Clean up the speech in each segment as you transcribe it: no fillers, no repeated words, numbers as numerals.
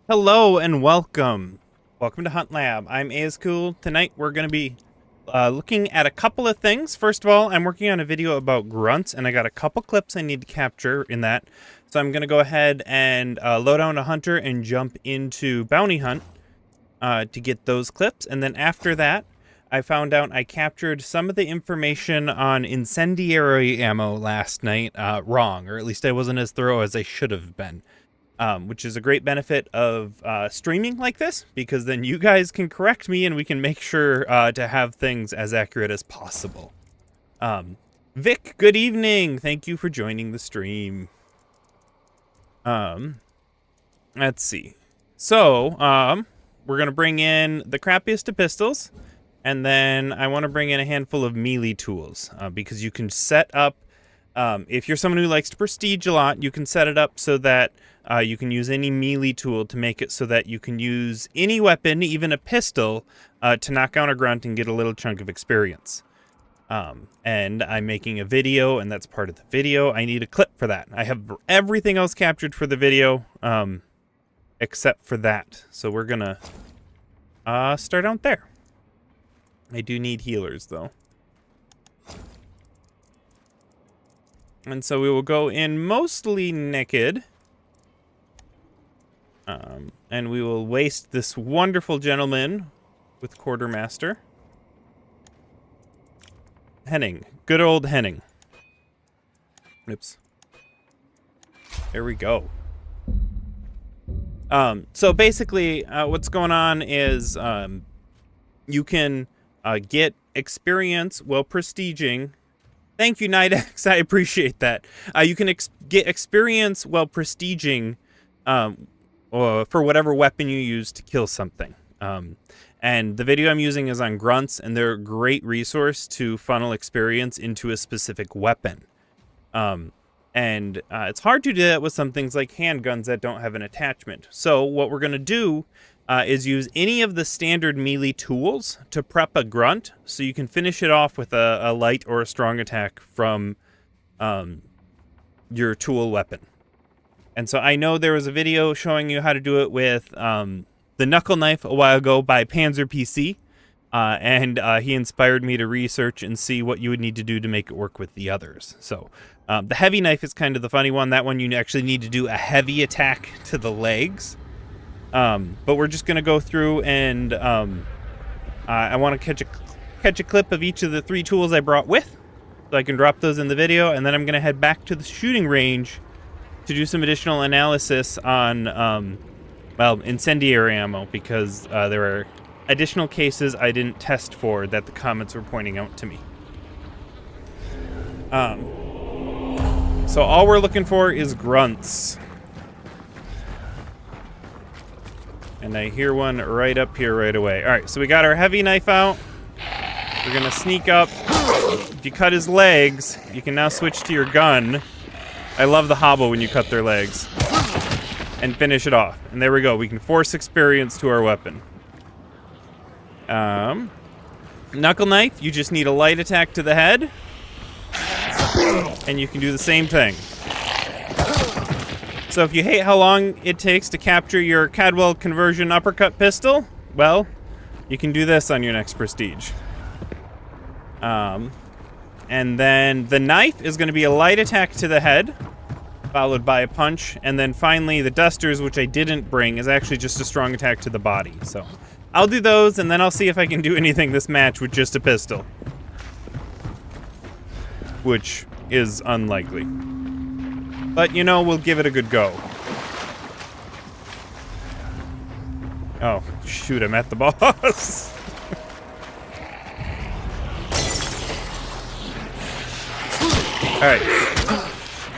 Hello and welcome. Welcome to Hunt Lab. I'm Azcool. Tonight we're going to be looking at a couple of things. First of all, I'm working on a video about grunts, and I got a couple clips I need to capture in that. So I'm going to go ahead and load on a hunter and jump into Bounty Hunt to get those clips. And then after that, I found out I captured some of the information on Incendiary Ammo last night wrong, or at least I wasn't as thorough as I should have been. Which is a great benefit of streaming like this, because then you guys can correct me and we can make sure to have things as accurate as possible. Vic, good evening. Thank you for joining the stream. Let's see. So, we're going to bring in the crappiest of pistols, and then I want to bring in a handful of melee tools, because you can set up, if you're someone who likes to prestige a lot, you can set it up so that you can use any melee tool to make it so that you can use any weapon, even a pistol, to knock down a grunt and get a little chunk of experience. And I'm making a video, and that's part of the video. I need a clip for that. I have everything else captured for the video, except for that. So we're gonna start out there. I do need healers, though. And so we will go in mostly naked. And we will waste this wonderful gentleman with Quartermaster. Henning. Good old Henning. Oops. There we go. So basically, what's going on is you can get experience while prestiging. Thank you, Nidex. I appreciate that. You can get experience while prestiging for whatever weapon you use to kill something. And the video I'm using is on grunts, and they're a great resource to funnel experience into a specific weapon. And it's hard to do that with some things like handguns that don't have an attachment. So what we're going to do is use any of the standard melee tools to prep a grunt, so you can finish it off with a light or a strong attack from your tool weapon. And so I know there was a video showing you how to do it with the knuckle knife a while ago by Panzer PC, and he inspired me to research and see what you would need to do to make it work with the others. So the heavy knife is kind of the funny one. That one you actually need to do a heavy attack to the legs. But we're just going to go through and I want to catch a clip of each of the 3 tools I brought with, so I can drop those in the video, and then I'm going to head back to the shooting range to do some additional analysis on, well, incendiary ammo, because there are additional cases I didn't test for that the comments were pointing out to me. So all we're looking for is grunts. And I hear one right up here right away. All right, so we got our heavy knife out. We're gonna sneak up. If you cut his legs, you can now switch to your gun. I love the hobble when you cut their legs. And finish it off. And there we go. We can force experience to our weapon. Knuckle knife, you just need a light attack to the head. And you can do the same thing. So if you hate how long it takes to capture your Cadwell conversion uppercut pistol, well, you can do this on your next prestige. And then the knife is going to be a light attack to the head, followed by a punch. And then finally, the dusters, which I didn't bring, is actually just a strong attack to the body. So I'll do those, and then I'll see if I can do anything this match with just a pistol. Which is unlikely. But, you know, we'll give it a good go. Oh, shoot, I'm at the boss. Alright.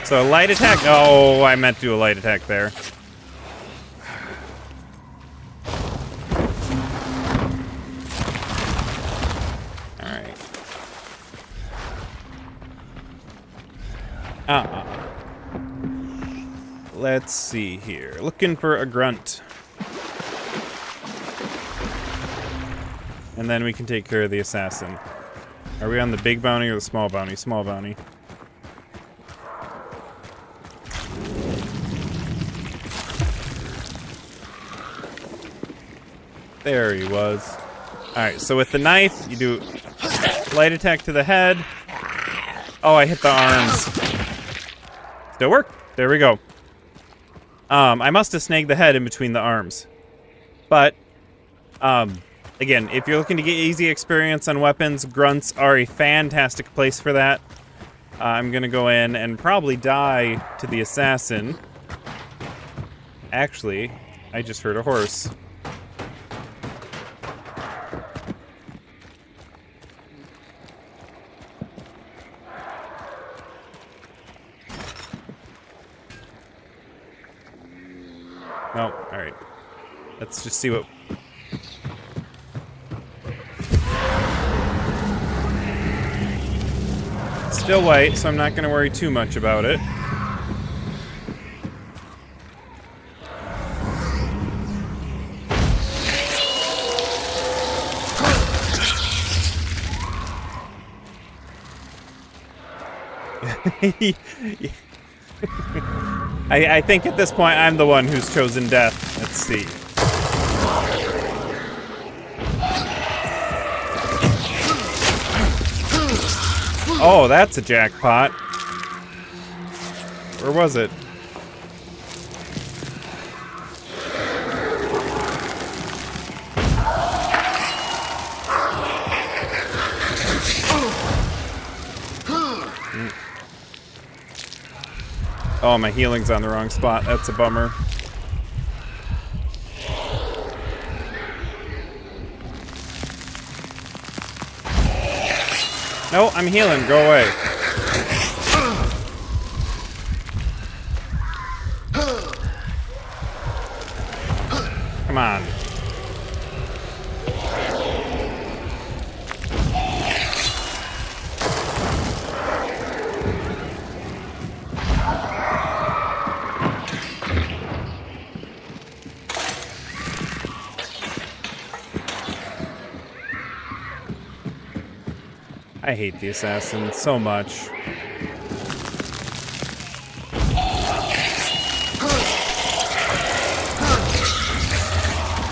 So, a light attack. Oh, I meant to do a light attack there. Alright. Let's see here. Looking for a grunt. And then we can take care of the assassin. Are we on the big bounty or the small bounty? Small bounty. There he was. Alright, so with the knife, you do light attack to the head. Oh, I hit the arms. Still work. There we go. I must have snagged the head in between the arms. But, again, if you're looking to get easy experience on weapons, grunts are a fantastic place for that. I'm gonna go in and probably die to the assassin. Actually, I just heard a horse. Oh, alright. Let's just see what... It's still white, so I'm not going to worry too much about it. I think at this point I'm the one who's chosen death. Let's see. Oh, that's a jackpot. Where was it? Oh, my healing's on the wrong spot. That's a bummer. No, I'm healing. Go away. Come on. I hate the assassin so much.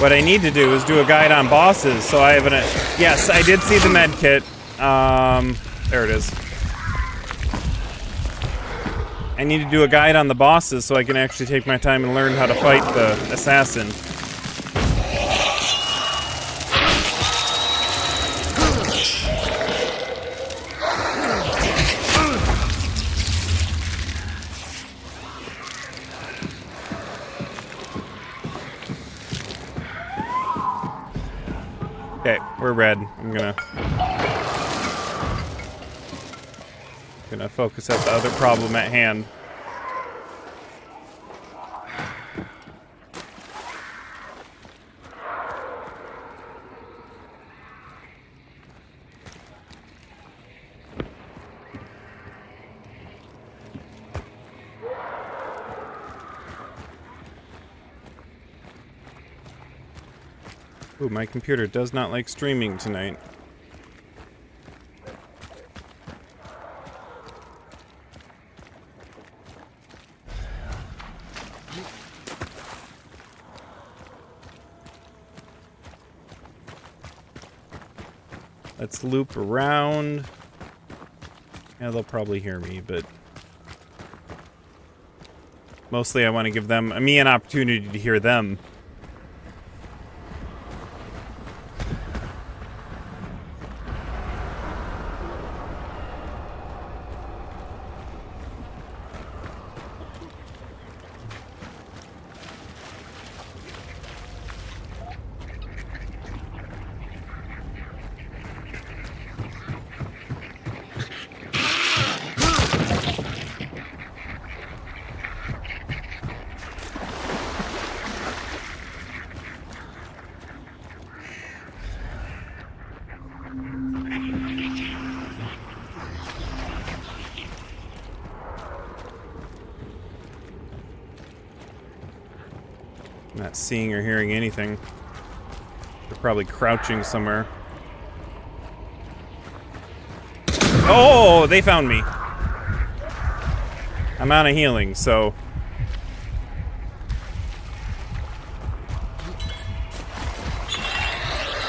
What I need to do is do a guide on bosses, so I have an... Yes, I did see the med kit. There it is. I need to do a guide on the bosses so I can actually take my time and learn how to fight the assassin. Okay, we're red. I'm gonna focus at the other problem at hand. Ooh, my computer does not like streaming tonight. Let's loop around. Yeah, they'll probably hear me, but mostly I want to give me an opportunity to hear them. Not seeing or hearing anything. They're probably crouching somewhere. Oh, they found me. I'm out of healing, so...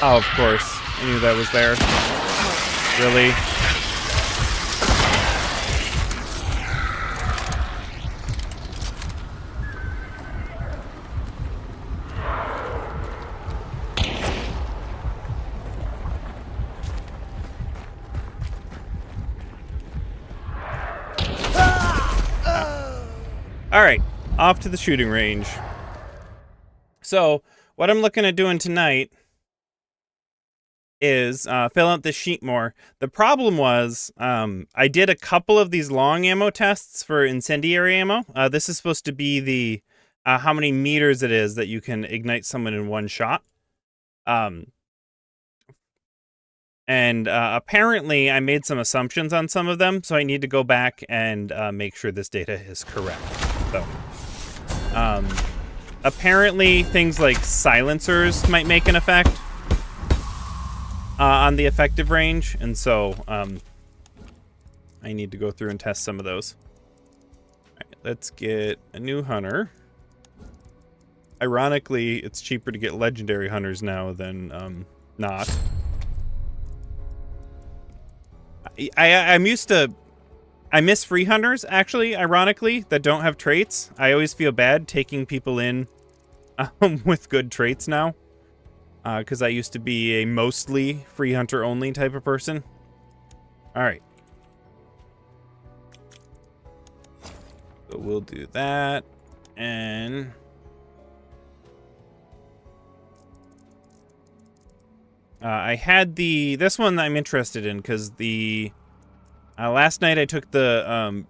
Oh, of course. I knew that was there. Really? All right, off to the shooting range. So, what I'm looking at doing tonight is fill out this sheet more. The problem was I did a couple of these long ammo tests for incendiary ammo. This is supposed to be the how many meters it is that you can ignite someone in one shot. And apparently I made some assumptions on some of them, so I need to go back and make sure this data is correct. So, apparently things like silencers might make an effect on the effective range, and so I need to go through and test some of those. All right, let's get a new hunter. Ironically, it's cheaper to get legendary hunters now than not. I'm used to... I miss free hunters, actually, ironically, that don't have traits. I always feel bad taking people in with good traits now. Because I used to be a mostly free hunter only type of person. Alright. So we'll do that. And... I had this one I'm interested in, because the... last night I took the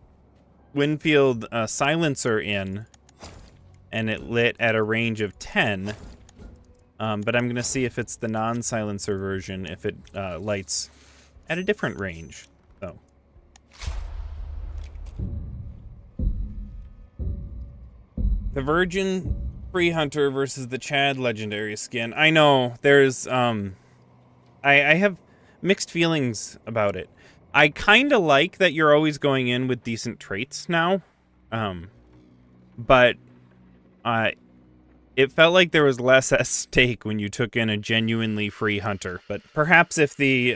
Winfield silencer in, and it lit at a range of 10. But I'm going to see if it's the non-silencer version, if it lights at a different range. So. The Virgin Free Hunter versus the Chad Legendary skin. I know, there's... I have mixed feelings about it. I kind of like that you're always going in with decent traits now. But it felt like there was less at stake when you took in a genuinely free hunter. But perhaps if the...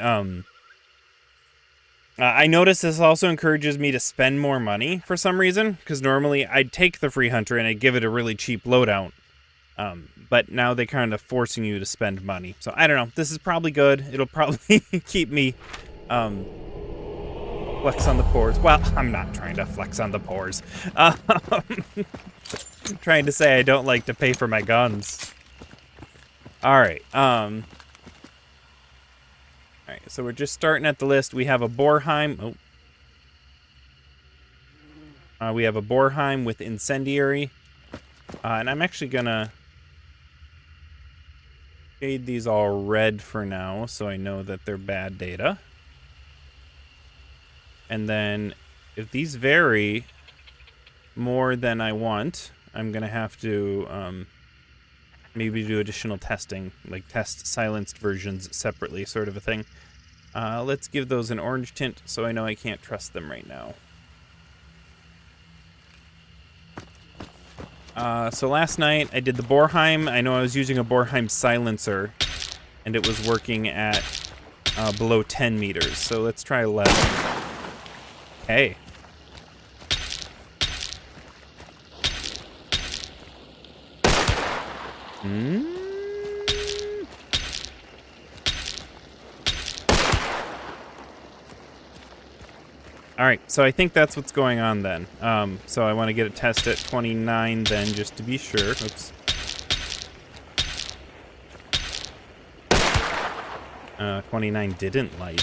I notice this also encourages me to spend more money for some reason. Because normally I'd take the free hunter and I'd give it a really cheap loadout. But now they're kind of forcing you to spend money. So I don't know. This is probably good. It'll probably keep me... flex on the pores. Well, I'm not trying to flex on the pores. I'm trying to say I don't like to pay for my guns. Alright, alright, so we're just starting at the list. We have a Borheim. We have a Borheim with Incendiary. And I'm actually gonna shade these all red for now, so I know that they're bad data. And then, if these vary more than I want, I'm going to have to maybe do additional testing, like test silenced versions separately, sort of a thing. Let's give those an orange tint, so I know I can't trust them right now. So last night, I did the Borheim. I know I was using a Borheim silencer, and it was working at below 10 meters. So let's try 11. Hey. Alright, so I think that's what's going on then. So I want to get a test at 29 then, just to be sure. Oops. 29 didn't light.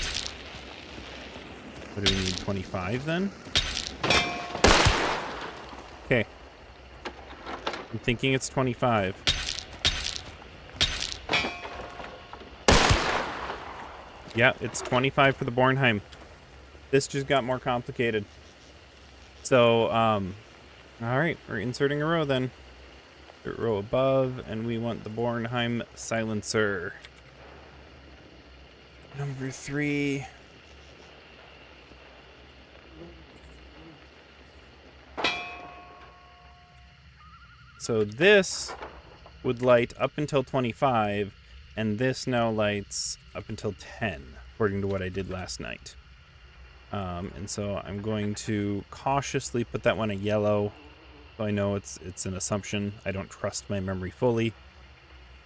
What do we need, 25 then? Okay. I'm thinking it's 25. Yeah, it's 25 for the Bornheim. This just got more complicated. So, alright, we're inserting a row then. Insert row above, and we want the Bornheim silencer. Number 3. So this would light up until 25, and this now lights up until 10, according to what I did last night. And so I'm going to cautiously put that one a yellow, so I know it's an assumption. I don't trust my memory fully.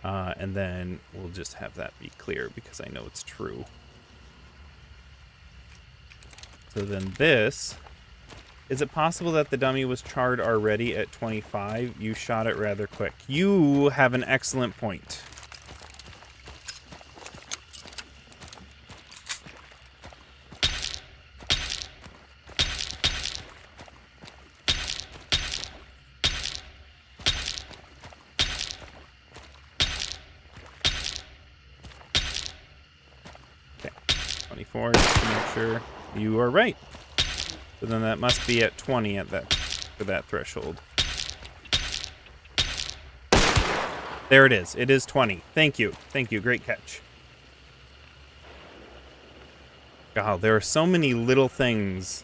And then we'll just have that be clear because I know it's true. So then this, is it possible that the dummy was charred already at 25? You shot it rather quick. You have an excellent point. Okay, 24, just to make sure. You are right. So then that must be at 20 at that for that threshold. There it is. It is 20. Thank you. Thank you. Great catch. God, there are so many little things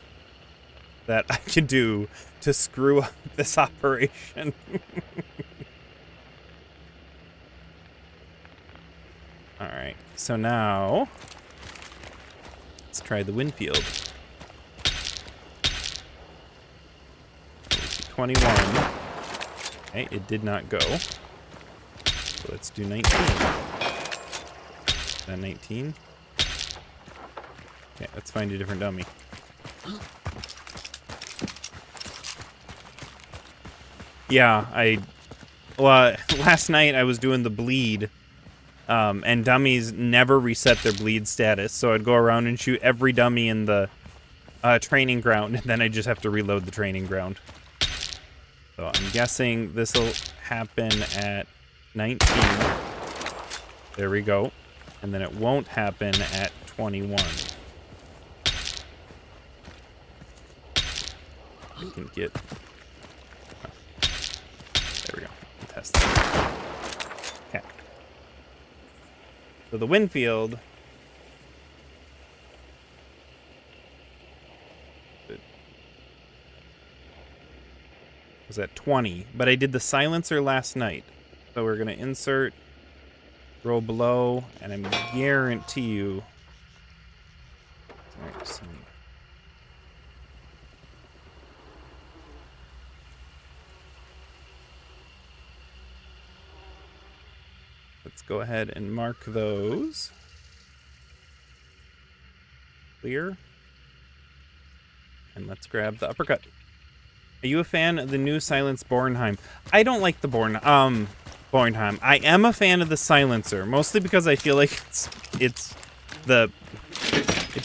that I could do to screw up this operation. All right. So now let's try the Winfield. 21. Okay, it did not go. So let's do 19. Is that 19? Okay, let's find a different dummy. Yeah, last night I was doing the bleed, and dummies never reset their bleed status, so I'd go around and shoot every dummy in the training ground, and then I just have to reload the training ground. So I'm guessing this will happen at 19. There we go. And then it won't happen at 21. We can get... Oh. There we go. We'll test that. Okay. So the Winfield... was at 20, but I did the silencer last night. So we're going to insert, roll below, and I guarantee you... Let's go ahead and mark those. Clear. And let's grab the uppercut. Are you a fan of the new Silence Bornheim? I don't like the Bornheim. I am a fan of the silencer, mostly because I feel like it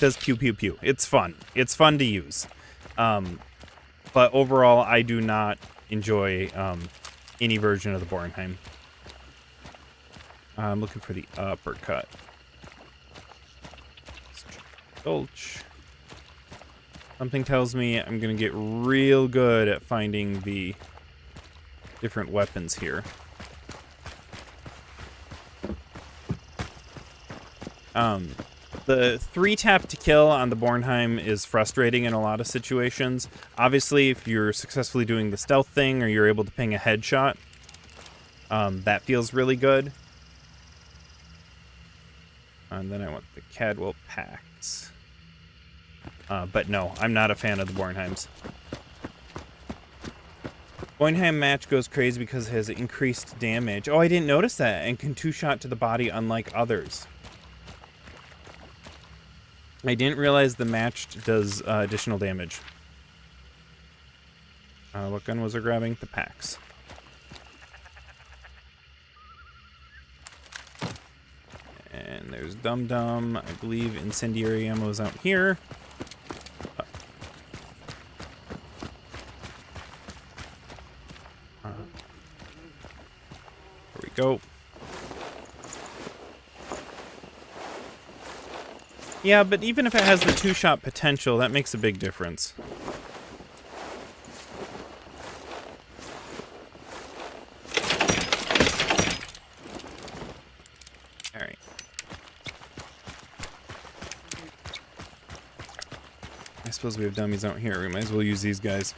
does pew pew pew. It's fun. It's fun to use. But overall, I do not enjoy any version of the Bornheim. I'm looking for the uppercut. Dolch. Something tells me I'm going to get real good at finding the different weapons here. The 3-tap to kill on the Bornheim is frustrating in a lot of situations. Obviously, if you're successfully doing the stealth thing or you're able to ping a headshot, that feels really good. And then I want the Cadwell packs. But no, I'm not a fan of the Bornheims. Bornheim match goes crazy because it has increased damage. Oh, I didn't notice that. And can 2-shot to the body unlike others. I didn't realize the matched does additional damage. What gun was I grabbing? The packs. And there's Dum Dum. I believe Incendiary Ammo is out here. There we go. Yeah, but even if it has the 2-shot potential, that makes a big difference. Alright. I suppose we have dummies out here. We might as well use these guys.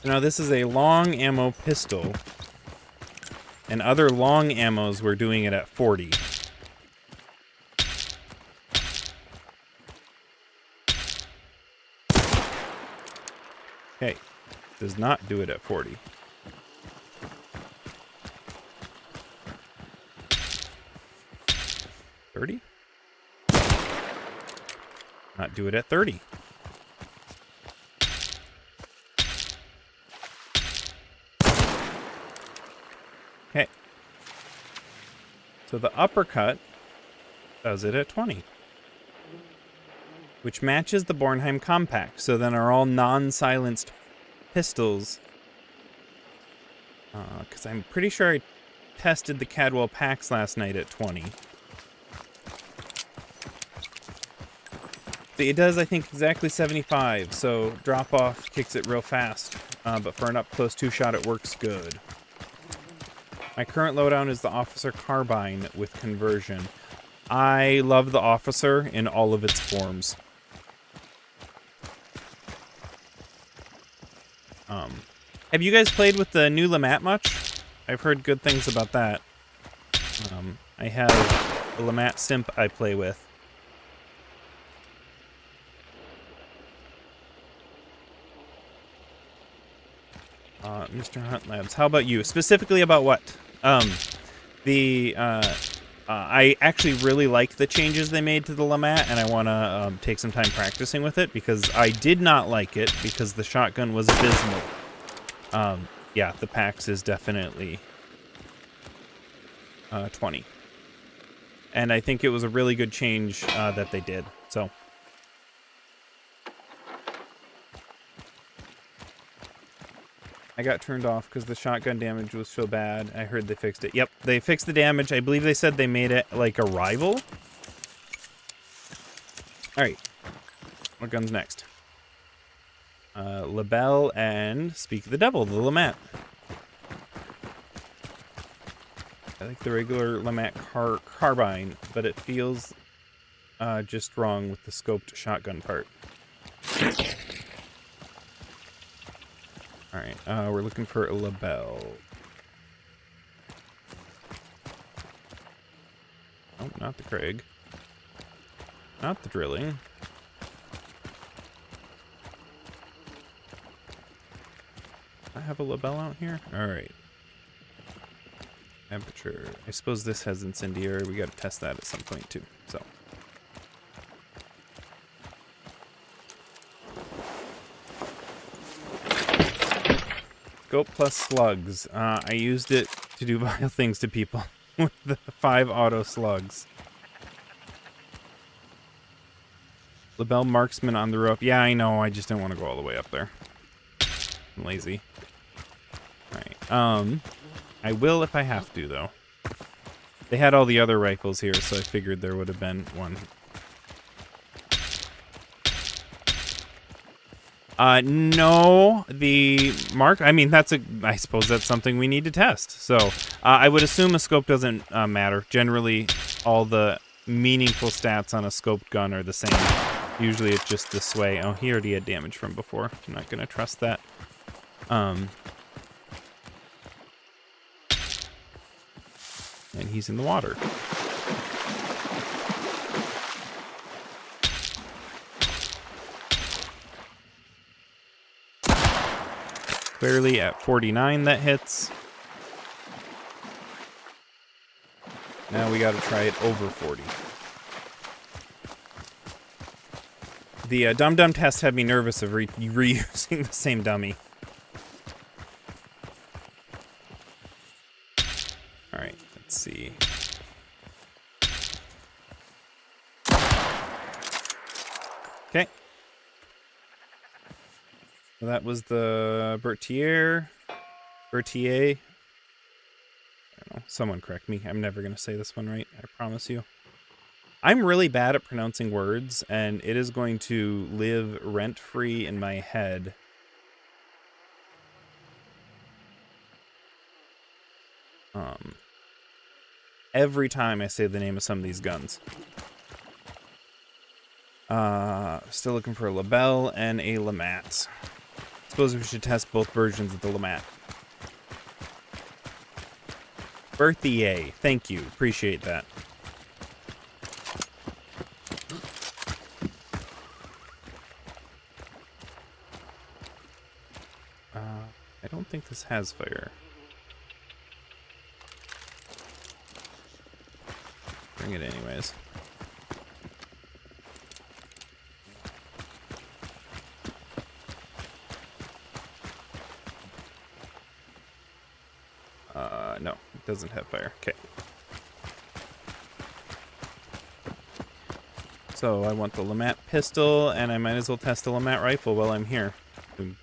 So now this is a long ammo pistol. And other long ammos were doing it at 40. Okay, does not do it at 40. $30? Not do it at 30. Okay. So the uppercut does it at 20. Which matches the Bornheim compact. So then are all non-silenced pistols. Because I'm pretty sure I tested the Cadwell packs last night at 20. It does, I think, exactly 75, so drop-off kicks it real fast. But for an up-close two-shot, it works good. My current loadout is the Officer Carbine with conversion. I love the Officer in all of its forms. Have you guys played with the new Lamat much? I've heard good things about that. I have a Lamat Simp I play with. Mr. Hunt Labs, how about you? Specifically about what? I actually really like the changes they made to the Lamat, and I want to take some time practicing with it, because I did not like it, because the shotgun was abysmal. Yeah, the PAX is definitely 20. And I think it was a really good change that they did, so... I got turned off because the shotgun damage was so bad. I heard they fixed it. Yep, they fixed the damage. I believe they said they made it like a rival. Alright. What gun's next? Labelle and Speak of the Devil, the Lamat. I like the regular Lamat carbine, but it feels just wrong with the scoped shotgun part. Alright, we're looking for a Labelle. Oh, not the Craig. Not the drilling. I have a Labelle out here? Alright. Temperature. I suppose this has incendiary. We gotta test that at some point too, so. Scope plus slugs. I used it to do vile things to people with the 5 auto slugs. Labelle marksman on the rope. Yeah, I know. I just didn't want to go all the way up there. I'm lazy. Alright. I will if I have to, though. They had all the other rifles here, so I figured there would have been one. No, the mark, I mean, I suppose that's something we need to test. So, I would assume a scope doesn't matter. Generally, all the meaningful stats on a scoped gun are the same. Usually it's just the sway. Oh, he already had damage from before. I'm not going to trust that. And he's in the water. Clearly at 49 that hits. Now we gotta try it over 40. The dum-dum test had me nervous of reusing the same dummy. Alright, let's see. Okay. So that was the Berthier. I don't know. Someone correct me. I'm never going to say this one right. I promise you. I'm really bad at pronouncing words, and it is going to live rent-free in my head. Every time I say the name of some of these guns. Still looking for a Labelle and a Lamat. Suppose we should test both versions of the Lamat. Birthday. Thank you. Appreciate that. I don't think this has fire. Bring it anyways. No, it doesn't have fire. Okay. So I want the Lamont pistol, and I might as well test the Lamont rifle while I'm here. Didn't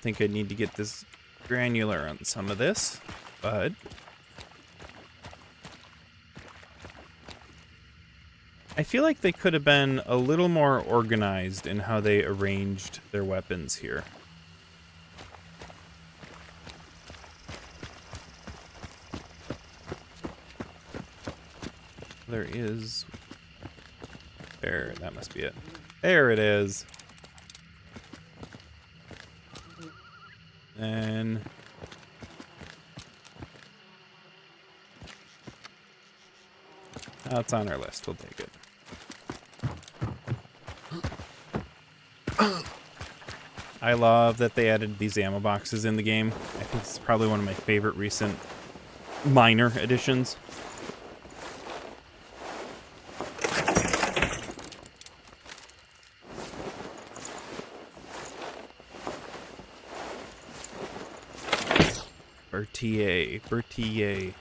think I'd need to get this granular on some of this, but I feel like they could have been a little more organized in how they arranged their weapons here. There is... There, that must be it. There it is. And... That's on our list. We'll take it. I love that they added these ammo boxes in the game. I think it's probably one of my favorite recent minor additions. Bertier.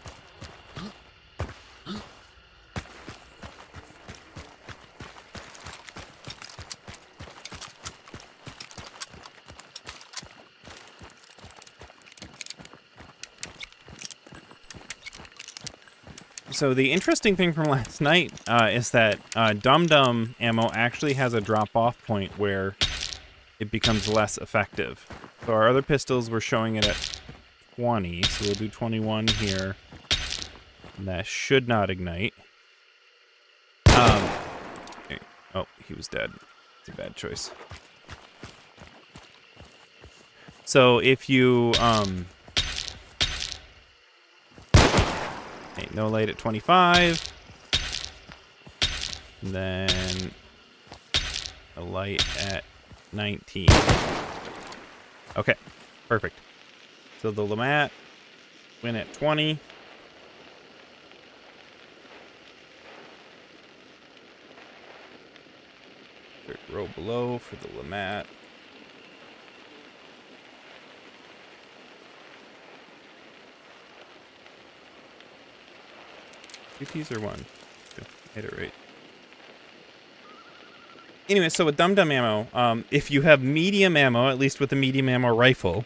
So the interesting thing from last night is that Dum Dum ammo actually has a drop-off point where it becomes less effective. So our other pistols were showing it at 20, so we'll do 21 here. And that should not ignite. Oh, he was dead. It's a bad choice. So if you... Okay, no light at 25. And then a light at 19. Okay, perfect. So the Lamont went at 20. Third row below for the Lamont. Two keys or one? Okay, hit it right. Anyway, so with Dum Dum ammo, if you have medium ammo, at least with the medium ammo rifle,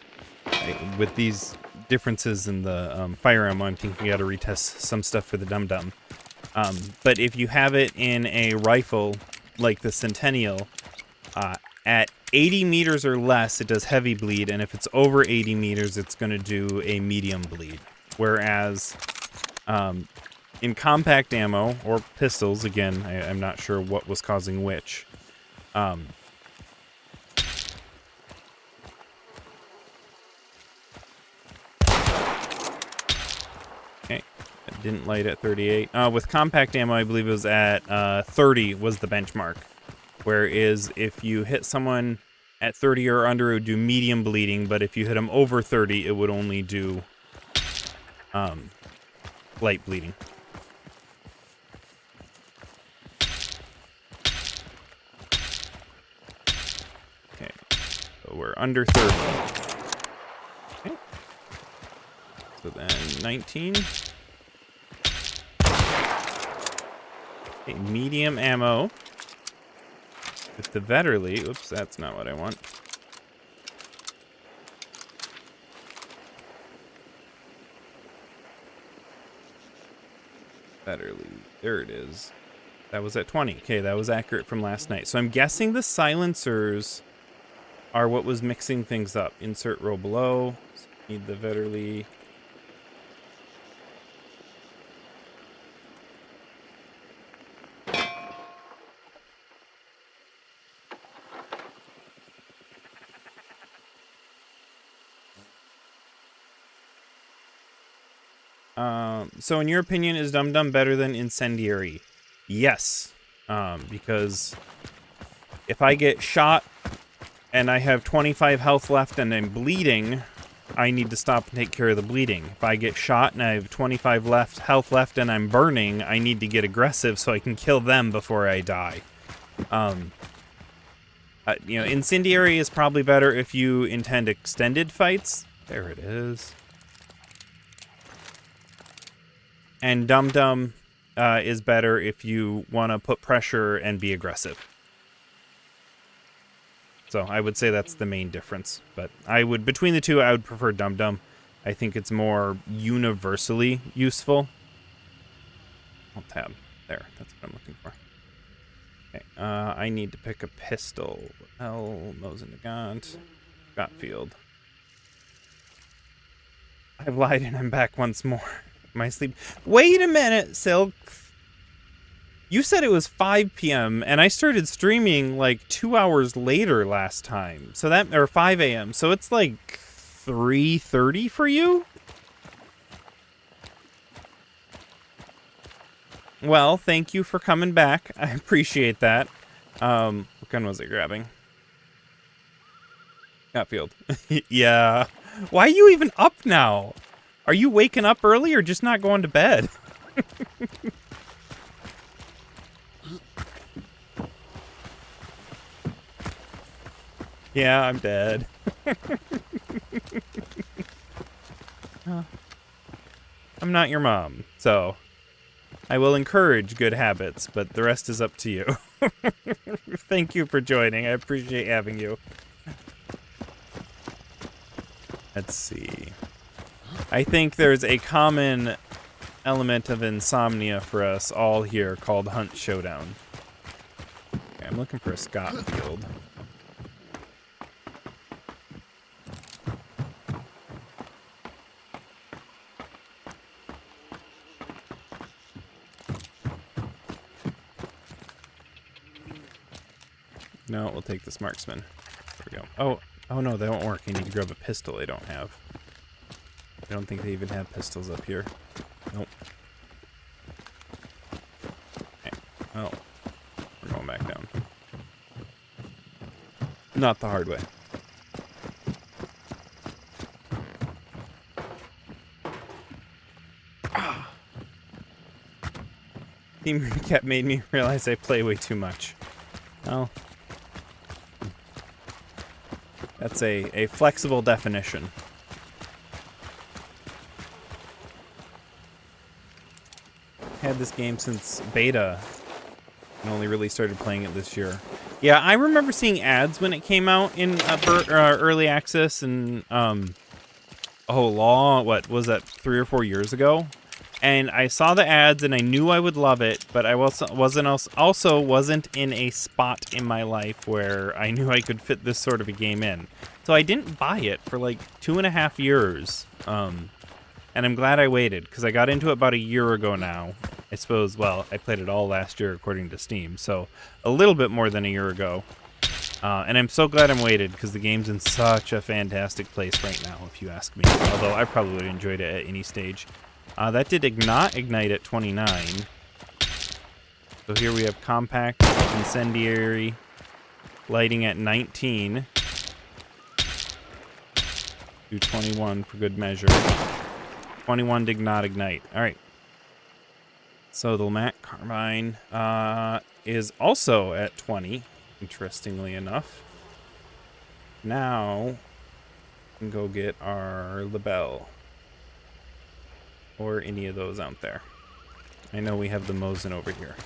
with these differences in the fire ammo, I'm thinking you got to retest some stuff for the Dum Dum. But if you have it in a rifle like the Centennial, at 80 meters or less, it does heavy bleed, and if it's over 80 meters, it's going to do a medium bleed. Whereas in compact ammo or pistols, again, I'm not sure what was causing which. Okay, it didn't light at 38. With compact ammo, I believe it was at 30 was the benchmark. Whereas if you hit someone at 30 or under, it would do medium bleeding, but if you hit them over 30, it would only do light bleeding. Okay, so we're under 30. Okay. So then 19. Okay, medium ammo. With the Vetterli, oops, that's not what I want. Vetterli, there it is. That was at 20. Okay, that was accurate from last night. So I'm guessing the silencers are what was mixing things up. Insert row below. So need the Vetterli. So in your opinion, is Dum Dum better than Incendiary? Yes. Because if I get shot and I have 25 health left and I'm bleeding, I need to stop and take care of the bleeding. If I get shot and I have 25 health left and I'm burning, I need to get aggressive so I can kill them before I die. You know, Incendiary is probably better if you intend extended fights. There it is. And Dum Dum is better if you want to put pressure and be aggressive. So I would say that's the main difference. But between the two, I would prefer Dum Dum. I think it's more universally useful. Alt tab. There, that's what I'm looking for. Okay, I need to pick a pistol. Mosin Nagant. Gotfield. I've lied and I'm back once more. My sleep. Wait a minute, Silk. You said it was 5 p.m. and I started streaming like 2 hours later last time. So that, or 5 a.m. So it's like 3:30 for you? Well, thank you for coming back. I appreciate that. What gun was I grabbing? Gotfield. Yeah. Why are you even up now? Are you waking up early or just not going to bed? Yeah, I'm dead. I'm not your mom, so I will encourage good habits, but the rest is up to you. Thank you for joining. I appreciate having you. Let's see. I think there's a common element of insomnia for us all here called Hunt Showdown. Okay, I'm looking for a Scottfield. No, we'll take this marksman. There we go. Oh no, they won't work. I need to grab a pistol I don't have. I don't think they even have pistols up here. Nope. Okay. Oh. We're going back down. Not the hard way. Team Recap made me realize I play way too much. Well, that's a flexible definition. Had this game since beta and only really started playing it this year. Yeah, I remember seeing ads when it came out in early access and what was that, 3 or 4 years ago? And I saw the ads and I knew I would love it, but I also wasn't in a spot in my life where I knew I could fit this sort of a game in. So I didn't buy it for like 2.5 years. And I'm glad I waited, because I got into it about a year ago now. I suppose, well, I played it all last year according to Steam, so a little bit more than a year ago. And I'm so glad I'm waited, because the game's in such a fantastic place right now, if you ask me. Although I probably would have enjoyed it at any stage. That did not ignite at 29. So here we have compact, incendiary, lighting at 19. Do 21 for good measure. 21 did not ignite. All right. So the LeMat Carbine is also at 20, interestingly enough. Now, we can go get our Lebel. Or any of those out there. I know we have the Mosin over here.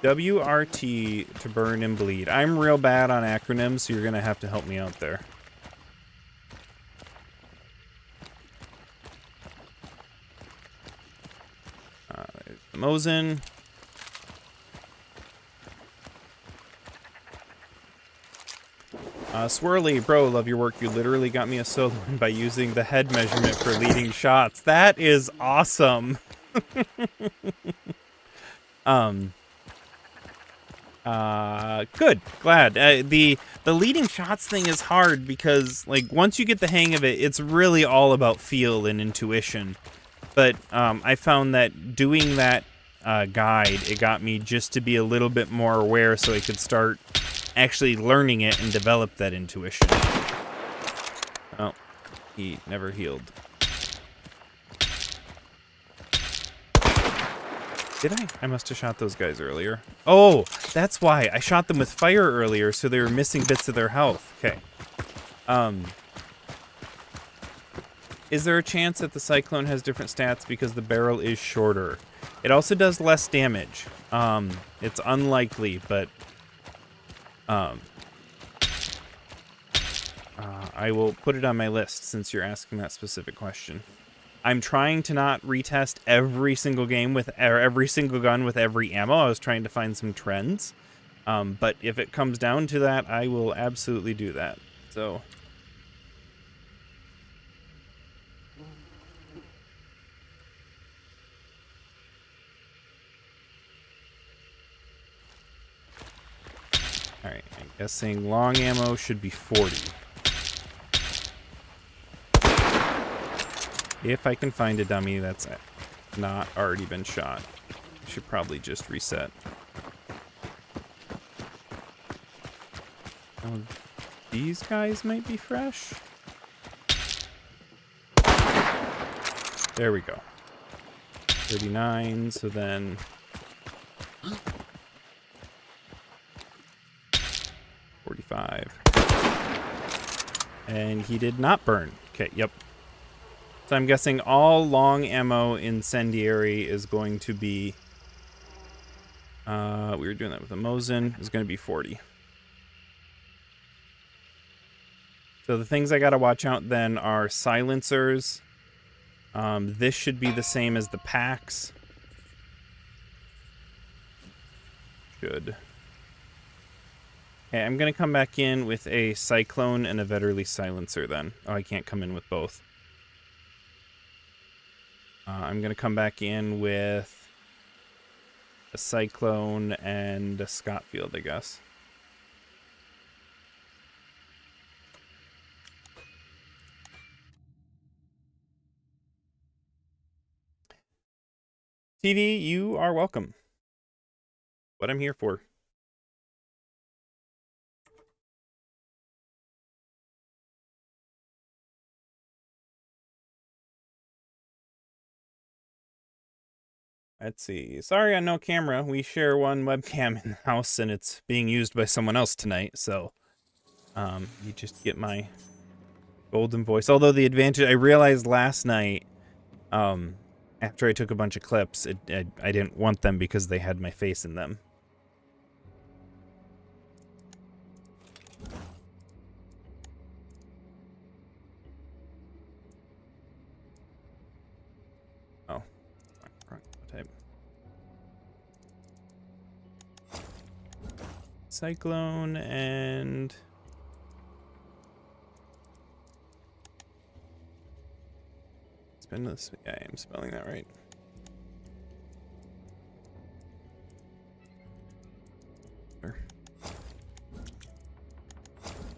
WRT to burn and bleed. I'm real bad on acronyms, so you're going to have to help me out there. Mosin. Swirly, bro, love your work. You literally got me a solo win by using the head measurement for leading shots. That is awesome. Good. Glad. The leading shots thing is hard because, like, once you get the hang of it, it's really all about feel and intuition. But I found that doing that guide, it got me just to be a little bit more aware so I could start actually learning it and develop that intuition. Oh, he never healed. Did I? I must have shot those guys earlier. Oh, that's why. I shot them with fire earlier, so they were missing bits of their health. Okay. Is there a chance that the Cyclone has different stats because the barrel is shorter? It also does less damage. It's unlikely, but I will put it on my list since you're asking that specific question. I'm trying to not retest every single game with every single gun with every ammo. I was trying to find some trends. But if it comes down to that, I will absolutely do that. So alright, I'm guessing long ammo should be 40. If I can find a dummy that's not already been shot. I should probably just reset. Oh, these guys might be fresh. There we go. 39, so then... 45. And he did not burn. Okay, yep. So I'm guessing all long ammo incendiary is going to be... we were doing that with a Mosin. Is going to be 40. So the things I got to watch out then are silencers. This should be the same as the packs. Should. Okay, I'm going to come back in with a Cyclone and a Vetterli silencer then. Oh, I can't come in with both. I'm going to come back in with a Cyclone and a Scottfield, I guess. TV, you are welcome. What I'm here for. Let's see. Sorry on no camera. We share one webcam in the house and it's being used by someone else tonight. So you just get my golden voice. Although the advantage, I realized last night, after I took a bunch of clips, I didn't want them because they had my face in them. Oh, grunt type. Cyclone and spin this. Yeah, I'm spelling that right.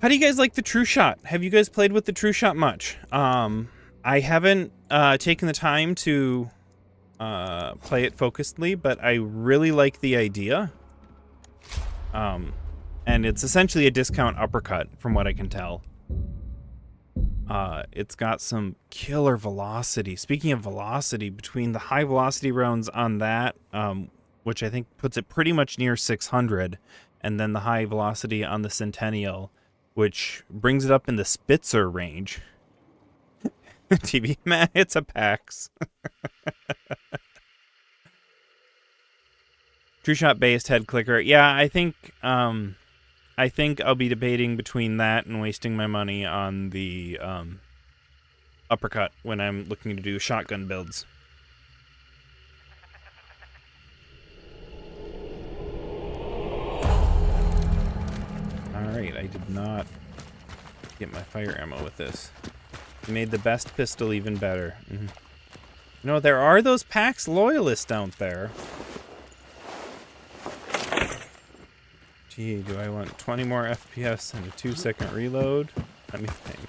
How do you guys like the True Shot? Have you guys played with the True Shot much? I haven't taken the time to play it focusedly, but I really like the idea. And it's essentially a discount uppercut, from what I can tell. It's got some killer velocity. Speaking of velocity, between the high velocity rounds on that, which I think puts it pretty much near 600, and then the high velocity on the Centennial, which brings it up in the Spitzer range. TV, man, it's a PAX. True Shot based head clicker. Yeah, I think I'll be debating between that and wasting my money on the uppercut when I'm looking to do shotgun builds. Alright, I did not get my fire ammo with this. You made the best pistol even better. Mm-hmm. You know, there are those PAX loyalists out there. Gee, do I want 20 more FPS and a 2-second reload? Let me think.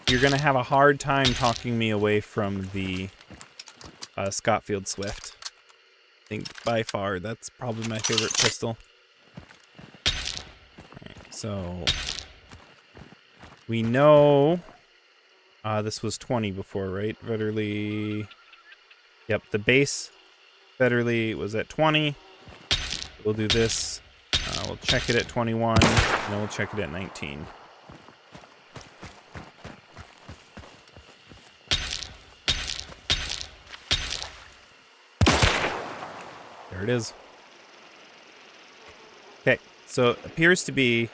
You're gonna have a hard time talking me away from the Scottfield Swift. I think by far that's probably my favorite pistol. Alright, so we know this was 20 before, right? Vetterli. Yep, the base Vetterli was at 20. We'll do this. We'll check it at 21, and then we'll check it at 19. There it is. Okay, so it appears to be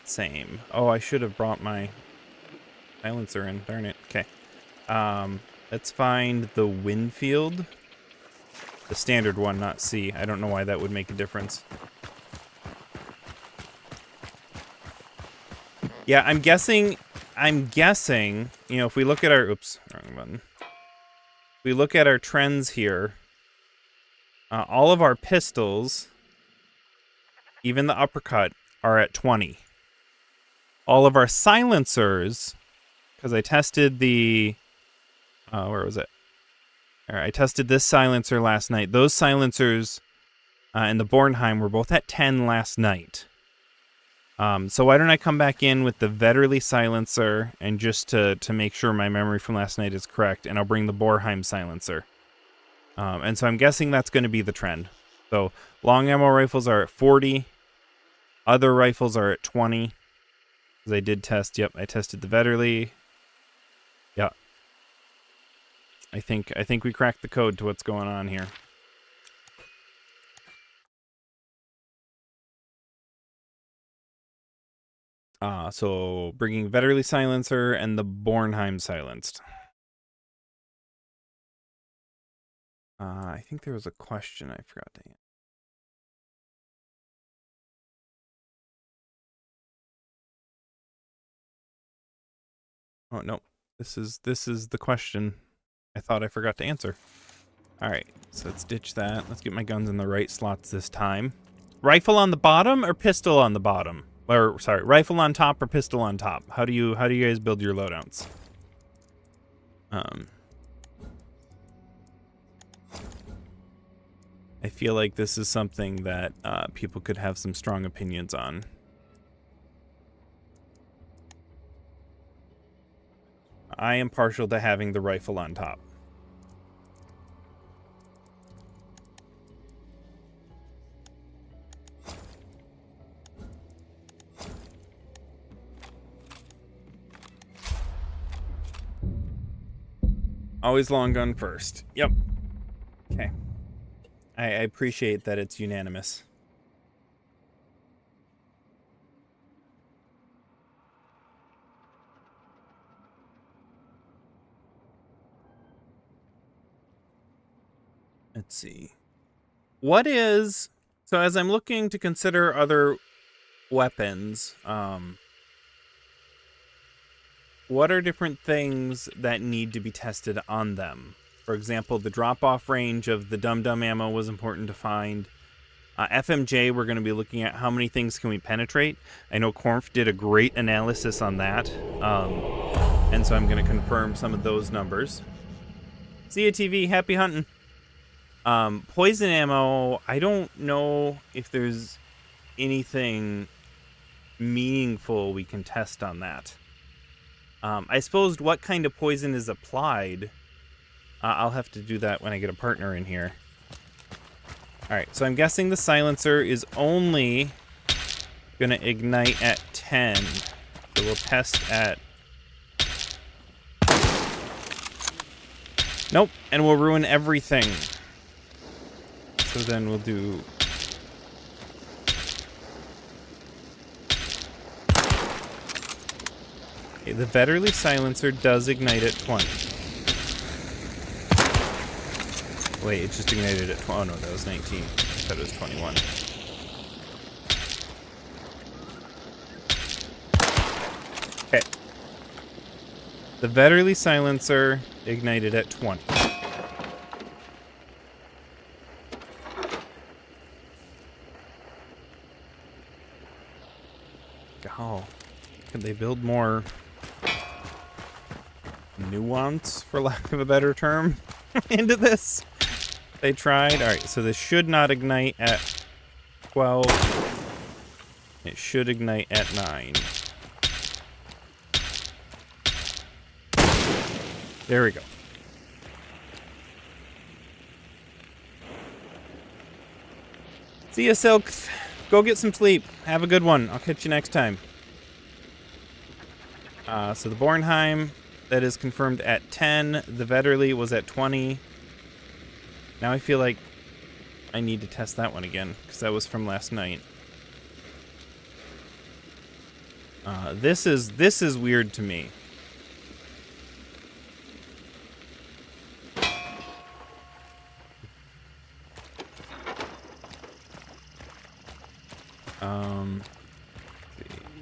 same. Oh, I should have brought my silencer in. Darn it. Okay. Let's find the Winfield. The standard one, not C. I don't know why that would make a difference. Yeah, I'm guessing, you know, if we look at our, oops, wrong button. If we look at our trends here, all of our pistols, even the uppercut, are at 20. All of our silencers, because I tested the, where was it? All right, I tested this silencer last night. Those silencers and the Bornheim were both at 10 last night. So why don't I come back in with the Vetterli silencer and just to make sure my memory from last night is correct, and I'll bring the Bornheim silencer. And so I'm guessing that's going to be the trend. So long ammo rifles are at 40. Other rifles are at 20. Because I did test, yep, I tested the Vetterli. Yeah. I think we cracked the code to what's going on here. So bringing Vetterli silencer and the Bornheim silenced. I think there was a question I forgot to answer. Oh no, this is the question I thought I forgot to answer. All right, so let's ditch that. Let's get my guns in the right slots this time. Rifle on the bottom or pistol on the bottom? Or sorry, rifle on top or pistol on top? How do you guys build your loadouts? I feel like this is something that people could have some strong opinions on. I am partial to having the rifle on top. Always long gun first. Yep. Okay. I appreciate that it's unanimous. Let's see. What is... So as I'm looking to consider other weapons, what are different things that need to be tested on them? For example, the drop-off range of the dum-dum ammo was important to find. FMJ, we're going to be looking at how many things can we penetrate. I know Cornf did a great analysis on that. And so I'm going to confirm some of those numbers. See ya, TV. Happy hunting. Poison ammo, I don't know if there's anything meaningful we can test on that. I suppose what kind of poison is applied, I'll have to do that when I get a partner in here. Alright, so I'm guessing the silencer is only going to ignite at 10. So we'll test at... Nope, and we'll ruin everything. So then we'll do... Okay, the Vetterli silencer does ignite at 20. Wait, it just ignited at 20. Oh no, that was 19. I thought it was 21. Okay. The Vetterli silencer ignited at 20. Oh, could they build more nuance, for lack of a better term, into this? They tried. All right, so this should not ignite at 12. It should ignite at 9. There we go. See ya, Silk. Go get some sleep. Have a good one. I'll catch you next time. So the Bornheim, that is confirmed at 10. The Vetterli was at 20. Now I feel like I need to test that one again, because that was from last night. This is weird to me.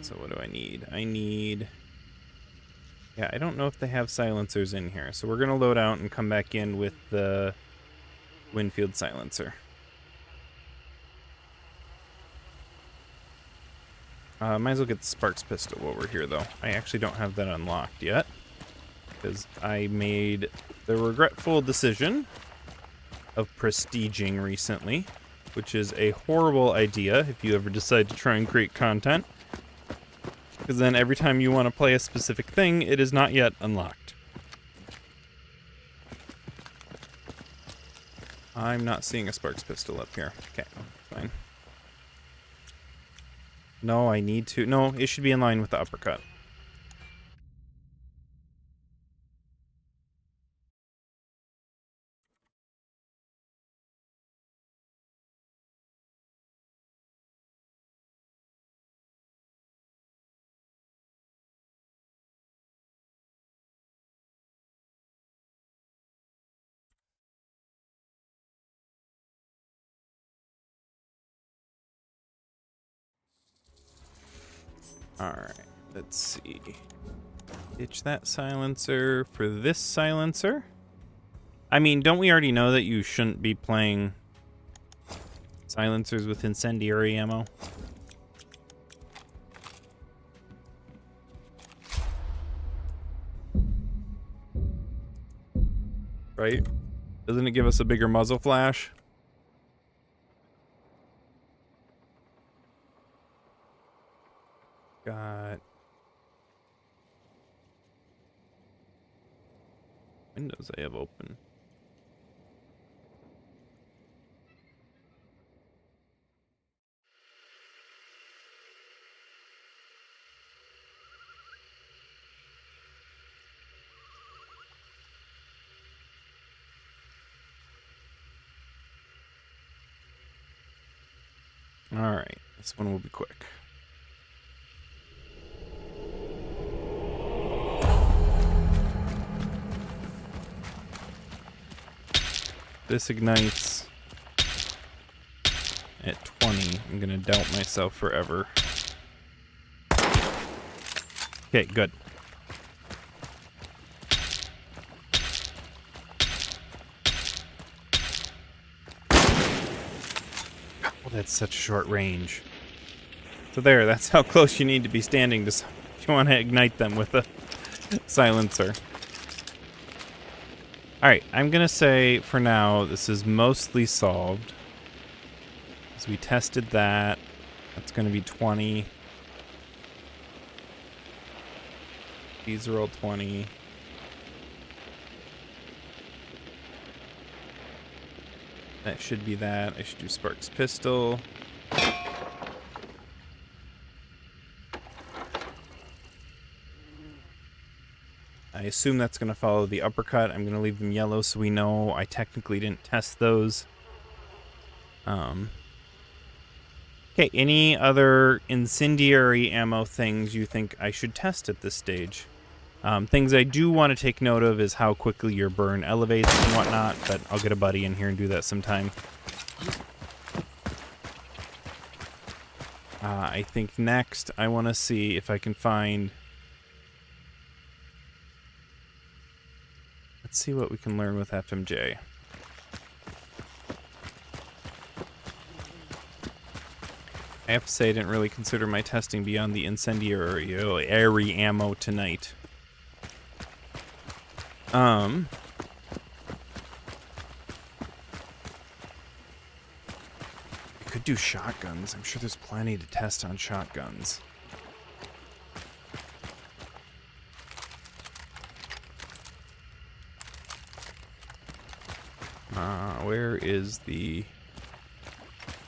So what do I need? Yeah, I don't know if they have silencers in here. So we're gonna load out and come back in with the Winfield silencer. Might as well get the Sparks pistol while we're here, though. I actually don't have that unlocked yet, because I made the regretful decision of prestiging recently, which is a horrible idea if you ever decide to try and create content, because then every time you want to play a specific thing, it is not yet unlocked. I'm not seeing a Sparks pistol up here. Okay, fine. No, I need to. No, it should be in line with the uppercut. Alright, let's see. Ditch that silencer for this silencer. I mean, don't we already know that you shouldn't be playing silencers with incendiary ammo? Right? Doesn't it give us a bigger muzzle flash? Got windows I have open. All right, this one will be quick. This ignites at 20. I'm gonna doubt myself forever. Okay, good. Oh, that's such short range. So there, that's how close you need to be standing to if you want to ignite them with a silencer. Alright, I'm gonna say for now this is mostly solved. As we tested that, that's gonna be 20. These are all 20. That should be that. I should do Sparks pistol. I assume that's going to follow the uppercut. I'm going to leave them yellow so we know I technically didn't test those. Okay, any other incendiary ammo things you think I should test at this stage? Things I do want to take note of is how quickly your burn elevates and whatnot, but I'll get a buddy in here and do that sometime. I think next I want to see if I can find Let's see what we can learn with FMJ. I have to say I didn't really consider my testing beyond the incendiary ammo tonight. We could do shotguns. I'm sure there's plenty to test on shotguns. Where is the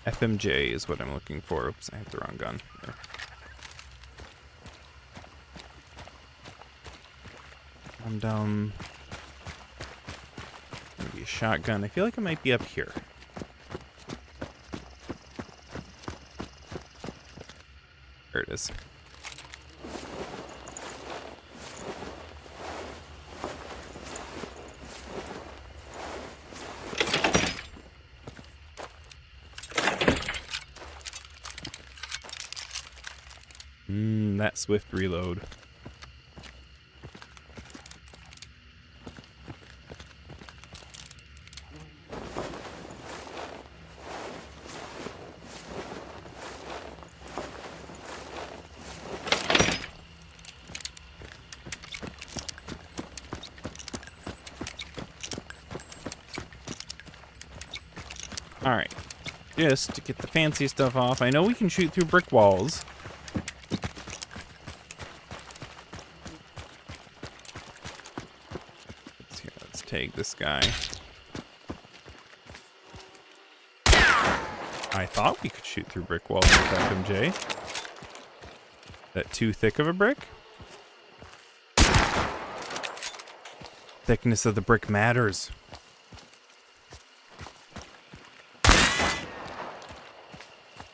FMJ is what I'm looking for. Oops, I hit the wrong gun. There. Maybe a shotgun. I feel like it might be up here. There it is. That swift reload. All right, just to get the fancy stuff off. I know we can shoot through brick walls. Take this guy. I thought we could shoot through brick walls with FMJ. That too thick of a brick? Thickness of the brick matters.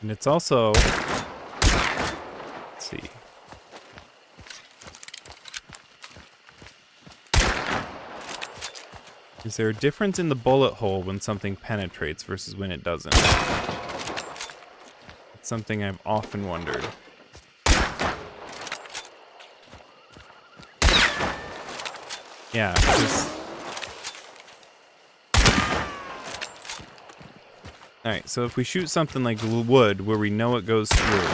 And it's also... Let's see. Is there a difference in the bullet hole when something penetrates versus when it doesn't? It's something I've often wondered. Yeah, Alright, so if we shoot something like wood where we know it goes through,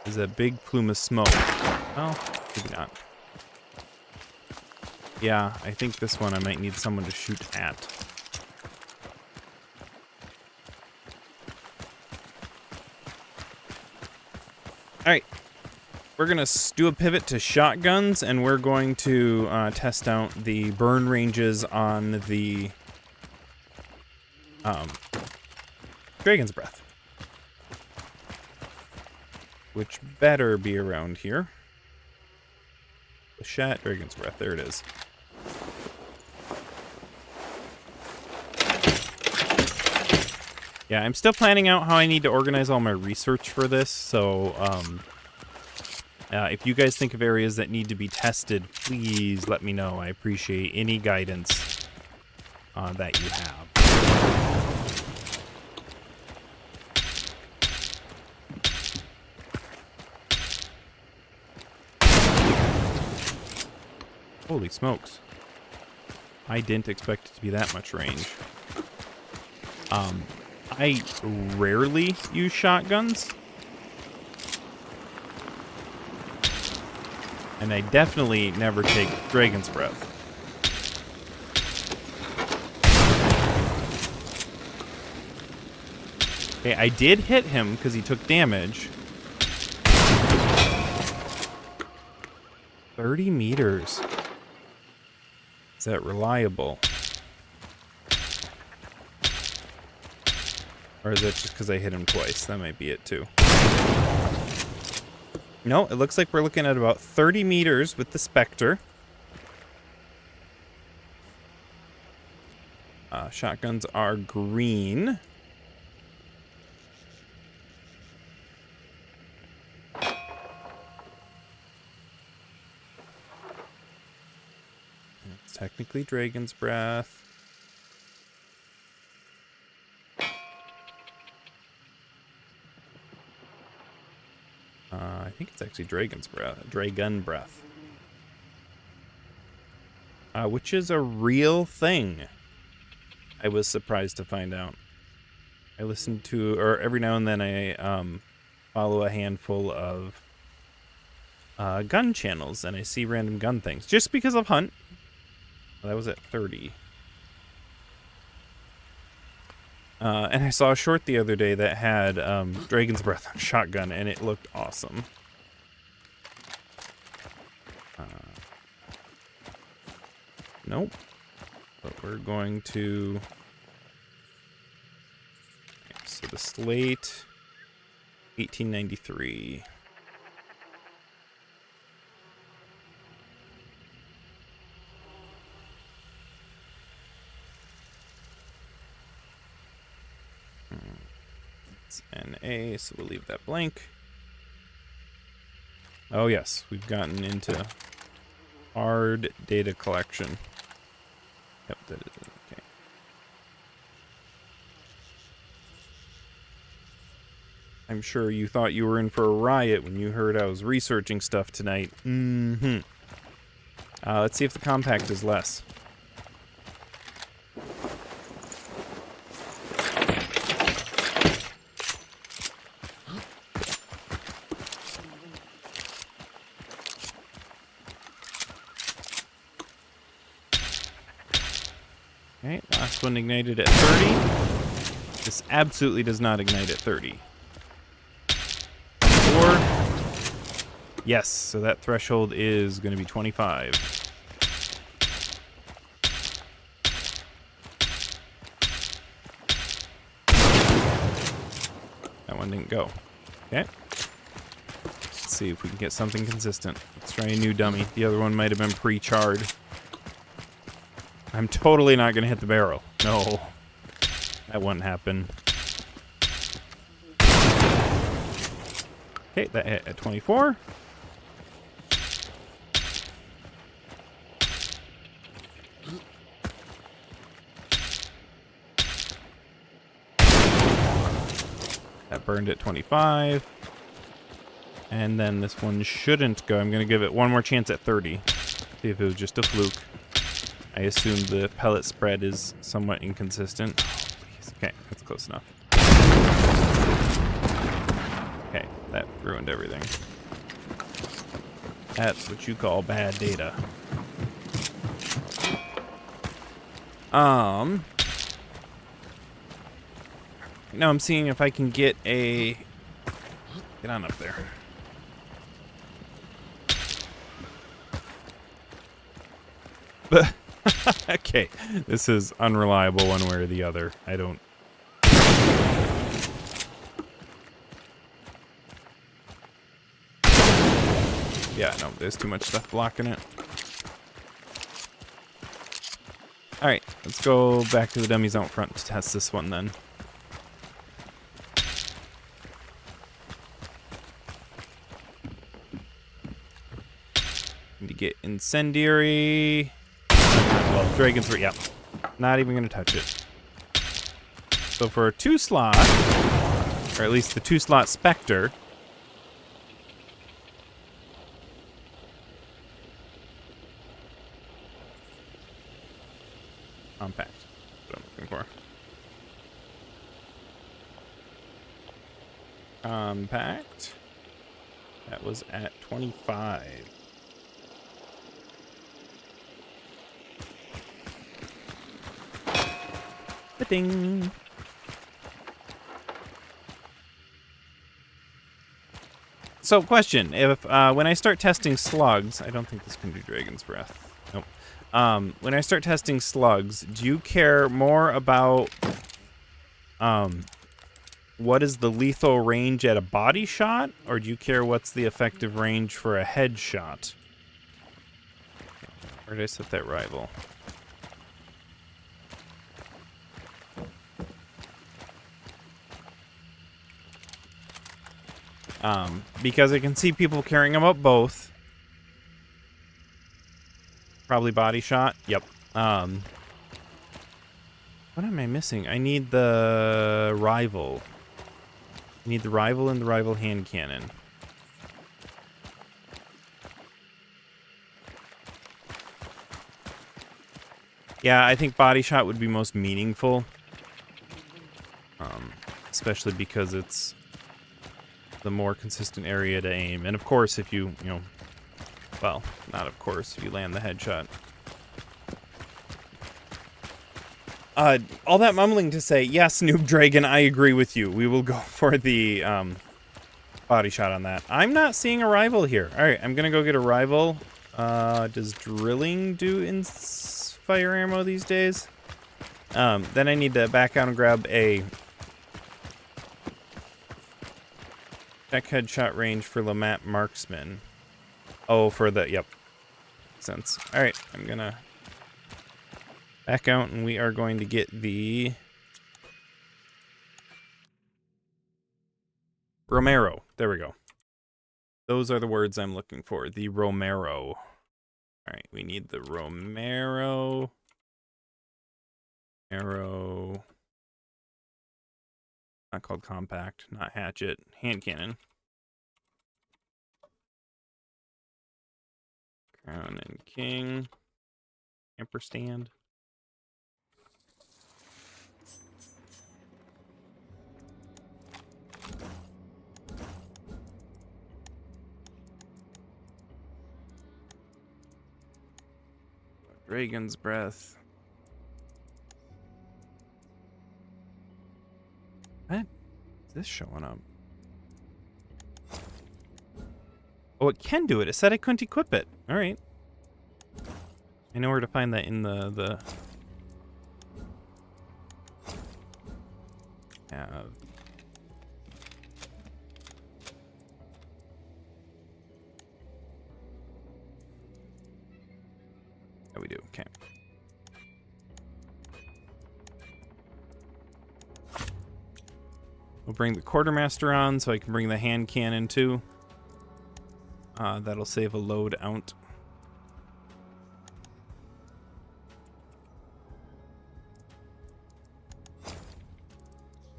there's a big plume of smoke. Well, maybe not. Yeah, I think this one I might need someone to shoot at. Alright, we're going to do a pivot to shotguns, and we're going to test out the burn ranges on the Dragonsbreath. Which better be around here. The Dragonsbreath, there it is. Yeah, I'm still planning out how I need to organize all my research for this, so if you guys think of areas that need to be tested, please let me know. I appreciate any guidance that you have. Holy smokes. I didn't expect it to be that much range. I rarely use shotguns. And I definitely never take Dragonsbreath. Okay, I did hit him because he took damage. 30 meters. Is that reliable? Or is that just because I hit him twice? That might be it too. No, it looks like we're looking at about 30 meters with the Spectre. Shotguns are green. It's technically Dragonsbreath. I think it's actually Dragonbreath. which is a real thing. I was surprised to find out. I listen to, or every now and then I follow a handful of gun channels, and I see random gun things just because of Hunt. Well, that was at 30. And I saw a short the other day that had Dragonsbreath shotgun, and it looked awesome. Nope. But we're going to... Okay, so the slate, 1893. It's NA, so we'll leave that blank. Oh yes, we've gotten into hard data collection. Yep, that is okay. I'm sure you thought you were in for a riot when you heard I was researching stuff tonight. Let's see if the compact is less. Okay, last one ignited at 30. This absolutely does not ignite at 30. 4. Yes, so that threshold is going to be 25. That one didn't go. Okay. Let's see if we can get something consistent. Let's try a new dummy. The other one might have been pre-charred. I'm totally not going to hit the barrel. No. That wouldn't happen. Okay, that hit at 24. That burned at 25. And then this one shouldn't go. I'm going to give it one more chance at 30. See if it was just a fluke. I assume the pellet spread is somewhat inconsistent. Oh, please. Okay, that's close enough. Okay, that ruined everything. That's what you call bad data. Now I'm seeing if I can get a... Get on up there. But... Okay, this is unreliable one way or the other. I don't... Yeah, no, there's too much stuff blocking it. Alright, let's go back to the dummies out front to test this one then. Need to get Incendiary... Well, Dragonsbreath, yep. Not even going to touch it. So for a 2-slot, or at least the 2-slot Spectre, compact, that's what I'm looking for. Compact, that was at 25. Ding. So, question: if when I start testing slugs, I don't think this can do Dragonsbreath. Nope. When I start testing slugs, do you care more about what is the lethal range at a body shot, or do you care what's the effective range for a headshot? Where did I set that rival? Because I can see people caring about both. Probably body shot. Yep. What am I missing? I need the rival. I need the rival and the rival hand cannon. Yeah, I think body shot would be most meaningful. Especially because it's the more consistent area to aim. And of course, if you know, well, not of course, if you land the headshot. All that mumbling to say, yes, Noob Dragon, I agree with you. We will go for the body shot on that. I'm not seeing a rival here. All right, I'm gonna go get a rival. Does drilling do fire ammo these days? Then I need to back out and grab a check headshot range for Lamont Marksman. Oh, for the, yep. Makes sense. All right, I'm gonna back out and we are going to get the Romero. There we go. Those are the words I'm looking for. The Romero. All right, we need the Romero. Arrow. Not called compact, not hatchet. Hand cannon. Crown and king. Ampersand. Dragonsbreath. What is this showing up? Oh, it can do it. It said I couldn't equip it. All right. I know where to find that in the Oh, we do. Okay. We'll bring the quartermaster on so I can bring the hand cannon too. That'll save a load out. You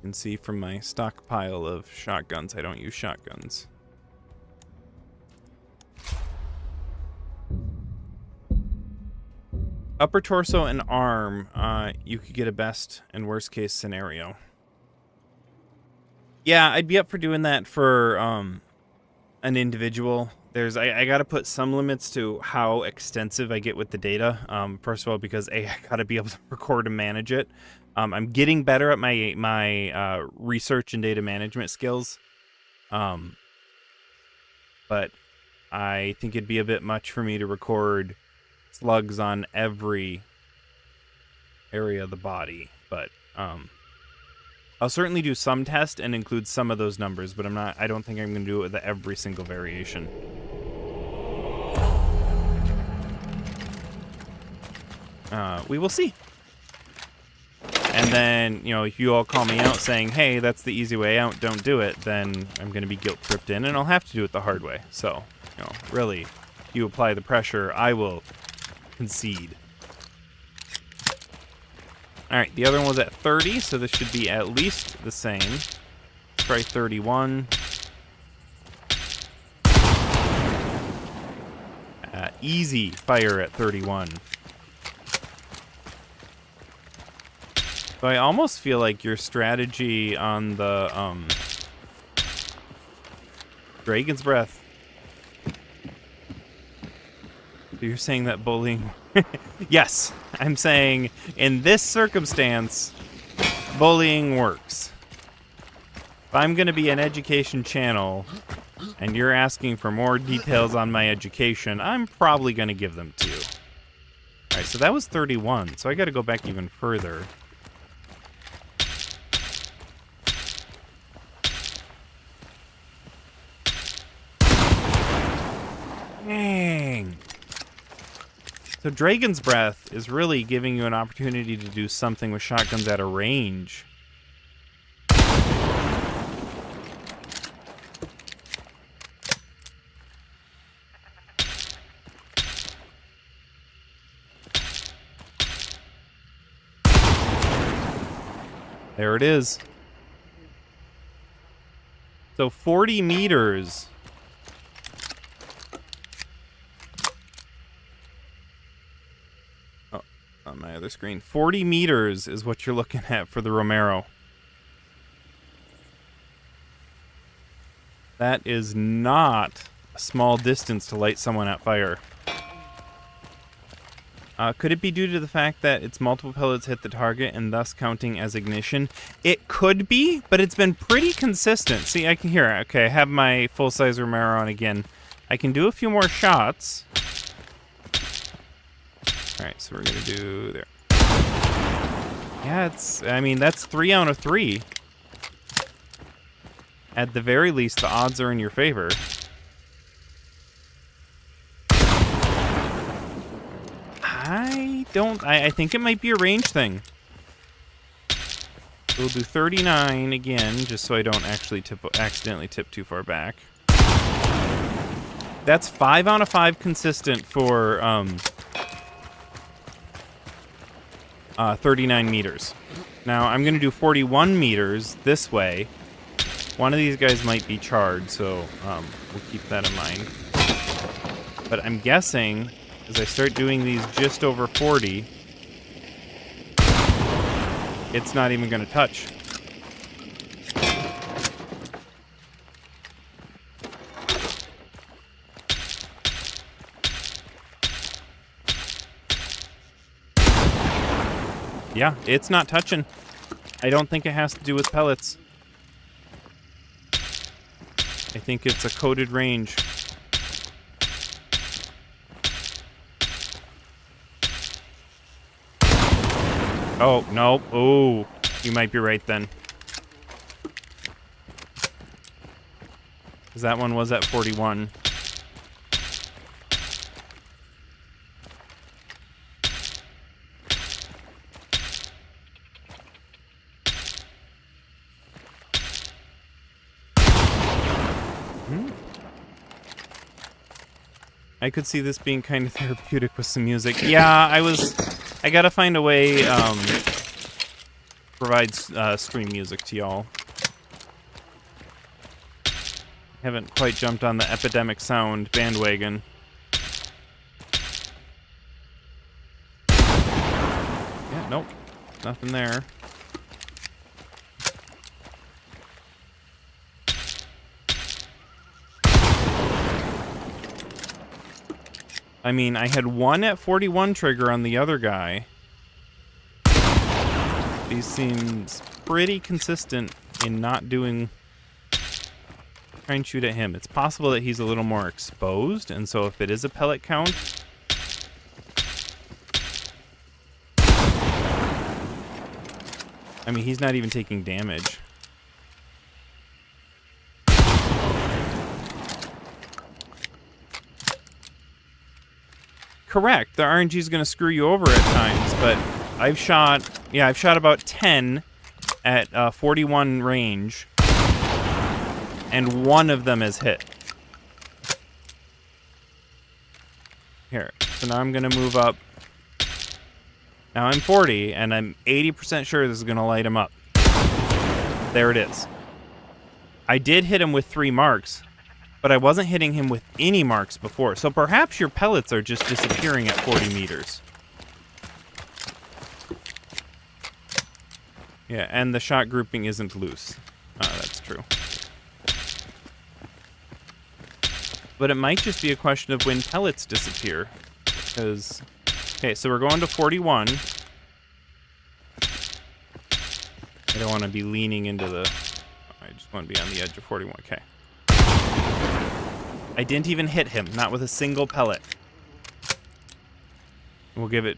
can see from my stockpile of shotguns, I don't use shotguns. Upper torso and arm, you could get a best and worst case scenario. Yeah, I'd be up for doing that for an individual. I gotta put some limits to how extensive I get with the data. First of all, because I gotta be able to record and manage it. I'm getting better at my research and data management skills. But I think it'd be a bit much for me to record slugs on every area of the body. But I'll certainly do some test and include some of those numbers, but I don't think I'm going to do it with every single variation. We will see. And then, you know, if you all call me out saying, hey, that's the easy way out, don't do it, then I'm going to be guilt-tripped in, and I'll have to do it the hard way. So, you know, really, if you apply the pressure, I will concede. All right, the other one was at 30, so this should be at least the same. Try 31. Easy fire at 31. So I almost feel like your strategy on the Dragonsbreath. You're saying that bullying... Yes, I'm saying in this circumstance, bullying works. If I'm going to be an education channel and you're asking for more details on my education, I'm probably going to give them to you. All right, so that was 31, so I got to go back even further. Dang. So Dragon's Breath is really giving you an opportunity to do something with shotguns at a range. There it is. So 40 meters. On my other screen. 40 meters is what you're looking at for the Romero. That is not a small distance to light someone at fire. Could it be due to the fact that its multiple pellets hit the target and thus counting as ignition? It could be, but it's been pretty consistent. See, I can hear it. Okay, I have my full-size Romero on again. I can do a few more shots. Alright, so we're going to do there. Yeah, I mean, that's 3 out of 3. At the very least, the odds are in your favor. I think it might be a range thing. We'll do 39 again, just so I don't actually accidentally tip too far back. That's 5 out of 5 consistent for 39 meters. Now, I'm going to do 41 meters this way. One of these guys might be charred, so we'll keep that in mind. But I'm guessing, as I start doing these just over 40, it's not even going to touch. Yeah, it's not touching. I don't think it has to do with pellets. I think it's a coded range. Oh, no. Oh, you might be right then. Because that one was at 41. I could see this being kind of therapeutic with some music. Yeah, I gotta find a way provide stream music to y'all. Haven't quite jumped on the Epidemic Sound bandwagon. Yeah, nope. Nothing there. I mean, I had one at 41 trigger on the other guy. He seems pretty consistent in not doing... Try and shoot at him. It's possible that he's a little more exposed, and so if it is a pellet count... I mean, he's not even taking damage. Correct. The RNG is going to screw you over at times, but I've shot about 10 at 41 range, and one of them has hit. Here. So now I'm going to move up. Now I'm 40, and I'm 80% sure this is going to light him up. There it is. I did hit him with 3 marks, but I wasn't hitting him with any marks before. So perhaps your pellets are just disappearing at 40 meters. Yeah, and the shot grouping isn't loose. That's true. But it might just be a question of when pellets disappear. Because... Okay, so we're going to 41. I don't want to be leaning into the... I just want to be on the edge of 41. Okay. I didn't even hit him, not with a single pellet. We'll give it...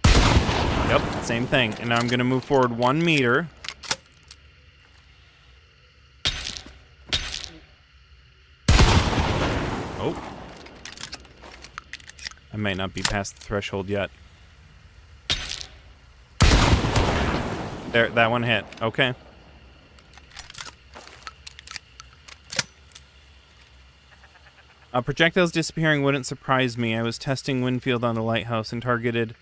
Yep, same thing. And now I'm going to move forward 1 meter. Oh. I might not be past the threshold yet. There, that one hit. Okay. Projectiles disappearing wouldn't surprise me. I was testing Winfield on the lighthouse and targeted...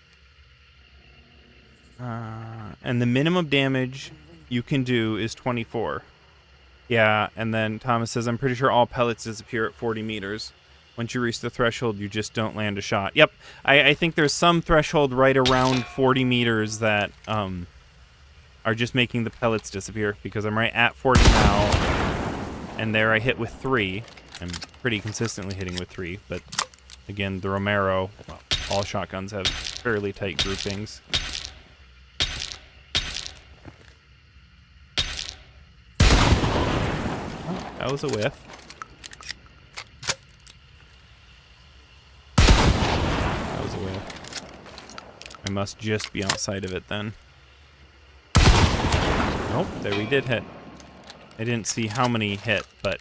and the minimum damage you can do is 24. Yeah, and then Thomas says, I'm pretty sure all pellets disappear at 40 meters. Once you reach the threshold, you just don't land a shot. Yep, I think there's some threshold right around 40 meters that are just making the pellets disappear, because I'm right at 40 now, and there I hit with 3. I'm pretty consistently hitting with 3, but again, the Romero, well, all shotguns have fairly tight groupings. Oh, that was a whiff. I must just be outside of it then. Nope, there we did hit. I didn't see how many hit, but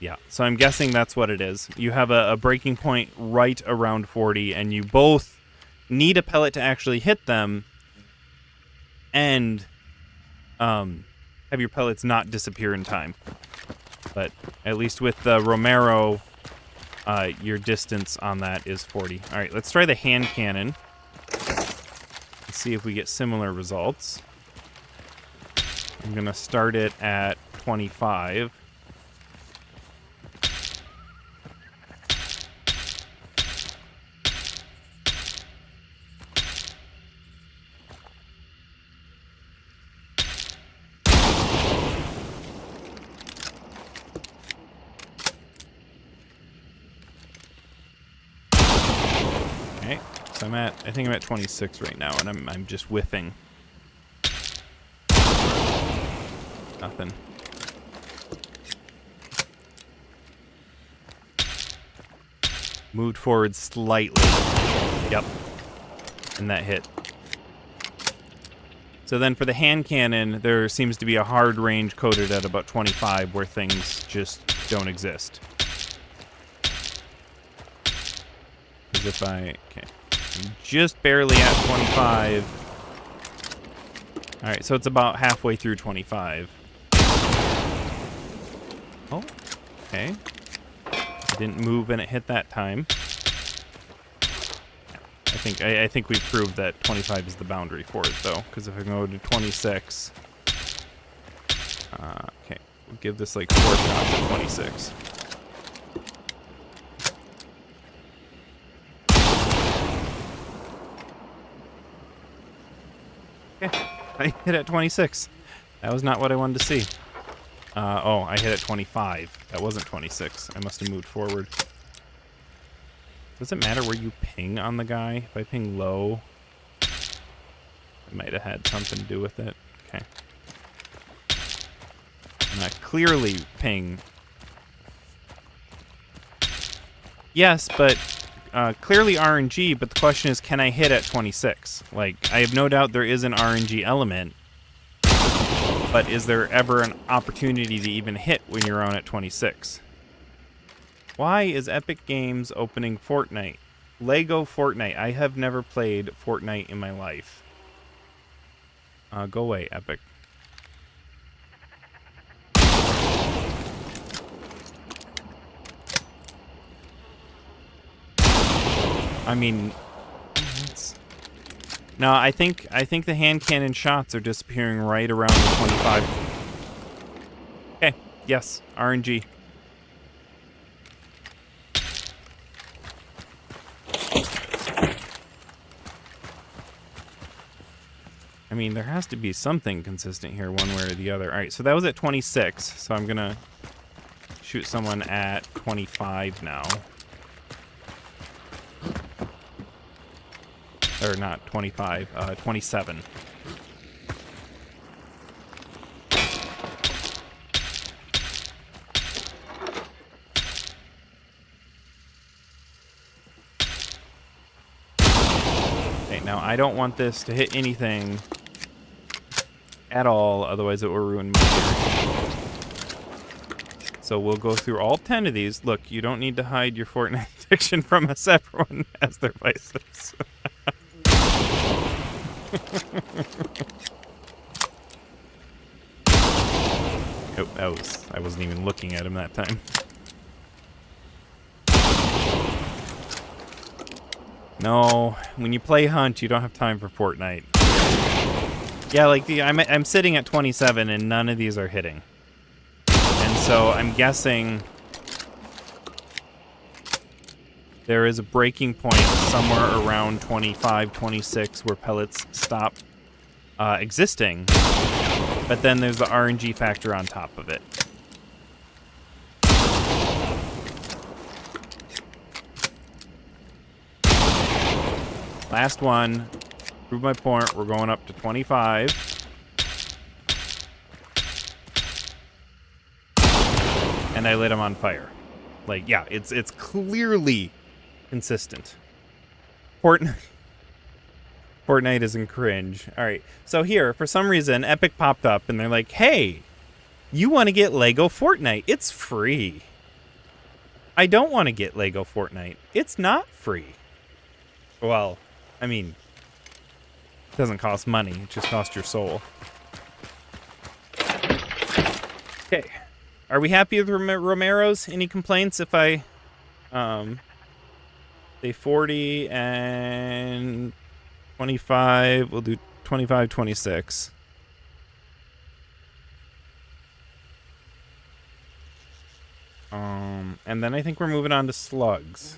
yeah. So I'm guessing that's what it is. You have a breaking point right around 40, and you both need a pellet to actually hit them, and have your pellets not disappear in time. But at least with the Romero, your distance on that is 40. All right, let's try the hand cannon. Let's see if we get similar results. I'm going to start it at 25. Okay, so I think I'm at 26 right now, and I'm just whiffing. Nothing. Moved forward slightly. Yep. And that hit. So then for the hand cannon, there seems to be a hard range coded at about 25 where things just don't exist. As if okay. I'm just barely at 25. Alright, so it's about halfway through 25. Oh, okay. It didn't move and it hit that time. I think we proved that 25 is the boundary for it, though, because if I go to 26, okay, we'll give this like 4 shots at 26. Okay, I hit at 26. That was not what I wanted to see. Oh, I hit at 25. That wasn't 26. I must have moved forward. Does it matter where you ping on the guy? If I ping low, it might have had something to do with it. Okay. And I clearly ping. Yes, but clearly RNG, but the question is, can I hit at 26? Like, I have no doubt there is an RNG element, but is there ever an opportunity to even hit when you're on at 26? Why is Epic Games opening Fortnite? Lego Fortnite. I have never played Fortnite in my life. Go away, Epic. I mean, no, I think the hand cannon shots are disappearing right around the 25. Okay, yes, RNG. I mean, there has to be something consistent here, one way or the other. All right, so that was at 26, so I'm gonna shoot someone at 25 now. Or not 25, 27. Okay, now I don't want this to hit anything at all, otherwise it will ruin my theory. So we'll go through all 10 of these. Look, you don't need to hide your Fortnite addiction from us. Everyone has their vices. Oh, I wasn't even looking at him that time. No, when you play Hunt, you don't have time for Fortnite. Yeah, like I'm sitting at 27 and none of these are hitting. And so I'm guessing there is a breaking point somewhere around 25, 26 where pellets stop existing. But then there's the RNG factor on top of it. Last one. Prove my point. We're going up to 25. And I lit him on fire. Like, yeah, it's clearly consistent. Fortnite isn't cringe. All right, so here, for some reason, Epic popped up, and they're like, hey, you want to get Lego Fortnite? It's free. I don't want to get Lego Fortnite. It's not free. Well, I mean, it doesn't cost money. It just costs your soul. Okay. Are we happy with Romero's? Any complaints if I say 40 and 25? We'll do 25, 26. And then I think we're moving on to Slugs.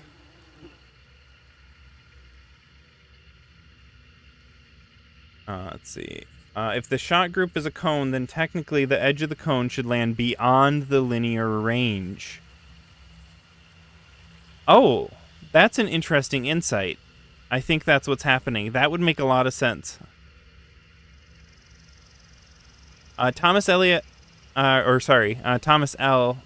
Let's see. If the shot group is a cone, then technically the edge of the cone should land beyond the linear range. Oh, that's an interesting insight. I think that's what's happening. That would make a lot of sense. Thomas L.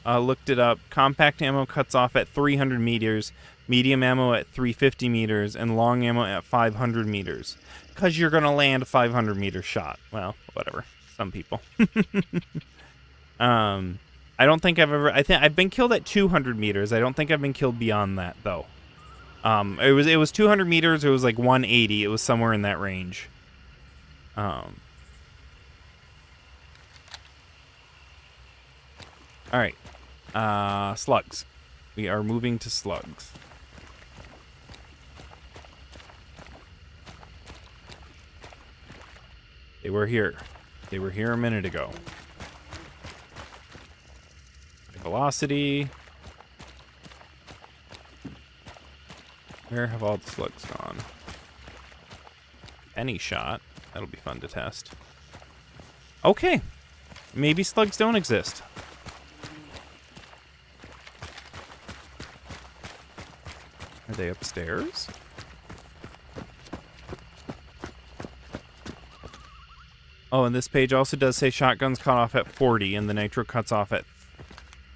Looked it up. Compact ammo cuts off at 300 meters, medium ammo at 350 meters, and long ammo at 500 meters. Because you're going to land a 500 meter shot. Well, whatever. Some people. I don't think I've been killed at 200 meters. I don't think I've been killed beyond that, though. It was 200 meters. It was like 180. It was somewhere in that range. All right. Slugs. We are moving to Slugs. They were here. They were here a minute ago. Velocity. Where have all the slugs gone? Any shot. That'll be fun to test. Okay. Maybe slugs don't exist. Are they upstairs? Oh, and this page also does say shotguns cut off at 40, and the nitro cuts off at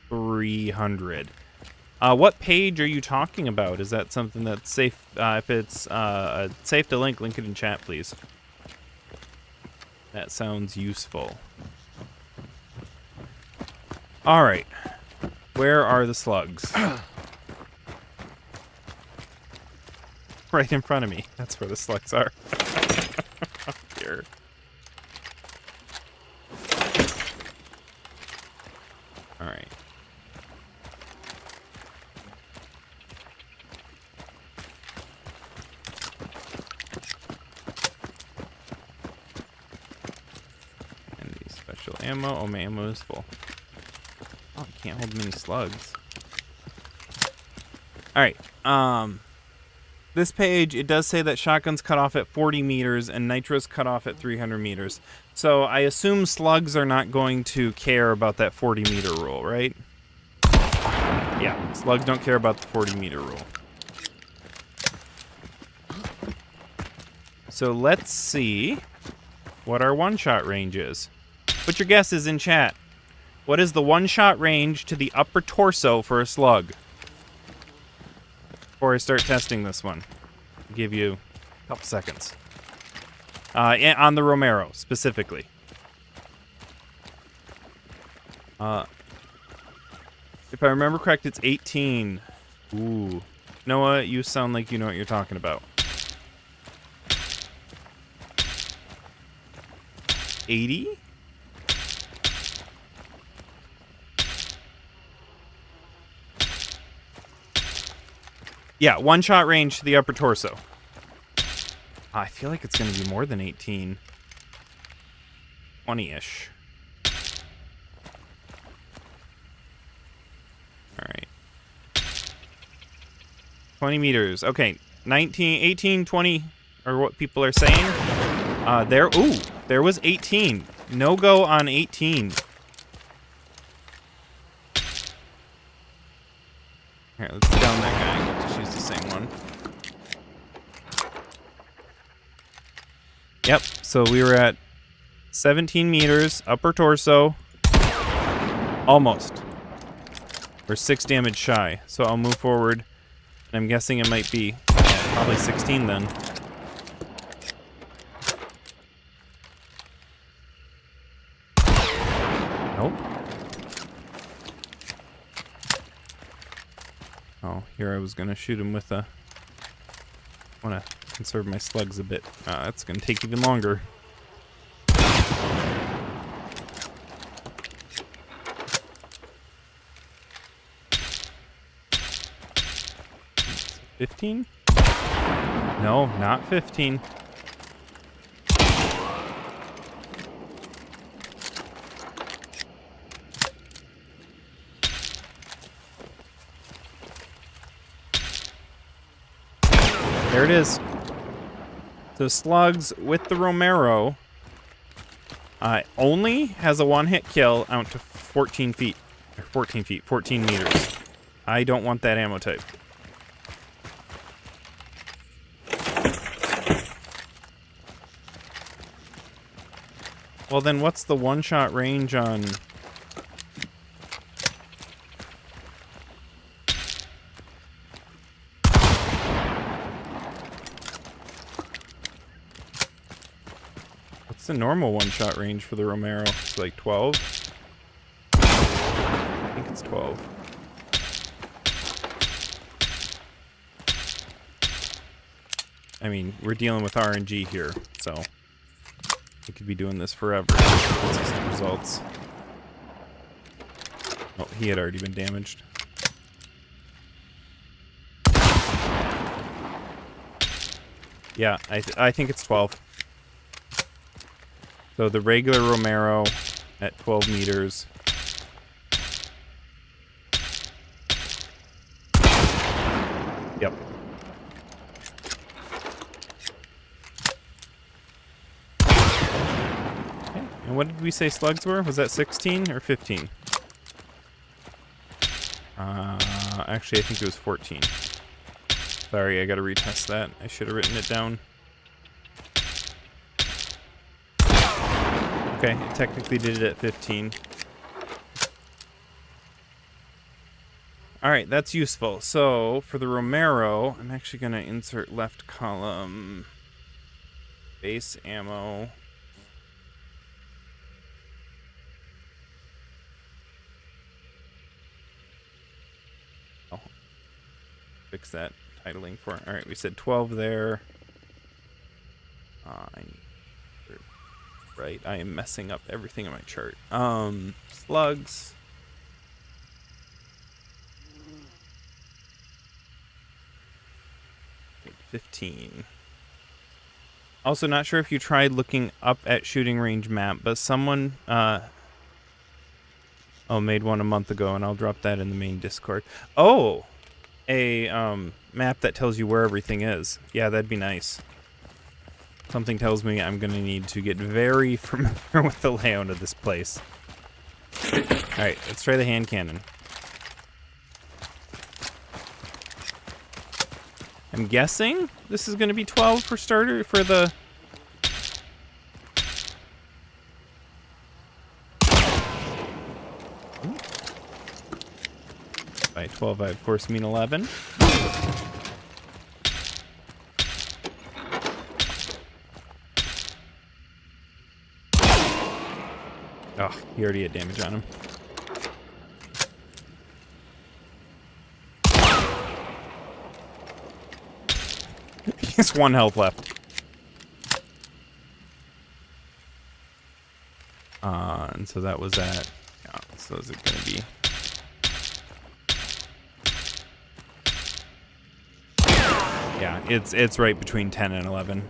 300. What page are you talking about? Is that something that's safe? If it's safe to link it in chat, please. That sounds useful. All right. Where are the slugs? Right in front of me. That's where the slugs are. Here. All right. And the special ammo. Oh, my ammo is full. Oh, I can't hold many slugs. All right. This page, it does say that shotguns cut off at 40 meters and nitros cut off at 300 meters. So I assume slugs are not going to care about that 40 meter rule, right? Yeah, slugs don't care about the 40 meter rule. So let's see what our one-shot range is. Put your guesses in chat. What is the one-shot range to the upper torso for a slug? Before I start testing this one, I'll give you a couple seconds. On the Romero, specifically. If I remember correct, it's 18. Ooh. Noah, you sound like you know what you're talking about. 80? Yeah, one-shot range to the upper torso. I feel like it's going to be more than 18. 20-ish. All right. 20 meters. Okay, 19, 18, 20, or what people are saying. There was 18. No go on 18. Here, let's down that guy. We'll just use the same one. Yep, so we were at 17 meters, upper torso. Almost. We're 6 damage shy, so I'll move forward. I'm guessing it might be probably 16 then. Nope. Oh, here I was gonna shoot him with a... I wanna conserve my slugs a bit. That's gonna take even longer. 15? No, not 15. There it is. So Slugs with the Romero only has a one-hit kill out to 14 feet. Or 14 feet, 14 meters. I don't want that ammo type. Well, then what's the one-shot range on... What's the normal one-shot range for the Romero? It's like 12? I think it's 12. I mean, we're dealing with RNG here, so... we could be doing this forever. Consistent results. Oh, he had already been damaged. Yeah, I think it's 12. So the regular Romero at 12 meters. Yep. And what did we say slugs were? Was that 16 or 15? Actually, I think it was 14. Sorry, I gotta retest that. I should have written it down. Okay, it technically did it at 15. Alright, that's useful. So, for the Romero, I'm actually gonna insert left column. Base ammo. Fix that titling for it. Alright, we said 12 there. Right, I am messing up everything in my chart. Slugs. $15. Also, not sure if you tried looking up at shooting range map, but someone made one a month ago, and I'll drop that in the main Discord. Oh! A map that tells you where everything is. Yeah, that'd be nice. Something tells me I'm gonna need to get very familiar with the layout of this place. Alright, let's try the hand cannon. I'm guessing this is gonna be 12 for starter for the... By 12, I of course mean 11. Oh, he already had damage on him. He has 1 health left. And so that was at... Yeah, so is it gonna be... Yeah, it's right between 10 and 11.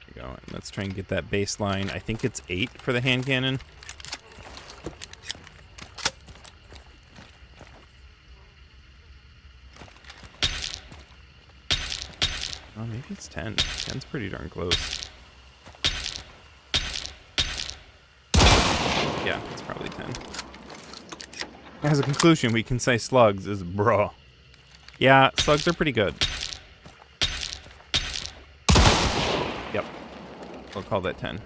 There we go. And let's Let's try and get that baseline. I think it's 8 for the hand cannon. Oh, maybe it's 10. 10's pretty darn close. Yeah, it's probably 10. As a conclusion, we can say slugs is bro. Yeah, slugs are pretty good. Yep. We'll call that 10.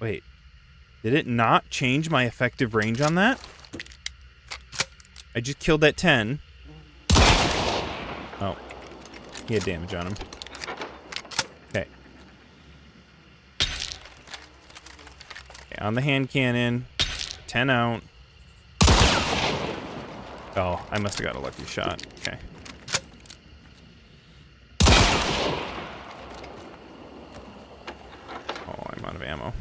Wait. Did it not change my effective range on that? I just killed that 10. Oh. He had damage on him. Okay. Okay, on the hand cannon. 10 out. Oh, I must have got a lucky shot. Okay. Oh, I'm out of ammo.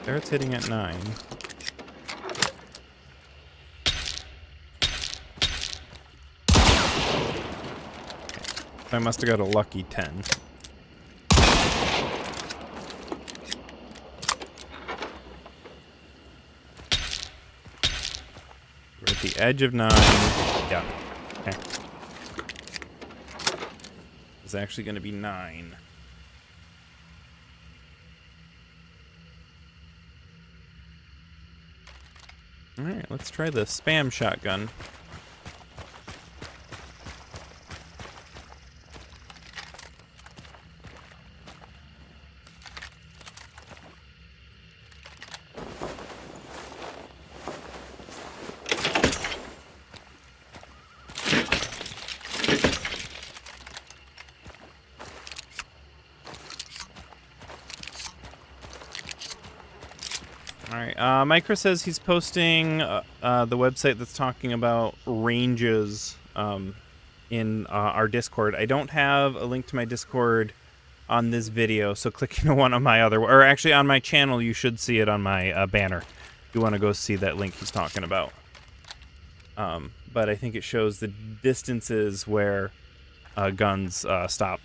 There it's hitting at 9. I must have got a lucky 10. We're at the edge of 9. Yeah. Okay. It's actually going to be 9. Alright, let's try the spam shotgun. Alright, Micro says he's posting the website that's talking about ranges in our Discord. I don't have a link to my Discord on this video, so clicking on one of my other... Or actually, on my channel, you should see it on my banner. If you want to go see that link he's talking about. But I think it shows the distances where guns stop...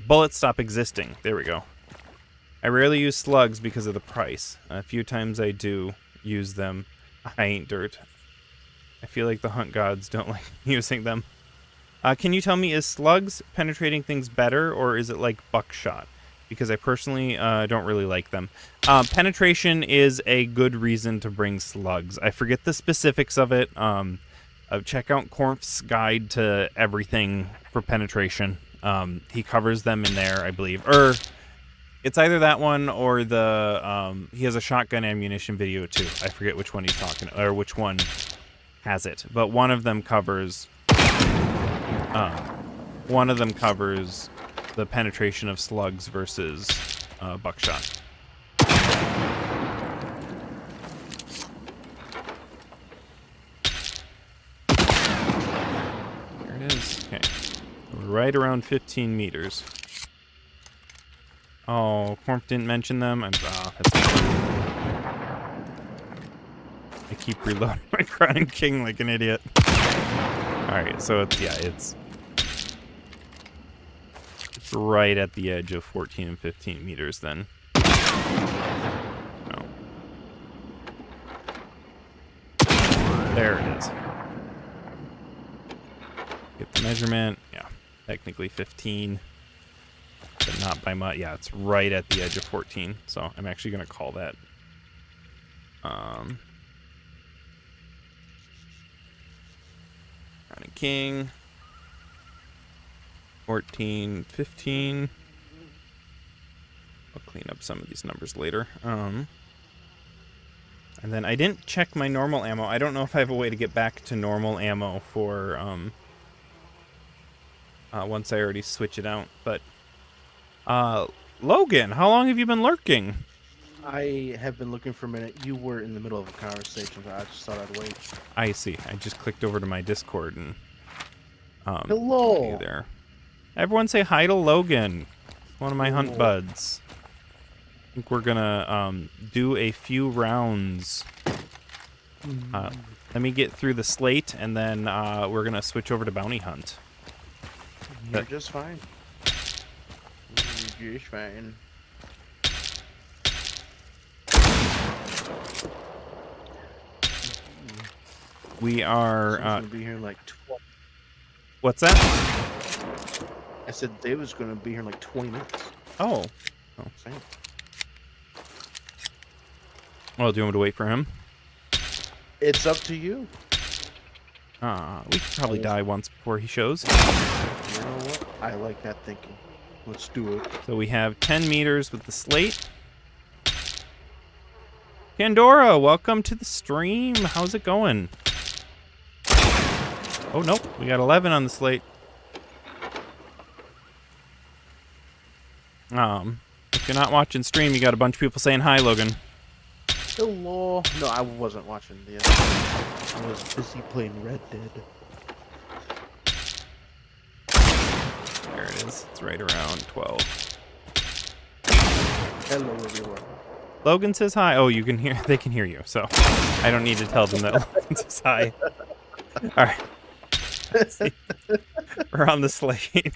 bullets stop existing. There we go. I rarely use slugs because of the price. A few times I do use them. I ain't dirt. I feel like the hunt gods don't like using them. Can you tell me, is slugs penetrating things better, or is it like buckshot? Because I personally don't really like them. Penetration is a good reason to bring slugs. I forget the specifics of it. Check out Corp's guide to everything for penetration. He covers them in there, I believe. It's either that one or the he has a shotgun ammunition video too. I forget which one he's talking, or which one has it, but one of them covers the penetration of slugs versus buckshot. There it is. Okay, we're right around 15 meters. Oh, Corp didn't mention them. I keep reloading my Crown King like an idiot. Alright, so it's right at the edge of 14 and 15 meters then. No. There it is. Get the measurement. Yeah, technically 15. But not by much. Yeah, it's right at the edge of 14. So I'm actually going to call that. Crown and King. 14, 15. I'll clean up some of these numbers later. And then I didn't check my normal ammo. I don't know if I have a way to get back to normal ammo for once I already switch it out. But Logan, how long have you been lurking? I have been looking for a minute. You were in the middle of a conversation, so I just thought I'd wait. I see. I just clicked over to my Discord and hello there. Everyone say hi to Logan. One of my hunt buds. I think we're gonna do a few rounds. Let me get through the slate, and then we're gonna switch over to bounty hunt. You're just fine. You're just fine. We are. Gonna be here in like 12. What's that? I said David's gonna be here in like 20 minutes. Oh. Same. Well, do you want me to wait for him? It's up to you. We could probably die once before he shows. You know what? I like that thinking. Let's do it. So we have 10 meters with the slate. Pandora, welcome to the stream. How's it going? Oh, nope. We got 11 on the slate. If you're not watching stream, you got a bunch of people saying hi, Logan. Hello. No, I wasn't watching the other. I was busy playing Red Dead. There it is. It's right around 12. Hello, everyone. Logan says hi. Oh, you can hear. They can hear you, so I don't need to tell them that Logan says hi. All right. Let's see. We're on the slate.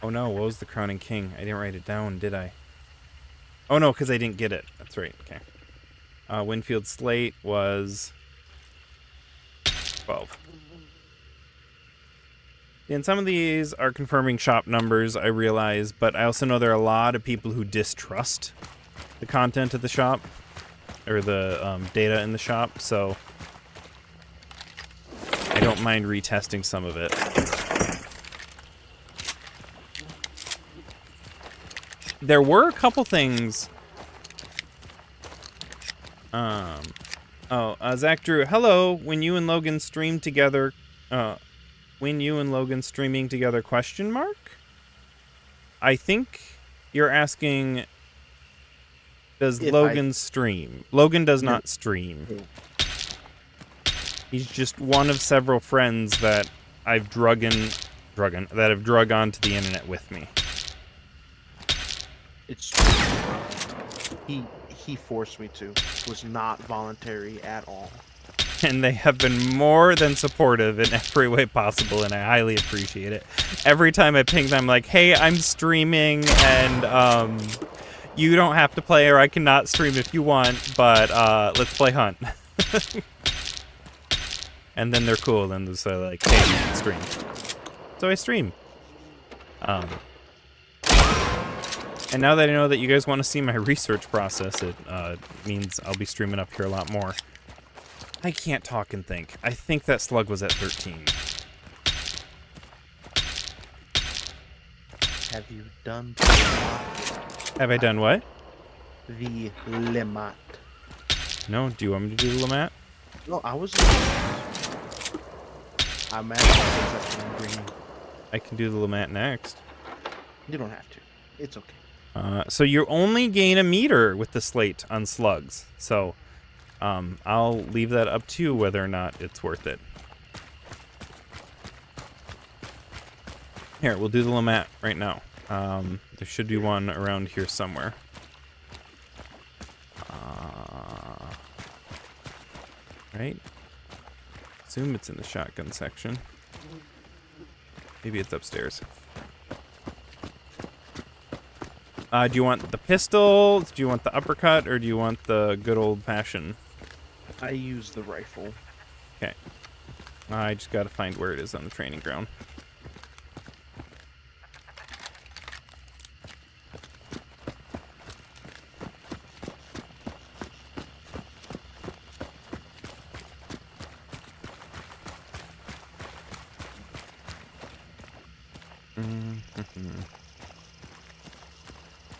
Oh no, what was the crowning king? I didn't write it down, did I? Oh no, because I didn't get it. That's right. Okay. Winfield slate was 12. And some of these are confirming shop numbers, I realize, but I also know there are a lot of people who distrust the content of the shop, or the data in the shop, so I don't mind retesting some of it. There were a couple things. Zach Drew, hello. When you and Logan stream together, when you and Logan streaming together, question mark? I think you're asking, does Logan stream? Logan does not stream. He's just one of several friends that I've drug onto the internet with me. It's he forced me to. It was not voluntary at all. And they have been more than supportive in every way possible, and I highly appreciate it. Every time I ping them, like, hey, I'm streaming, and you don't have to play, or I cannot stream if you want, but let's play Hunt. And then they're cool, and they're so like, hey, you can stream. So I stream. And now that I know that you guys want to see my research process, it means I'll be streaming up here a lot more. I can't talk and think. I think that slug was at 13. Have you done the Lemmat? Have I done what? The Lemmat. No, do you want me to do the Lemmat? No, I was. I'm at green. I can do the Lemmat next. You don't have to. It's okay. So you only gain a meter with the slate on slugs. So I'll leave that up to you whether or not it's worth it. Here, we'll do the Lemmat right now. There should be one around here somewhere. Right? Assume it's in the shotgun section. Maybe it's upstairs. Do you want the pistol? Do you want the uppercut? Or do you want the good old-fashioned? I use the rifle. Okay. I just gotta find where it is on the training ground.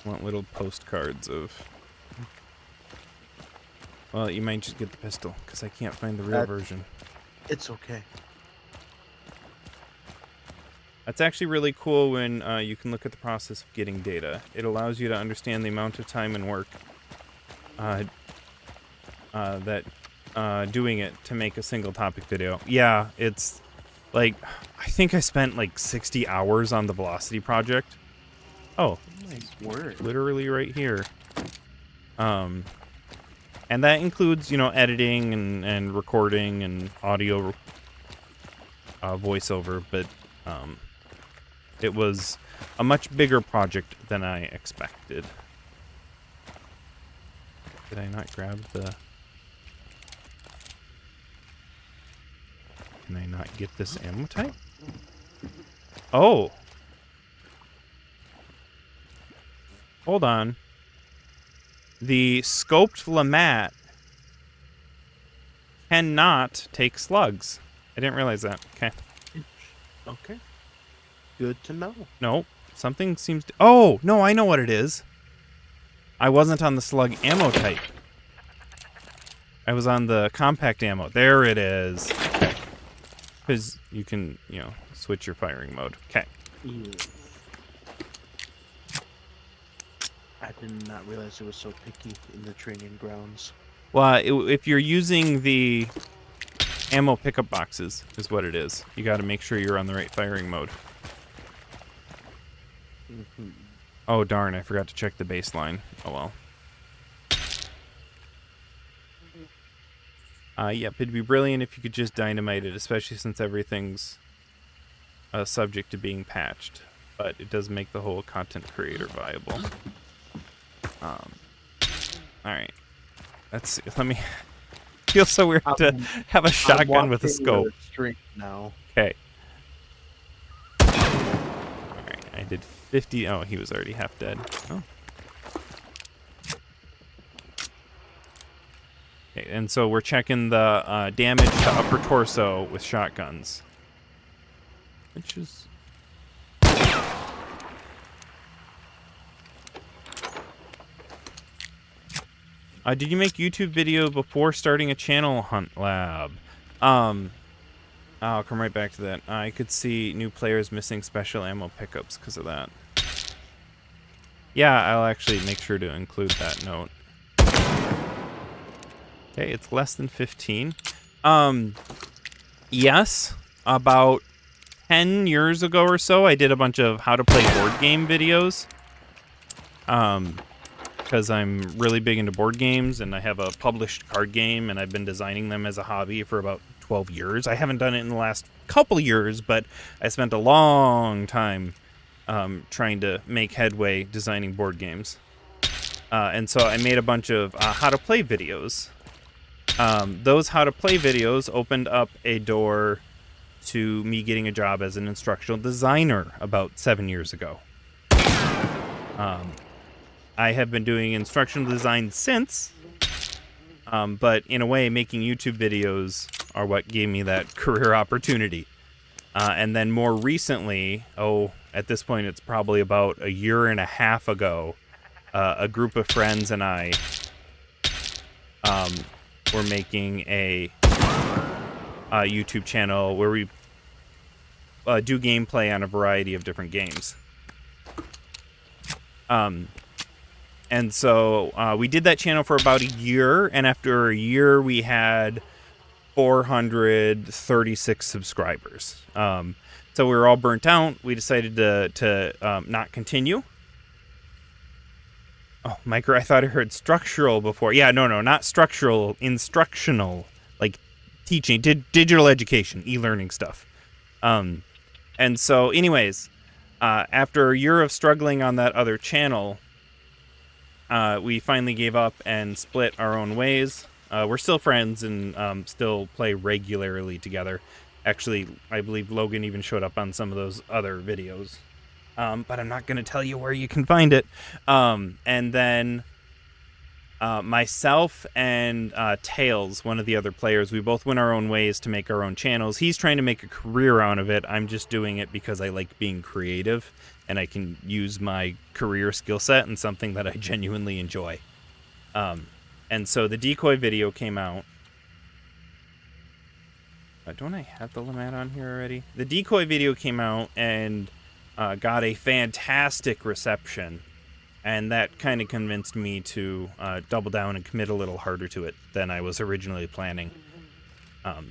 Want little postcards of... Well, you might just get the pistol, because I can't find the real version. It's okay. That's actually really cool when you can look at the process of getting data. It allows you to understand the amount of time and work that doing it to make a single topic video. Yeah, it's like, I think I spent like 60 hours on the Velocity project. Oh, Nice work. literally right here. And that includes, you know, editing and recording and audio voiceover, but it was a much bigger project than I expected. Did I not grab the... Can I not get this ammo type? Oh! Hold on. The scoped Lamat cannot take slugs. I didn't realize that. Okay. Okay. Good to know. No, something seems to... Oh, no, I know what it is. I wasn't on the slug ammo type. I was on the compact ammo. There it is. Because you can, you know, switch your firing mode. Okay. Yeah. I did not realize it was so picky in the training grounds. Well, if you're using the ammo pickup boxes, is what it is. You got to make sure you're on the right firing mode. Mm-hmm. Oh, darn, I forgot to check the baseline. Oh, well. Yep, it'd be brilliant if you could just dynamite it, especially since everything's subject to being patched. But it does make the whole content creator viable. Alright. Let's see. Let me... Feels so weird to have a shotgun with a scope. Now. Okay. Alright, I did 50... Oh, he was already half dead. Oh. Okay, and so we're checking the damage to upper torso with shotguns. Which is... did you make YouTube video before starting a channel, Hunt Lab? I'll come right back to that. I could see new players missing special ammo pickups because of that. Yeah, I'll actually make sure to include that note. Okay, it's less than 15. Yes, about 10 years ago or so, I did a bunch of how to play board game videos. Because I'm really big into board games, and I have a published card game, and I've been designing them as a hobby for about 12 years. I haven't done it in the last couple years, but I spent a long time trying to make headway designing board games. And so I made a bunch of how to play videos. Those how to play videos opened up a door to me getting a job as an instructional designer about 7 years ago. I have been doing instructional design since, but in a way, making YouTube videos are what gave me that career opportunity. And then more recently, at this point, it's probably about a year and a half ago, a group of friends and I were making a YouTube channel where we do gameplay on a variety of different games. And so we did that channel for about a year, and after a year we had 436 subscribers. So we were all burnt out. We decided to not continue. Oh, Micro, I thought I heard structural before. Yeah, no, not structural, instructional, like teaching, digital education, e-learning stuff. And so anyways, after a year of struggling on that other channel, we finally gave up and split our own ways. We're still friends and still play regularly together. Actually, I believe Logan even showed up on some of those other videos. But I'm not going to tell you where you can find it. And then myself and Tails, one of the other players, we both went our own ways to make our own channels. He's trying to make a career out of it. I'm just doing it because I like being creative, and I can use my career skill set in something that I genuinely enjoy. And so the decoy video came out. Don't I have the Lamat on here already? The decoy video came out and got a fantastic reception. And that kind of convinced me to double down and commit a little harder to it than I was originally planning.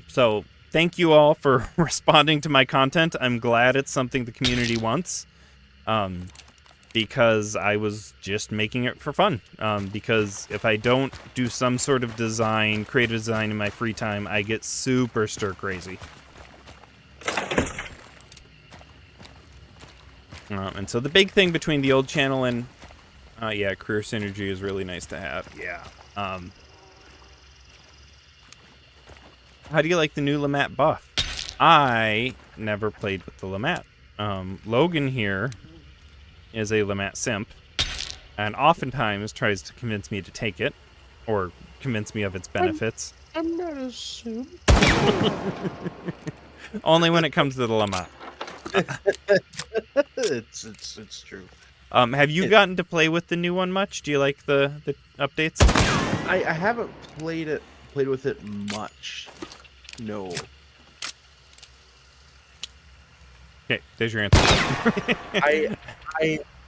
So thank you all for responding to my content. I'm glad it's something the community wants, because I was just making it for fun. Because if I don't do some sort of design, creative design in my free time, I get super stir crazy. And so the big thing between the old channel and yeah, career synergy is really nice to have. Yeah. How do you like the new Lamat buff? I never played with the Lamat. Logan here is a Lamat simp, and oftentimes tries to convince me to take it, or convince me of its benefits. I'm not a simp. Only when it comes to the Lamat. It's true. Have you gotten to play with the new one much? Do you like the updates? I haven't played with it much. No. Okay, there's your answer.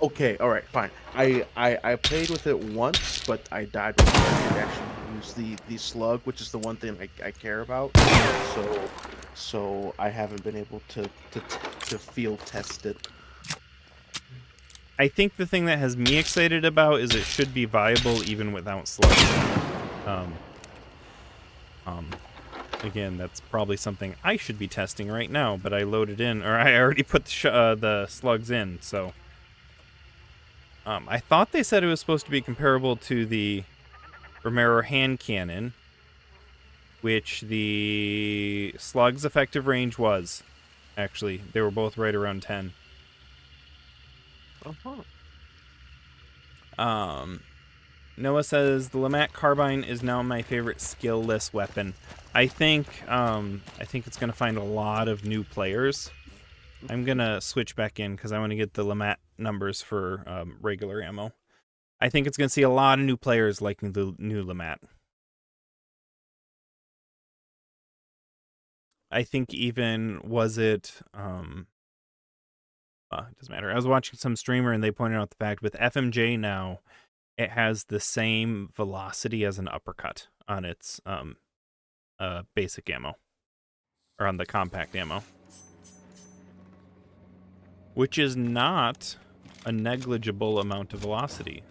Okay, all right, fine. I played with it once, but I died before I could actually use the slug, which is the one thing I care about. So I haven't been able to field test it. I think the thing that has me excited about is it should be viable even without slugs. Again, that's probably something I should be testing right now, but I loaded in, or I already put the slugs in, so. I thought they said it was supposed to be comparable to the Romero hand cannon, which the slugs' effective range was. Actually, they were both right around 10. Noah says the Lamat carbine is now my favorite skill-less weapon. I think it's gonna find a lot of new players. I'm gonna switch back in because I want to get the Lamat numbers for regular ammo. I think it's gonna see a lot of new players liking the new Lamat. I think even it doesn't matter. I was watching some streamer and they pointed out the fact with FMJ now, it has the same velocity as an uppercut on its basic ammo, or on the compact ammo, which is not a negligible amount of velocity.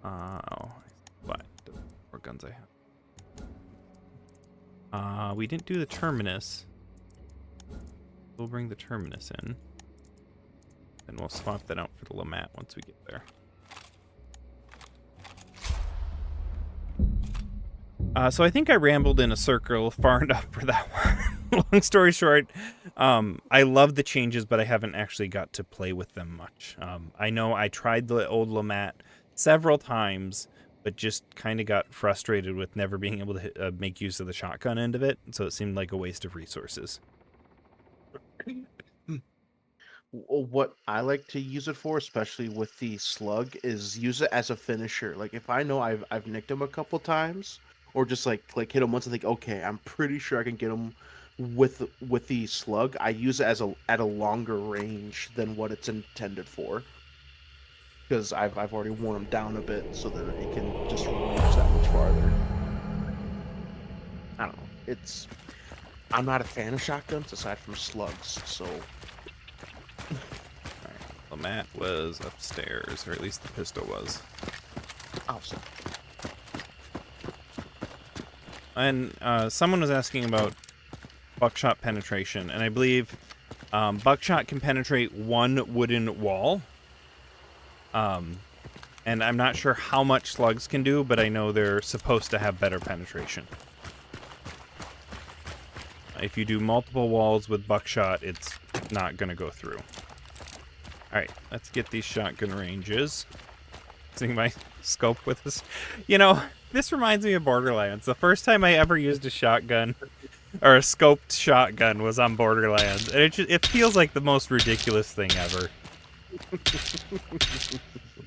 What more guns I have? We didn't do the terminus. We'll bring the terminus in, and we'll swap that out for the Lamat once we get there. So I think I rambled in a circle far enough for that one. Long story short, I love the changes, but I haven't actually got to play with them much. I know I tried the old Lamat several times, but just kind of got frustrated with never being able to make use of the shotgun end of it, so it seemed like a waste of resources. What I like to use it for, especially with the slug, is use it as a finisher. Like if I know I've nicked him a couple times, or just like hit him once and think, okay, I'm pretty sure I can get him with the slug. I use it as at a longer range than what it's intended for, because I've already worn him down a bit so that it can just reach that much farther. I don't know. I'm not a fan of shotguns aside from slugs, so. Alright, Lamat was upstairs, or at least the pistol was. Awesome. And someone was asking about buckshot penetration, and I believe buckshot can penetrate one wooden wall. And I'm not sure how much slugs can do, but I know they're supposed to have better penetration. If you do multiple walls with buckshot, it's not going to go through. Alright, let's get these shotgun ranges. Using my scope with this. You know, this reminds me of Borderlands. The first time I ever used a shotgun, or a scoped shotgun, was on Borderlands. And it feels like the most ridiculous thing ever.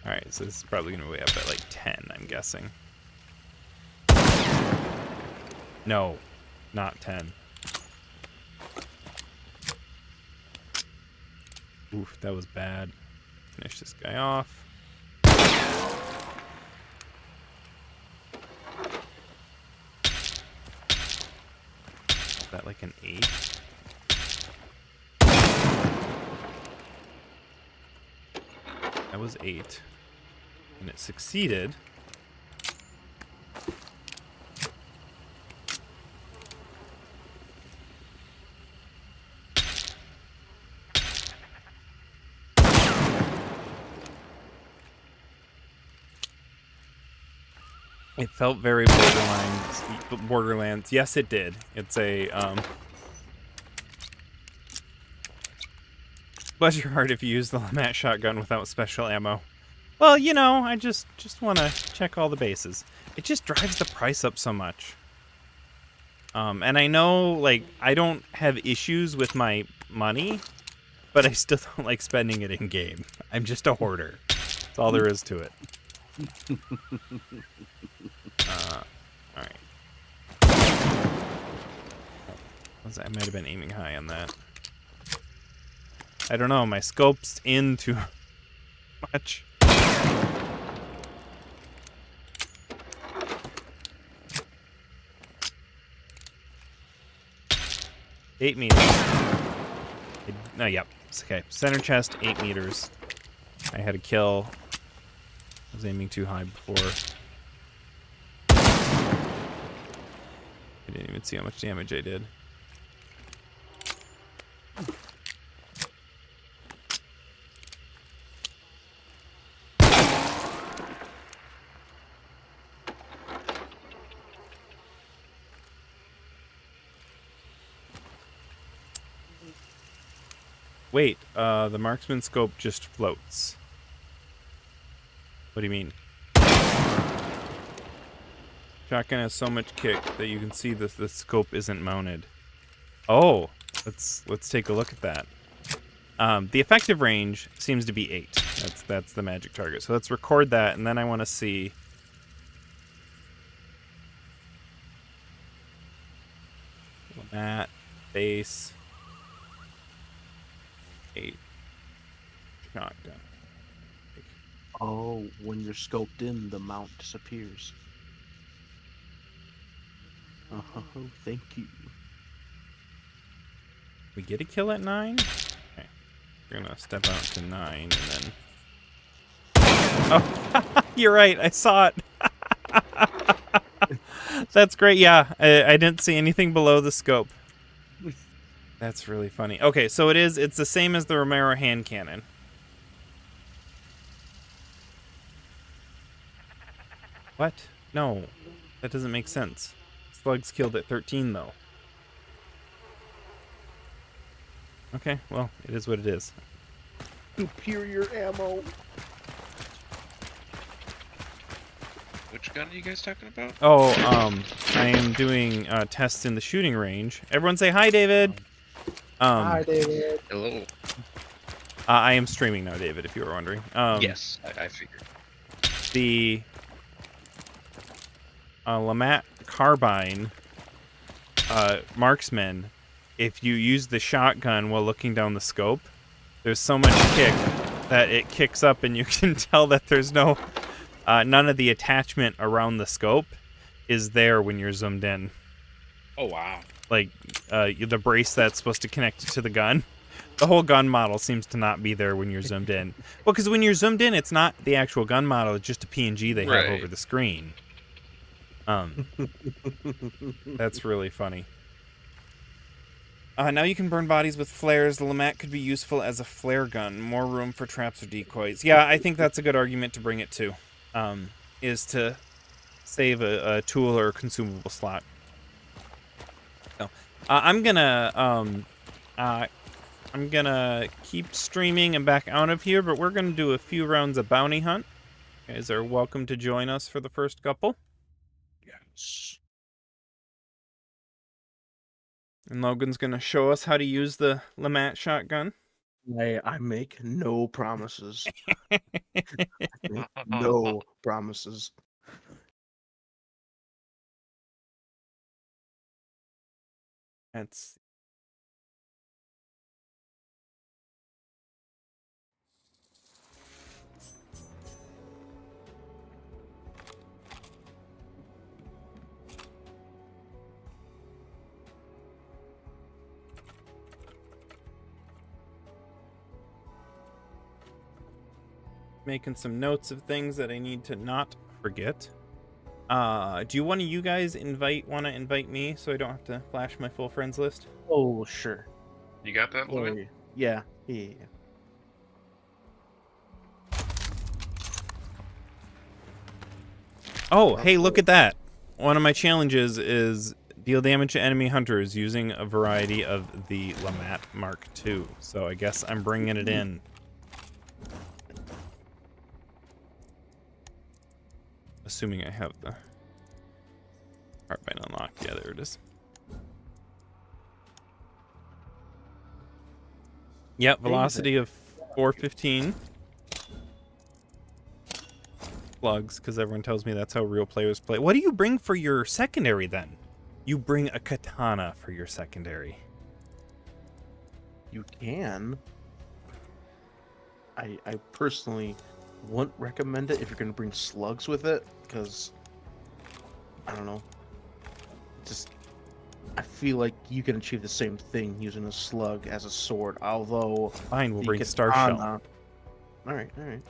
Alright, so this is probably going to be up at like 10, I'm guessing. No, not 10. Oof, that was bad. Finish this guy off. 8. That was 8. And it succeeded. It felt very Borderlands. Yes, it did. It's a, bless your heart if you use the Lamat shotgun without special ammo. Well, you know, I just want to check all the bases. It just drives the price up so much. And I know, like, I don't have issues with my money, but I still don't like spending it in game. I'm just a hoarder. That's all there is to it. Alright. I might have been aiming high on that. I don't know, my scope's in too much. Eight meters. No, yep. It's okay. Center chest, 8 meters. I had a kill. I was aiming too high before. I didn't even see how much damage I did. Wait, the marksman scope just floats. What do you mean? Shotgun has so much kick that you can see the scope isn't mounted. Oh, let's take a look at that. The effective range seems to be 8. That's the magic target. So let's record that, and then I want to see. That base 8 shotgun. Oh, when you're scoped in, the mount disappears. Oh, thank you. We get a kill at 9? Okay. We're gonna step out to 9 and then. Oh, you're right. I saw it. That's great. Yeah, I didn't see anything below the scope. That's really funny. Okay, so it's the same as the Romero hand cannon. What? No, that doesn't make sense. Slugs killed at 13, though. Okay, well, it is what it is. Superior ammo. Which gun are you guys talking about? Oh, I am doing tests in the shooting range. Everyone say hi, David. Hi, David. Hello. I am streaming now, David, if you were wondering. Yes, I figured. The Lamat carbine marksman, if you use the shotgun while looking down the scope, there's so much kick that it kicks up, and you can tell that there's no none of the attachment around the scope is there when you're zoomed in. Oh, wow. Like the brace that's supposed to connect to the gun. The whole gun model seems to not be there when you're zoomed in. Well, because when you're zoomed in, it's not the actual gun model, it's just a PNG they have over the screen. That's really funny. Now you can burn bodies with flares. The Lamat could be useful as a flare gun. More room for traps or decoys. Yeah, I think that's a good argument to bring it to. Is to save a tool or a consumable slot. So, I'm gonna keep streaming and back out of here, but we're gonna do a few rounds of bounty hunt. You guys are welcome to join us for the first couple. Yes. And Logan's gonna show us how to use the Lamat shotgun. I make no promises. No promises. That's Making some notes of things that I need to not forget. Do you want you guys want to invite me so I don't have to flash my full friends list? Oh, sure. You got that, Louis? Sorry. Yeah. Yeah. Oh, hey, look at that. One of my challenges is deal damage to enemy hunters using a variety of the Lamat Mark II. So I guess I'm bringing it in. Assuming I have the carbine unlocked. Yeah, there it is. Yep, velocity of 415. Slugs, because everyone tells me that's how real players play. What do you bring for your secondary then? You bring a katana for your secondary. You can. I personally wouldn't recommend it if you're going to bring slugs with it, because I don't know. Just I feel like you can achieve the same thing using a slug as a sword, although Fine, we'll the bring Star katana- Shell. All right, all right.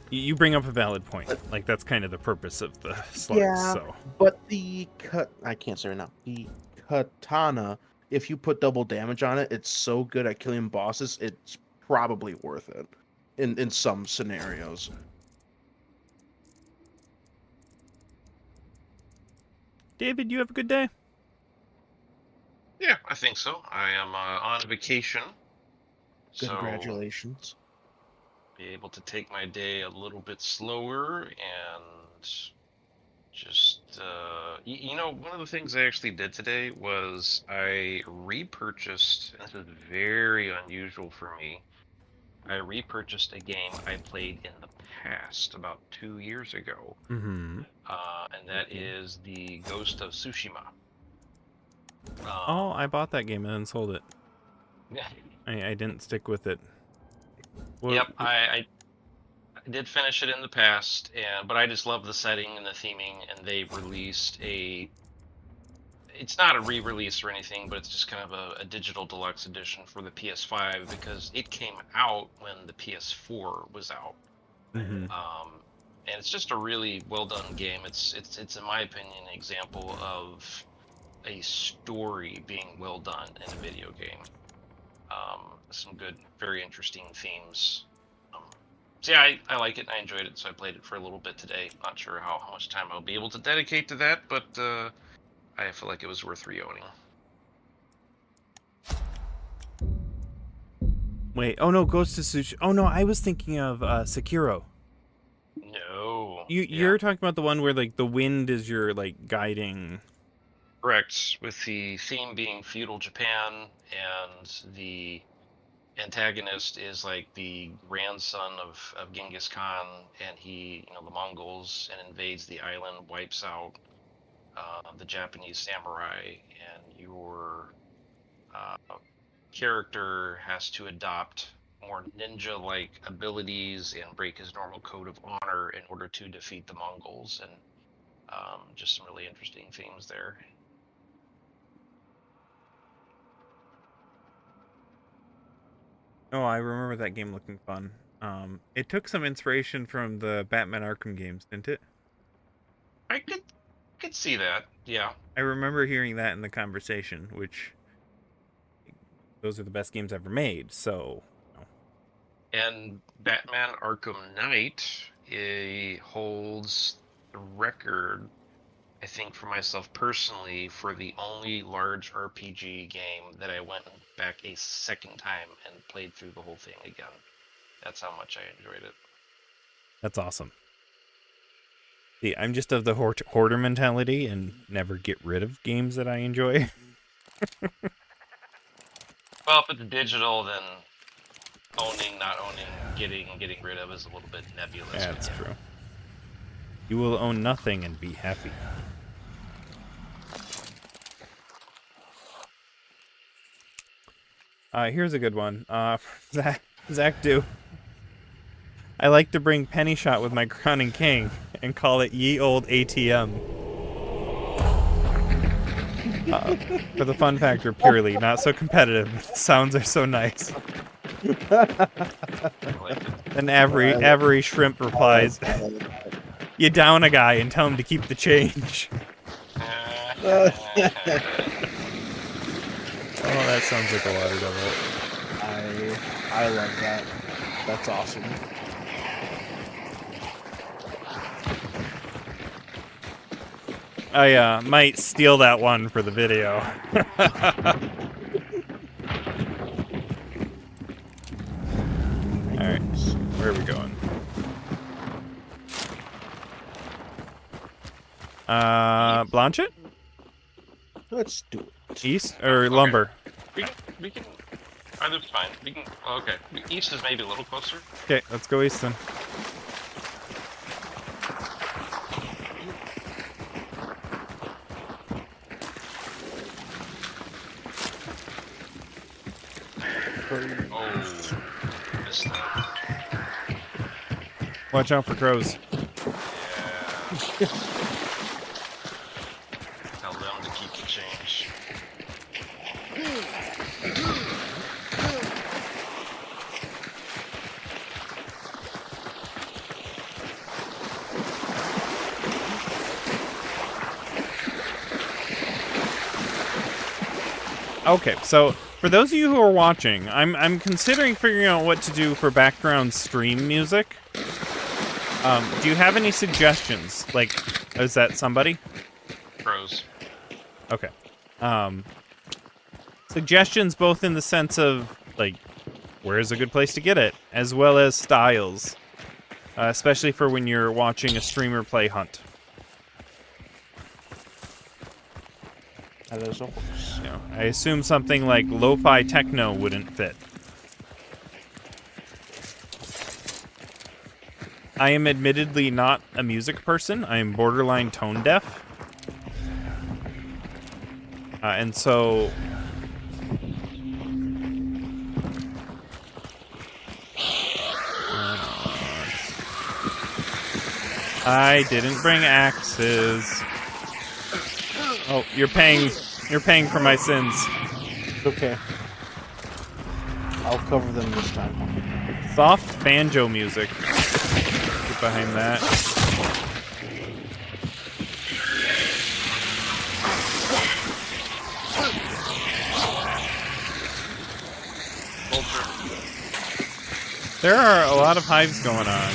You bring up a valid point. Like, that's kind of the purpose of the slugs, Yeah. so. But I can't say right now. The katana, if you put double damage on it, it's so good at killing bosses, it's probably worth it in some scenarios. David, you have a good day? Yeah, I think so. I am on vacation. Congratulations. Be able to take my day a little bit slower and just you know, one of the things I actually did today was I repurchased, and this is very unusual for me, I repurchased a game I played in the past about 2 years ago, Mm-hmm. and that is the Ghost of Tsushima. Oh, I bought that game and then sold it. Yeah. I didn't stick with it. Yep, I did finish it in the past, but I just love the setting and the theming, and they released it's not a re-release or anything, but it's just kind of a digital deluxe edition for the PS5 because it came out when the PS4 was out. Mm-hmm. And it's just a really well done game. It's in my opinion an example of a story being well done in a video game. Some good, very interesting themes. So yeah, I like it and I enjoyed it, so I played it for a little bit today. Not sure how much time I'll be able to dedicate to that, but I feel like it was worth re-owning. Wait, oh no, Ghost of Tsushima. Oh no, I was thinking of Sekiro. No. You're talking about the one where like the wind is your like guiding. Correct, with the theme being feudal Japan, and the antagonist is like the grandson of Genghis Khan, and he, the Mongols, and invades the island, wipes out the Japanese samurai, and your character has to adopt more ninja-like abilities and break his normal code of honor in order to defeat the Mongols, and just some really interesting themes there. Oh, I remember that game looking fun. It took some inspiration from the Batman Arkham games, didn't it? I could see that, yeah. I remember hearing that in the conversation, which those are the best games ever made, so. And Batman Arkham Knight holds the record, I think, for myself personally, for the only large RPG game that I went back a second time and played through the whole thing again. That's how much I enjoyed it. That's awesome. See, I'm just of the hoarder mentality and never get rid of games that I enjoy. Well, if it's digital, then owning, not owning, getting rid of is a little bit nebulous. That's true. You will own nothing and be happy. Here's a good one. Zach do. I like to bring penny shot with my crowning king and call it ye old ATM. For the fun factor purely, not so competitive. The sounds are so nice. like it. And every shrimp replies, "You down a guy and tell him to keep the change." Oh, that sounds like a water devil. I love that. That's awesome. I might steal that one for the video. Alright, where are we going? Blanchett? Let's do it. East or lumber? We can either's fine. We can. Okay, east is maybe a little closer. Okay, let's go east then. Oh, missed that. Watch out for crows. Yeah. Tell them to keep the change. Okay, so for those of you who are watching, I'm considering figuring out what to do for background stream music. Do you have any suggestions? Like, is that somebody? Pros. Okay. Suggestions both in the sense of, like, where's a good place to get it, as well as styles. Especially for when you're watching a streamer play Hunt. You know, I assume something like lo-fi techno wouldn't fit. I am admittedly not a music person. I am borderline tone deaf. And so... I didn't bring axes. Oh, you're paying for my sins. Okay. I'll cover them this time. Soft banjo music. Get behind that. There are a lot of hives going on.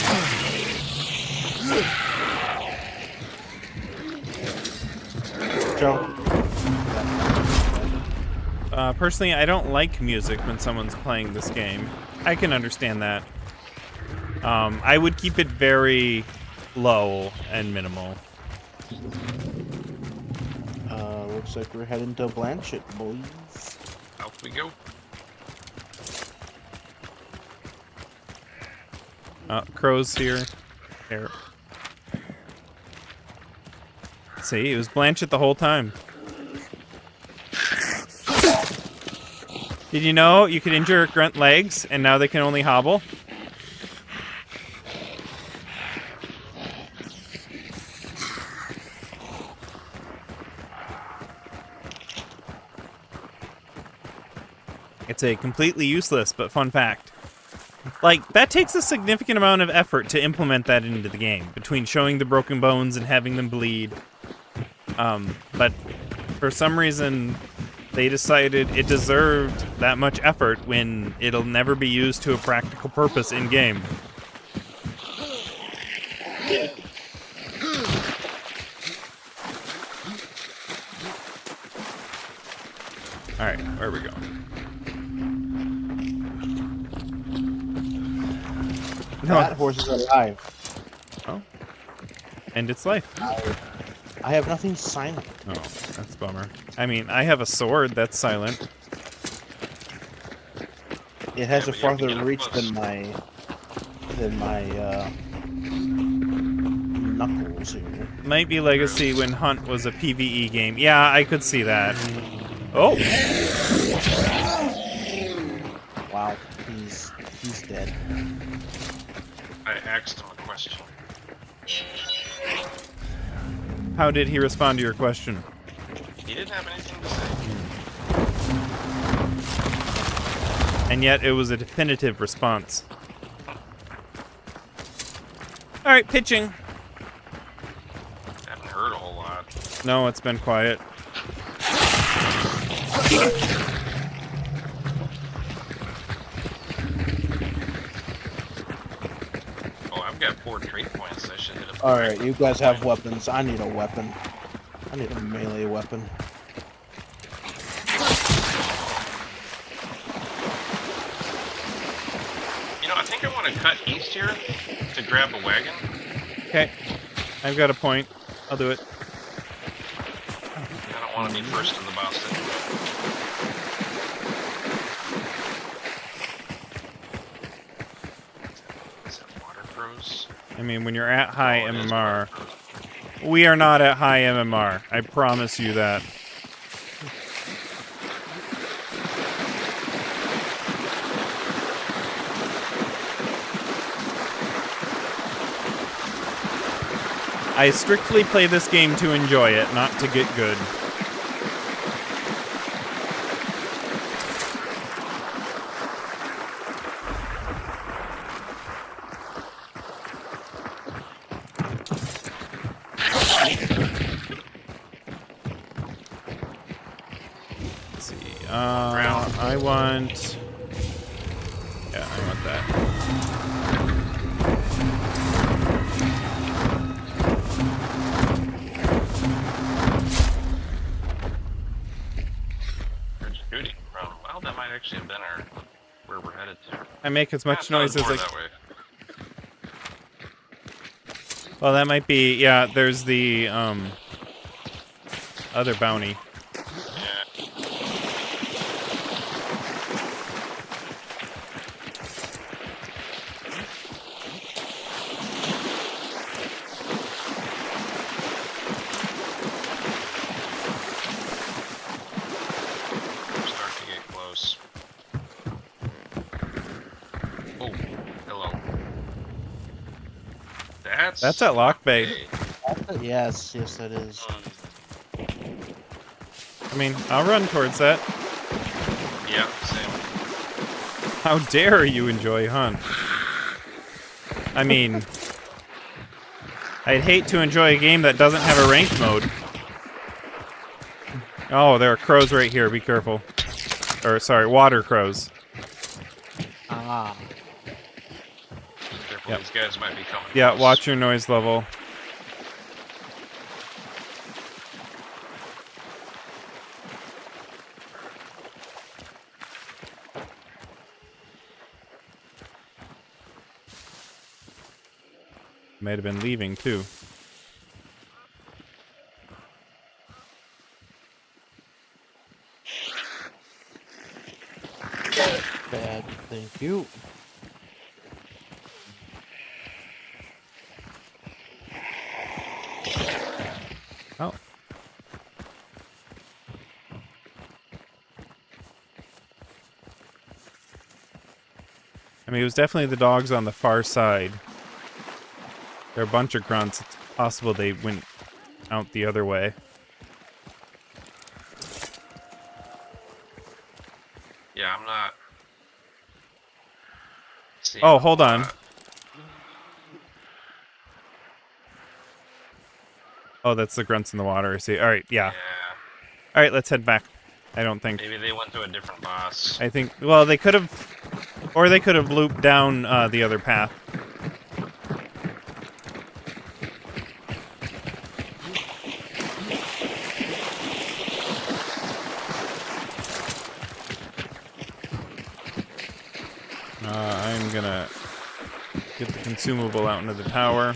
Joe. Personally, I don't like music when someone's playing this game. I can understand that. I would keep it very low and minimal. Looks like we're heading to Blanchett, boys. Out we go. Crows here. Here. See, it was Blanchett the whole time. Did you know you could injure grunt legs and now they can only hobble? It's a completely useless but fun fact. Like, that takes a significant amount of effort to implement that into the game, between showing the broken bones and having them bleed. But for some reason, they decided it deserved that much effort when it'll never be used to a practical purpose in-game. Alright, where are we going? That horse is alive. Oh. And its life. I have nothing silent. Oh, that's a bummer. I mean, I have a sword that's silent. It has Yeah, a but you have to farther get up reach close. than my knuckles here. Might be Legacy when Hunt was a PvE game. Yeah, I could see that. Oh! Wow, he's dead. I asked him a question. How did he respond to your question? He didn't have anything to say. And yet it was a definitive response. Alright, pitching. Haven't heard a whole lot. No, it's been quiet. Oh, I've got 4 trait points. I should hit a. Alright, you guys have weapons. I need a weapon. I need a melee weapon. You know, I think I want to cut east here to grab a wagon. Okay. I've got a point. I'll do it. I don't want to be first to the Boston. Is that water crows? I mean, when you're at high Oh, it is MMR... water crows. We are not at high MMR. I promise you that. I strictly play this game to enjoy it, not to get good. Let's see. I want... Yeah, I want that. Where's shooting from? Well, that might actually have been where we're headed to. I make as much noise as I... that way. Well, that might be... Yeah, there's the, other bounty. Yeah. Start to get close. Oh, hello. That's at Lock Bay. Hey. Yes, yes, that is. I mean, I'll run towards that. Yeah, same. How dare you enjoy Hunt? I mean... I'd hate to enjoy a game that doesn't have a ranked mode. Oh, there are crows right here. Be careful. Or, sorry, water crows. Ah. Careful, Yep. these guys might be coming. Yeah, close. watch your noise level. Might have been leaving, too. Bad, thank you. Oh. I mean, it was definitely the dogs on the far side. They're a bunch of grunts. It's possible they went out the other way. Yeah, I'm not. seeing Oh, a hold on. lot. Oh, that's the grunts in the water. I see. All right, yeah. Yeah. All right, let's head back. I don't think. Maybe they went to a different boss. I think. Well, they could have, or they could have looped down the other path. I'm gonna get the consumable out into the tower.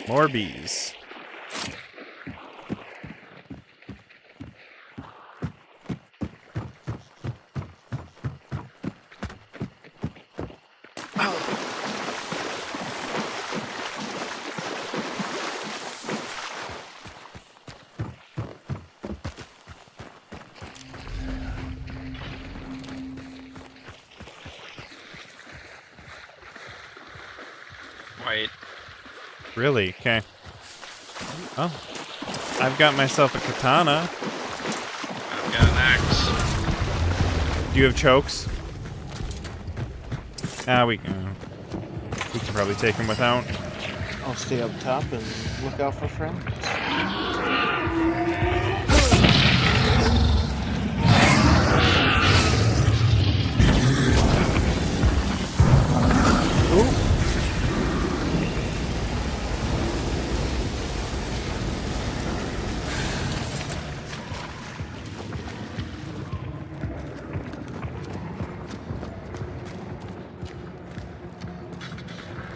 More bees. Wait. Really? Okay. Oh. I've got myself a katana. I've got an axe. Do you have chokes? We can probably take him without. I'll stay up top and look out for friends.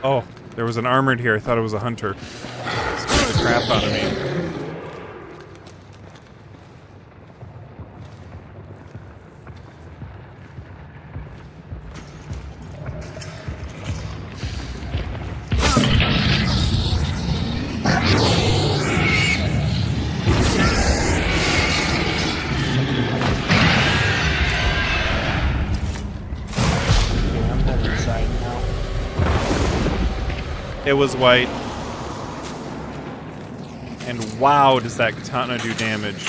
Oh, there was an armored here. I thought it was a hunter. Scared the crap out of me. I'm heading inside now. It was white. And wow, does that katana do damage.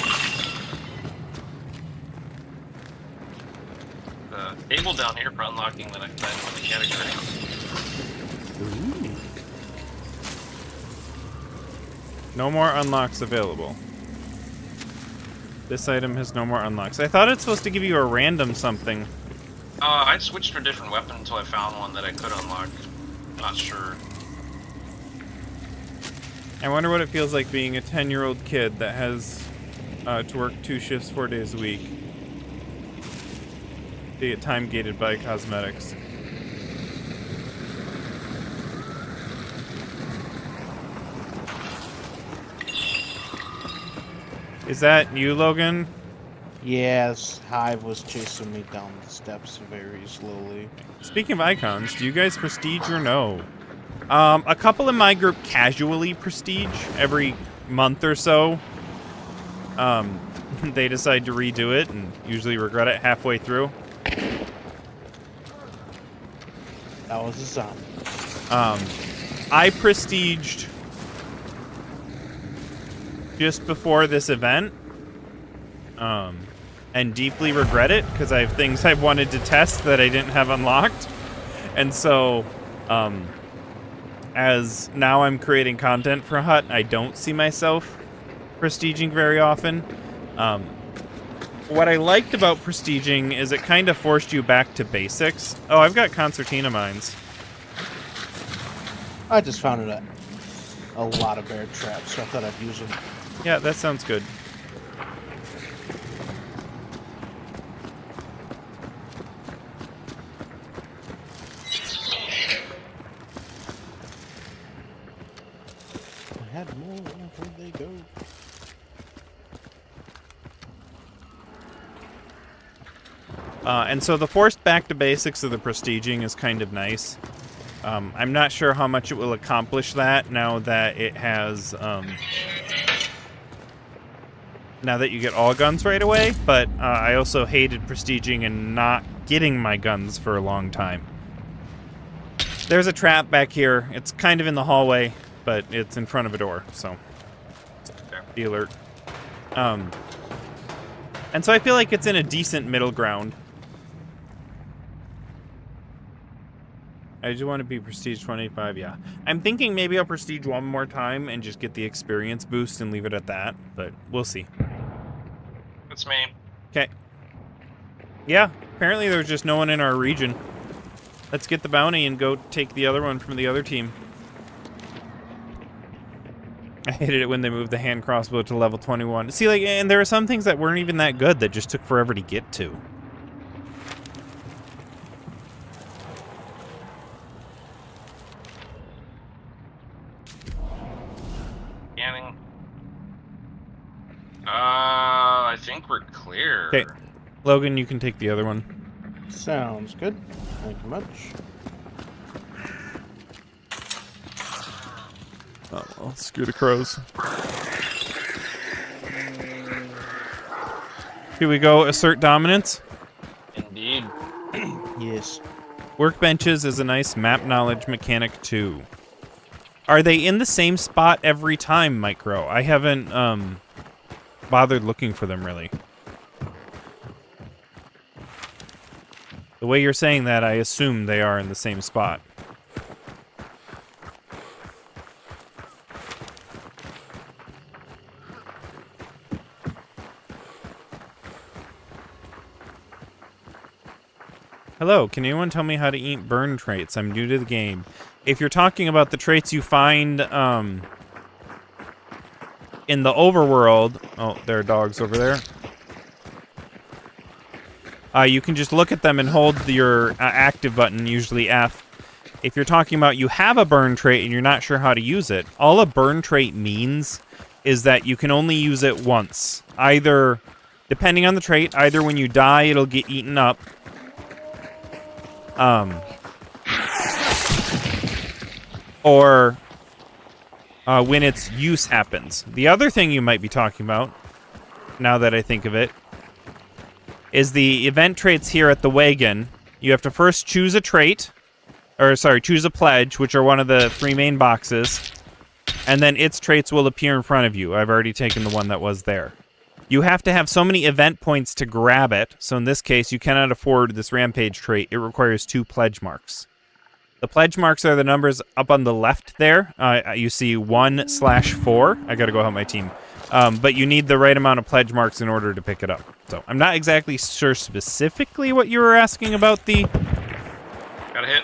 The table down here for unlocking the next item in the category. Ooh. No more unlocks available. This item has no more unlocks. I thought it's supposed to give you a random something. I switched to a different weapon until I found one that I could unlock. Not sure. I wonder what it feels like being a 10-year-old kid that has to work 2 shifts 4 days a week. To get time gated by cosmetics. Is that you, Logan? Yes, Hive was chasing me down the steps very slowly. Speaking of icons, do you guys prestige or no? A couple in my group casually prestige every month or so. They decide to redo it and usually regret it halfway through. That was a zombie. I prestiged just before this event. And deeply regret it because I have things I've wanted to test that I didn't have unlocked. And so, as now I'm creating content for Hut, I don't see myself prestiging very often. What I liked about prestiging is it kind of forced you back to basics. Oh, I've got concertina mines. I just found a lot of bear traps, so I thought I'd use them. Yeah, that sounds good. I had more. Where'd they go? And so the forced back to basics of the prestiging is kind of nice. I'm not sure how much it will accomplish that now that it has, now that you get all guns right away, but I also hated prestiging and not getting my guns for a long time. There's a trap back here. It's kind of in the hallway, but it's in front of a door, so be alert. And so I feel like it's in a decent middle ground. I do want to be prestige 25, yeah. I'm thinking maybe I'll prestige one more time and just get the experience boost and leave it at that, but we'll see. That's me. Okay. Yeah, apparently there's just no one in our region. Let's get the bounty and go take the other one from the other team. I hated it when they moved the hand crossbow to level 21. See, like, and there are some things that weren't even that good that just took forever to get to. Scanning. I think we're clear. Okay, Logan, you can take the other one. Sounds good. Thank you much. Oh, well, screw the crows. Here we go, assert dominance. Indeed. Yes. Workbenches is a nice map knowledge mechanic too. Are they in the same spot every time, Micro? I haven't bothered looking for them, really. The way you're saying that, I assume they are in the same spot. Hello, can anyone tell me how to eat burn traits? I'm new to the game. If you're talking about the traits you find in the overworld... Oh, there are dogs over there. You can just look at them and hold your active button, usually F. If you're talking about you have a burn trait and you're not sure how to use it, all a burn trait means is that you can only use it once. Either, depending on the trait, either when you die it'll get eaten up, or when its use happens. The other thing you might be talking about, now that I think of it, is the event traits here at the wagon. You have to first choose a trait, or sorry, choose a pledge, which are one of the 3 main boxes, and then its traits will appear in front of you. I've already taken the one that was there. You have to have so many event points to grab it, so in this case, you cannot afford this rampage trait. It requires 2 pledge marks. The pledge marks are the numbers up on the left there. You see 1/4. I gotta go help my team. But you need the right amount of pledge marks in order to pick it up. So I'm not exactly sure specifically what you were asking about the... Got a hit.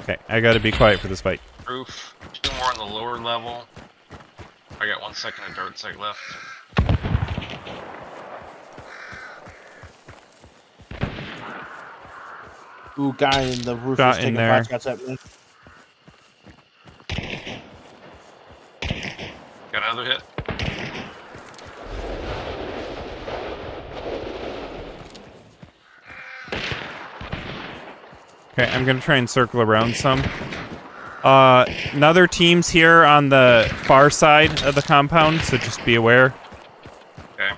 Okay, I gotta be quiet for this fight. Roof. 2 more on the lower level. I got 1 second of dart sight left. Ooh, guy in the roof Got is taking in there. 5 shots at me. Got another hit. Okay, I'm gonna try and circle around some. Another team's here on the far side of the compound, so just be aware. Okay.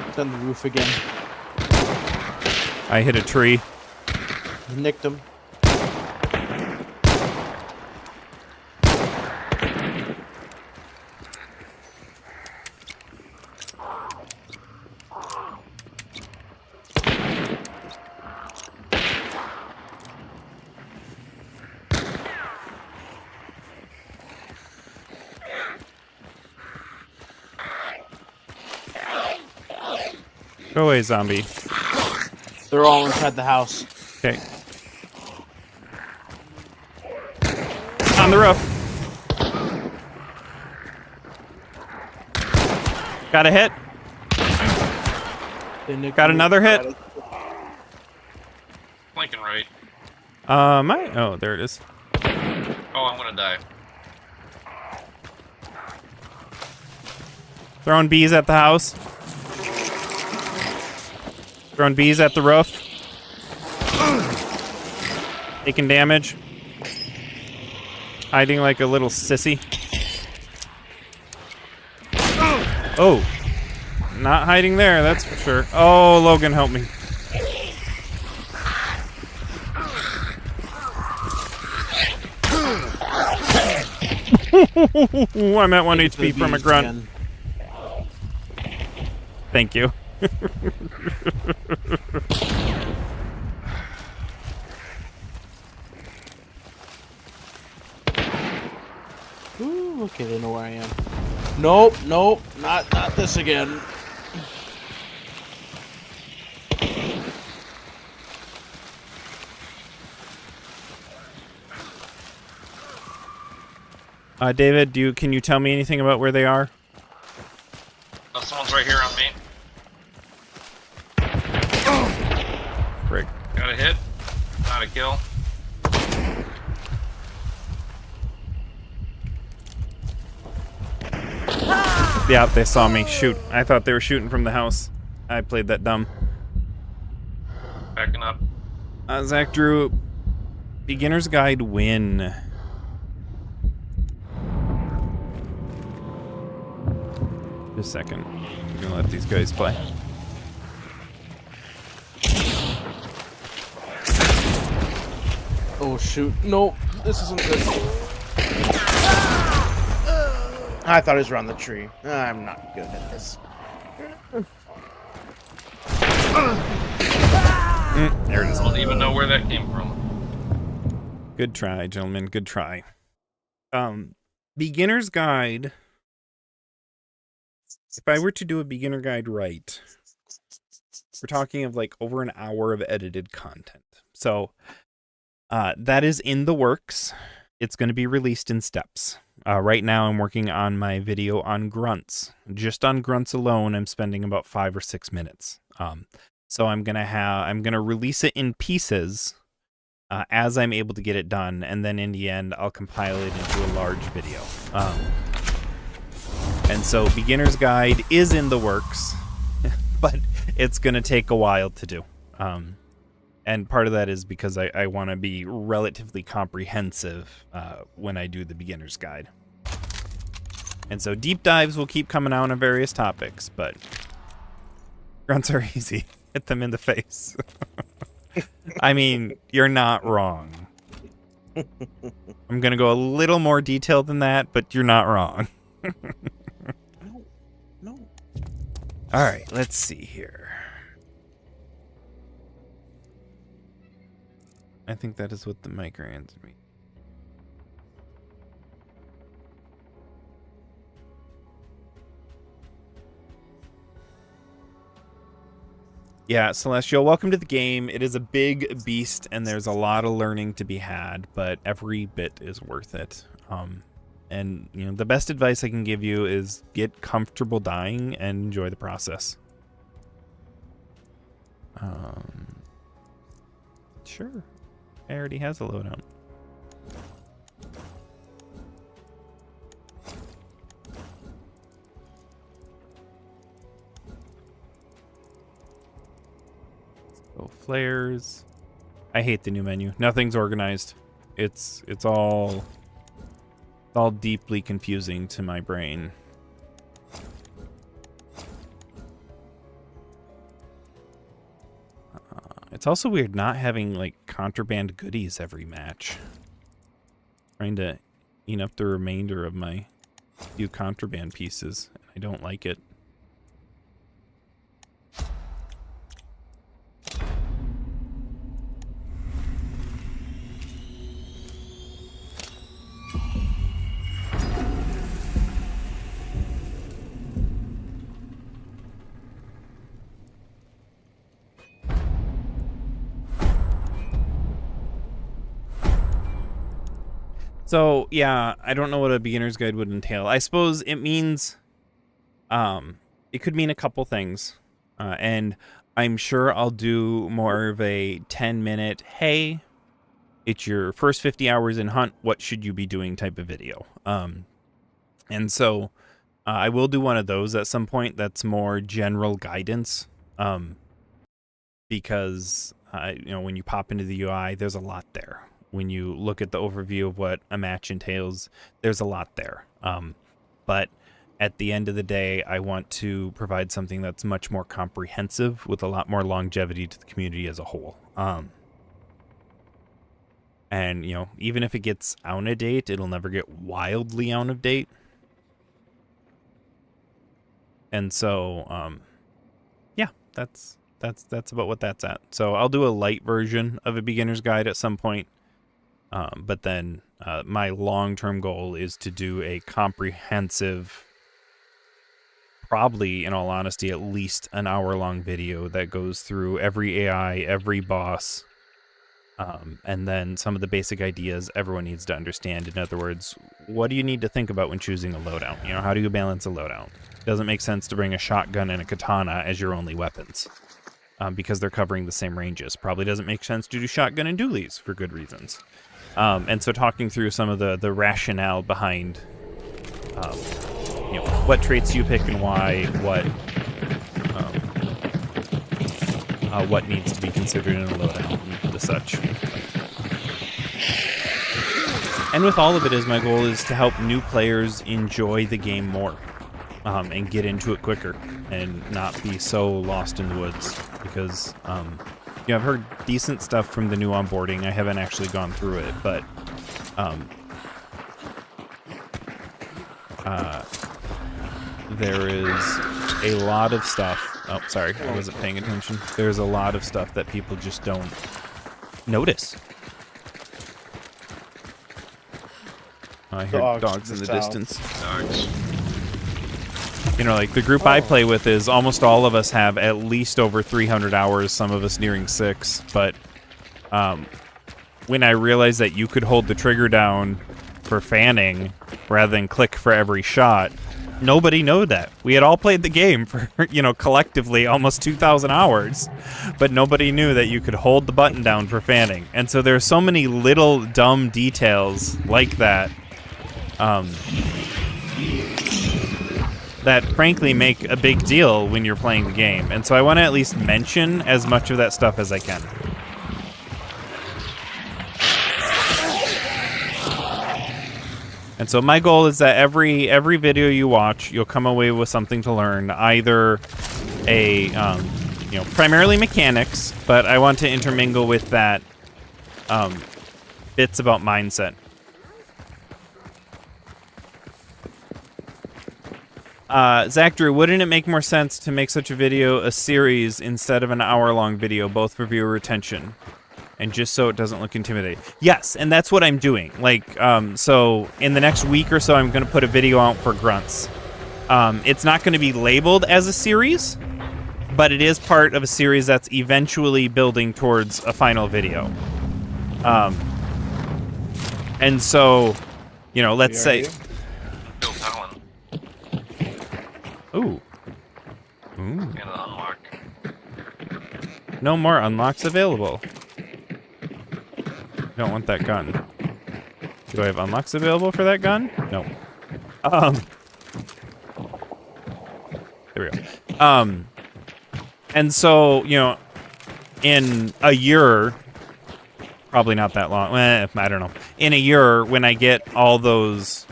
It's on the roof again. I hit a tree. Nicked him. Go away, zombie. They're all inside the house. Okay. On the roof. Got a hit. They nicked Got me. another hit. Flanking right. Oh, there it is. Oh, I'm gonna die. Throwing bees at the house. Throwing bees at the roof. Taking damage. Hiding like a little sissy. Oh. Not hiding there, that's for sure. Oh, Logan, help me. I'm at 1 HP from a grunt. Again. Thank you. Ooh, okay, they know where I am. Nope, nope, not this again. David, can you tell me anything about where they are? Oh, someone's right here on me. Frick. Got a hit. Not a kill. Yeah, they saw me. Shoot. I thought they were shooting from the house. I played that dumb. Backing up. Zach Drew, Beginner's Guide win. Just a second. I'm gonna let these guys play. Oh shoot! No, this isn't good. I thought he was around the tree. I'm not good at this. There it is. I don't even know where that came from. Good try, gentlemen. Good try. Beginner's guide. If I were to do a beginner guide right, we're talking of like over an hour of edited content. So that is in the works. It's going to be released in steps. Right now I'm working on my video on grunts. Just on grunts alone, I'm spending about 5 or 6 minutes. So I'm gonna release it in pieces as I'm able to get it done, and then in the end I'll compile it into a large video. And so beginner's guide is in the works, but it's gonna take a while to do. And part of that is because I want to be relatively comprehensive when I do the beginner's guide. And so deep dives will keep coming out on various topics, but grunts are easy. Hit them in the face. I mean, you're not wrong. I'm going to go a little more detailed than that, but you're not wrong. No. All right, let's see here. I think that is what the mic answered me. Yeah, Celestial, welcome to the game. It is a big beast, and there's a lot of learning to be had, but every bit is worth it. And you know, the best advice I can give you is get comfortable dying and enjoy the process. Sure. It already has a loadout. So flares. I hate the new menu. Nothing's organized. It's all deeply confusing to my brain. It's also weird not having like contraband goodies every match. Trying to eat up the remainder of my few contraband pieces. I don't like it. So, yeah, I don't know what a beginner's guide would entail. I suppose it means, it could mean a couple things. And I'm sure I'll do more of a 10-minute, hey, it's your first 50 hours in Hunt, what should you be doing type of video. And so I will do one of those at some point that's more general guidance. Because, you know, when you pop into the UI, there's a lot there. When you look at the overview of what a match entails, there's a lot there. But at the end of the day, I want to provide something that's much more comprehensive with a lot more longevity to the community as a whole. And, you know, even if it gets out of date, it'll never get wildly out of date. And so, yeah, that's about what that's at. So I'll do a light version of a beginner's guide at some point. But then my long-term goal is to do a comprehensive, probably, in all honesty, at least an hour-long video that goes through every AI, every boss, and then some of the basic ideas everyone needs to understand. In other words, what do you need to think about when choosing a loadout? You know, how do you balance a loadout? It doesn't make sense to bring a shotgun and a katana as your only weapons, because they're covering the same ranges. Probably doesn't make sense to do shotgun and dualies for good reasons. And so talking through some of the rationale behind, you know, what traits you pick and why, what needs to be considered in a loadout and the such. And with all of it, my goal is to help new players enjoy the game more. and get into it quicker and not be so lost in the woods. Because, I've heard decent stuff from the new onboarding. I haven't actually gone through it, but there is a lot of stuff. Oh, sorry, I wasn't paying attention. There's a lot of stuff that people just don't notice. I hear dogs in the distance. Dogs. Like the group I play with is almost all of us have at least over 300 hours, some of us nearing 6. But when I realized that you could hold the trigger down for fanning rather than click for every shot, nobody knew that. We had all played the game for, collectively almost 2,000 hours, but nobody knew that you could hold the button down for fanning. And so there are so many little dumb details like that that frankly make a big deal when you're playing the game. And so I want to at least mention as much of that stuff as I can. And so my goal is that every video you watch, you'll come away with something to learn, either a primarily mechanics, but I want to intermingle with that bits about mindset. Zach Drew, wouldn't it make more sense to make such a video a series instead of an hour-long video, both for viewer retention? And just so it doesn't look intimidating. Yes, and that's what I'm doing. So in the next week or so, I'm going to put a video out for grunts. It's not going to be labeled as a series, but it is part of a series that's eventually building towards a final video. And so, let's say... Bill Talon. Ooh. And an unlock. No more unlocks available. Don't want that gun. Do I have unlocks available for that gun? No. There we go. And so, in a year, probably not that long. I don't know. In a year, when I get all those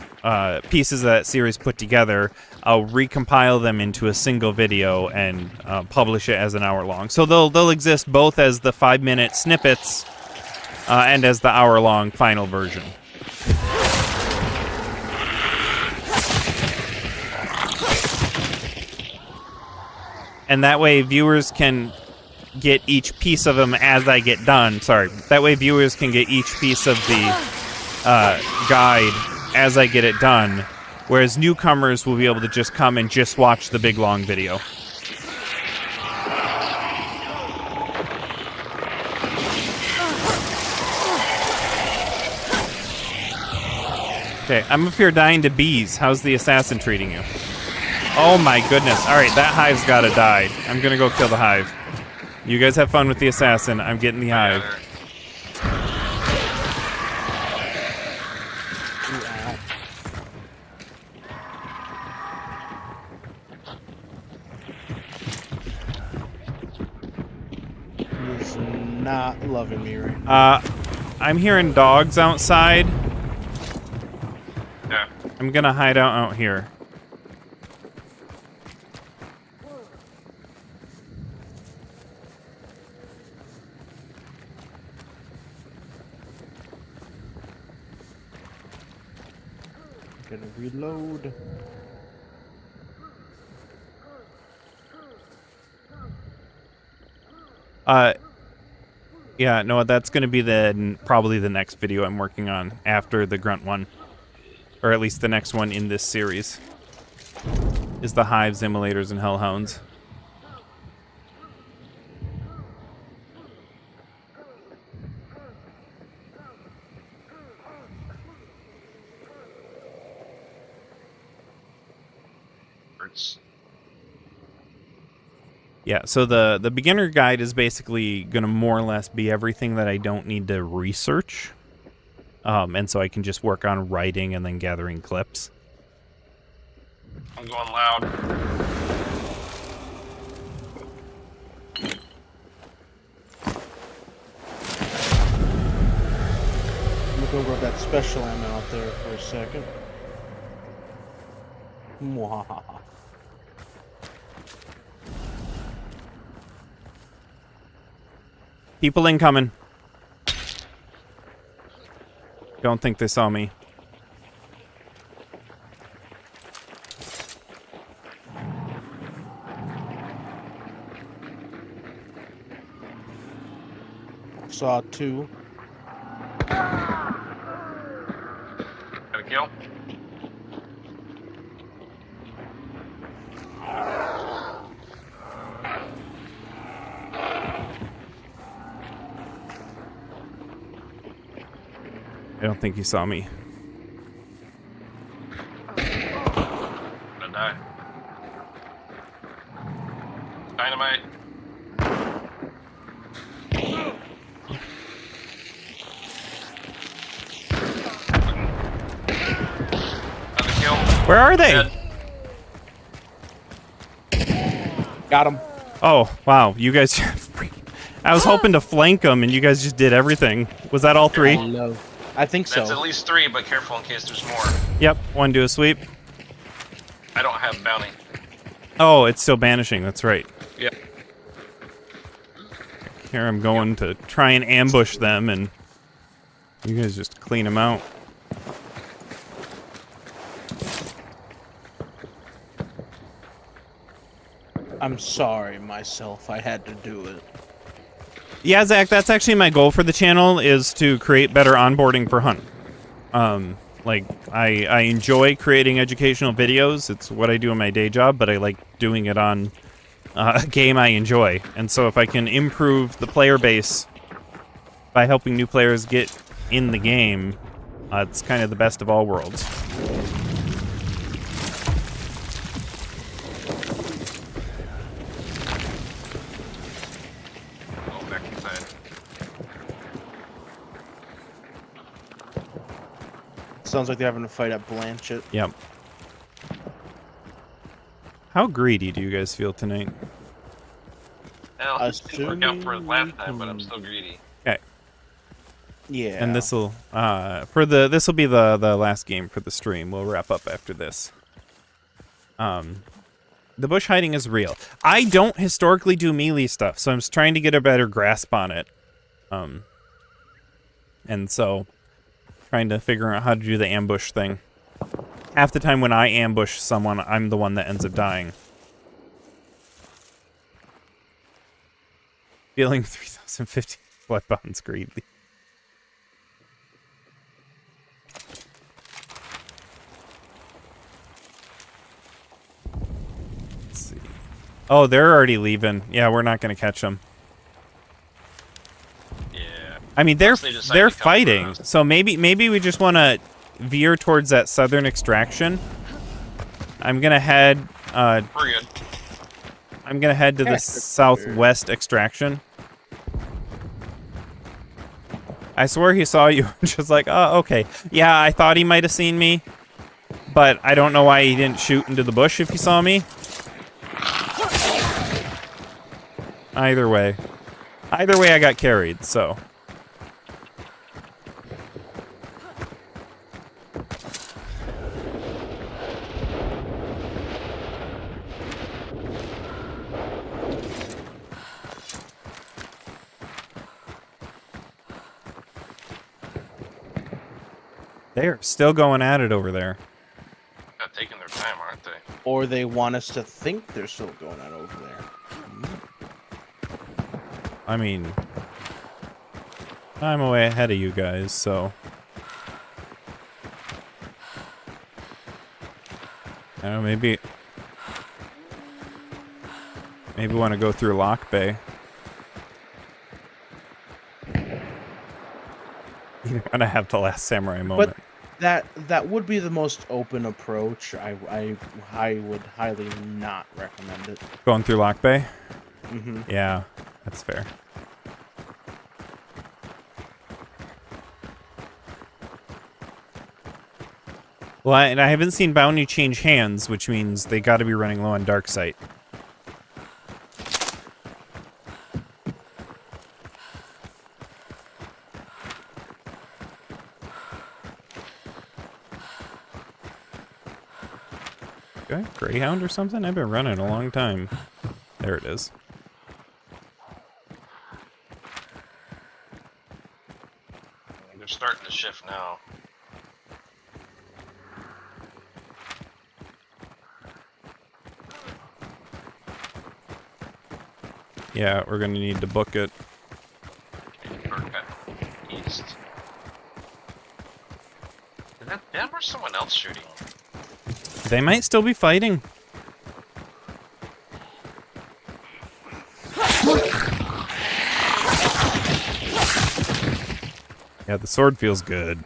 pieces of that series put together, I'll recompile them into a single video and publish it as an hour long. So they'll exist both as the 5-minute snippets and as the hour-long final version. And that way viewers can get each piece of them as I get done. Sorry. That way viewers can get each piece of the guide as I get it done, whereas newcomers will be able to just come and just watch the big, long video. Okay, I'm up here dying to bees. How's the assassin treating you? Oh my goodness. Alright, that hive's gotta die. I'm gonna go kill the hive. You guys have fun with the assassin. I'm getting the hive. He's not loving me right now. I'm hearing dogs outside. Yeah. I'm gonna hide out here. Gonna reload. Yeah, no, that's going to be probably the next video I'm working on after the grunt one. Or at least the next one in this series. Is the hives, immolators, and hellhounds. Yeah, so the beginner guide is basically going to more or less be everything that I don't need to research. And so I can just work on writing and then gathering clips. I'm going loud. I'm gonna go grab that special ammo out there for a second. Mwahaha. People incoming. Don't think they saw me. Saw 2. Got a kill? I don't think he saw me. Gonna die. Dynamite. Another kill. Where are they? Dead. Got him. Oh, wow. You guys... I was hoping to flank them, and you guys just did everything. Was that all 3? No. I think so. That's at least 3, but careful in case there's more. Yep. 1 do a sweep. I don't have bounty. Oh, it's still banishing. That's right. Yep. Here I'm going to try and ambush them, and you guys just clean them out. I'm sorry myself. I had to do it. Yeah, Zach, that's actually my goal for the channel, is to create better onboarding for Hunt. Like, I enjoy creating educational videos. It's what I do in my day job, but I like doing it on a game I enjoy. And so if I can improve the player base by helping new players get in the game, it's kind of the best of all worlds. Sounds like they're having a fight at Blanchett. Yep. How greedy do you guys feel tonight? Well, it didn't work out for it last time, but I'm still greedy. Okay. Yeah. And this'll this'll be the last game for the stream. We'll wrap up after this. The bush hiding is real. I don't historically do melee stuff, so I'm just trying to get a better grasp on it. And so trying to figure out how to do the ambush thing. Half the time when I ambush someone, I'm the one that ends up dying. Feeling 3,050 blood bonds greatly. Let's see. Oh, they're already leaving. Yeah, we're not going to catch them. I mean, they're fighting, so maybe we just want to veer towards that southern extraction. I'm gonna head. We're good. I'm gonna head to the southwest extraction. I swear he saw you. Just like, oh, okay, yeah, I thought he might have seen me, but I don't know why he didn't shoot into the bush if he saw me. Either way, I got carried. So. They're still going at it over there. They're taking their time, aren't they? Or they want us to think they're still going at over there. I mean, I'm way ahead of you guys, so. I don't know, maybe want to go through Lock Bay. You're gonna have the last samurai moment. But that would be the most open approach. I would highly not recommend it. Going through Lock Bay? Mm-hmm. Yeah, that's fair. Well, and I haven't seen Bounty change hands, which means they got to be running low on Dark Sight. Okay, Greyhound or something? I've been running a long time. There it is. shift now. Yeah, we're gonna need to book it. Shortcut east. Is that them or someone else shooting? They might still be fighting. Yeah, the sword feels good.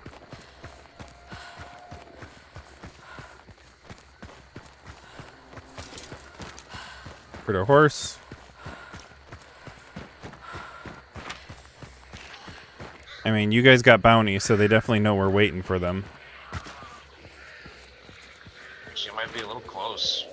For our horse. I mean, you guys got bounties, so they definitely know we're waiting for them. She might be a little close.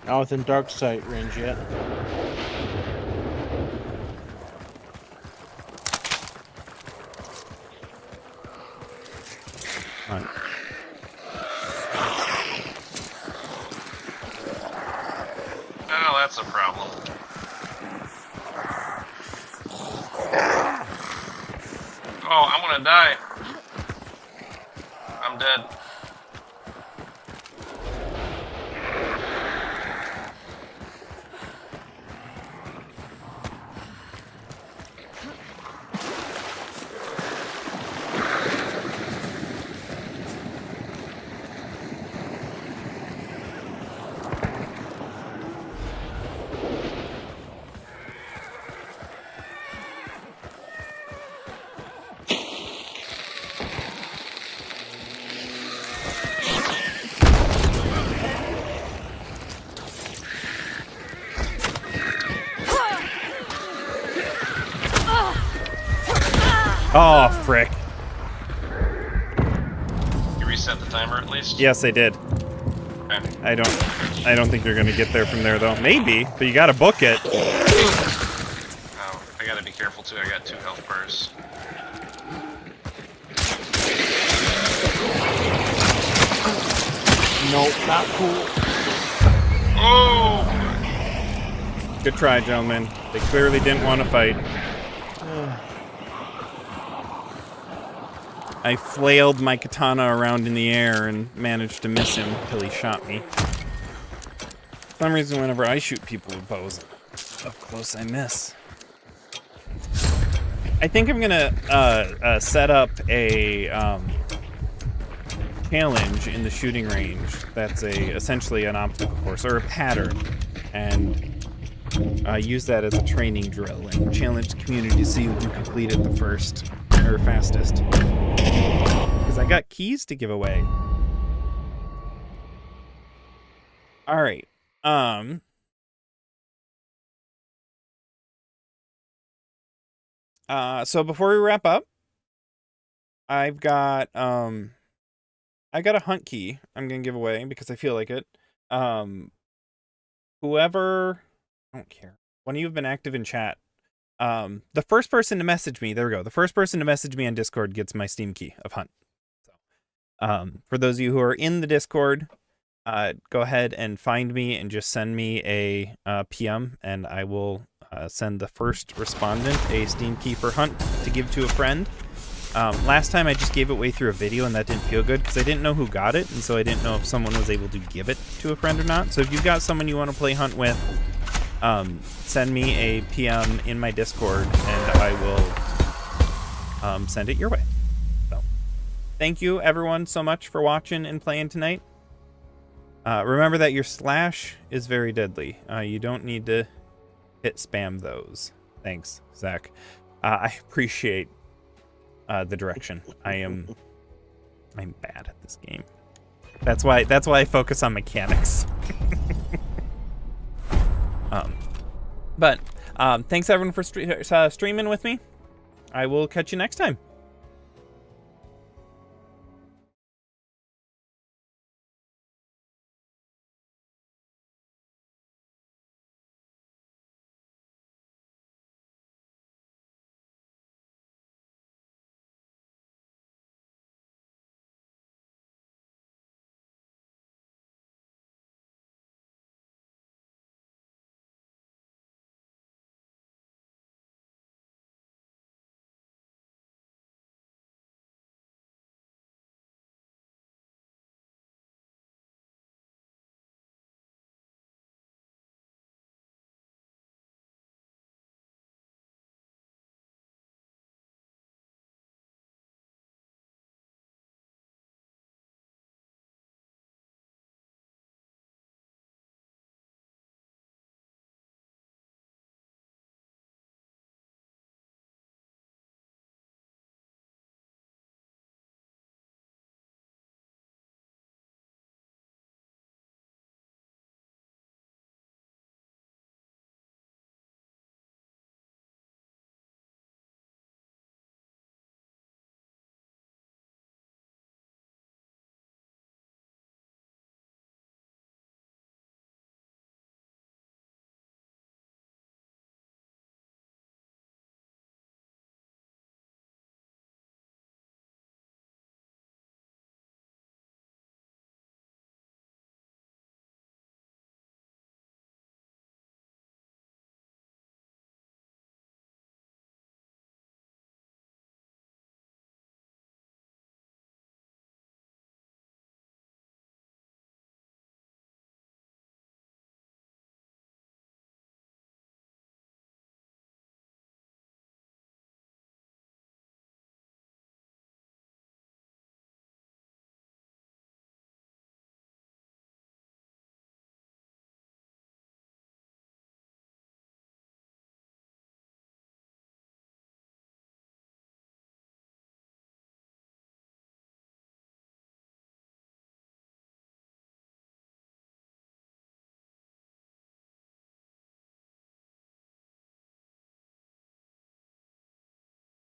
Not within dark sight range yet. Right. Oh, that's a problem. Oh, I'm gonna die. I'm dead. Oh, frick. You reset the timer at least? Yes, I did. Okay. I don't think you're gonna get there from there though. Maybe, but you gotta book it. Oh, I gotta be careful too. I got 2 health bars. Nope, not cool. Oh! Good try, gentlemen. They clearly didn't want to fight. I flailed my katana around in the air and managed to miss him until he shot me. For some reason, whenever I shoot people with bows up close, I miss. I think I'm gonna set up a challenge in the shooting range. That's essentially an obstacle course or a pattern, and use that as a training drill and challenge the community to see who can complete it the first or fastest. Because I got keys to give away. All right. So before we wrap up, I've got a hunt key I'm gonna give away because I feel like it. Whoever, I don't care. One of you have been active in chat. The first person to message me, there we go. The first person to message me on Discord gets my Steam key of Hunt. So, for those of you who are in the Discord, go ahead and find me and just send me a PM, and I will send the first respondent a Steam key for Hunt to give to a friend. Last time I just gave it away through a video, and that didn't feel good because I didn't know who got it, and so I didn't know if someone was able to give it to a friend or not. So if you've got someone you want to play Hunt with, send me a PM in my Discord, and I will send it your way. So, thank you everyone so much for watching and playing tonight. Remember that your slash is very deadly. You don't need to hit spam those. Thanks, Zach. I appreciate the direction. I'm bad at this game. That's why I focus on mechanics. But thanks everyone for streaming with me. I will catch you next time.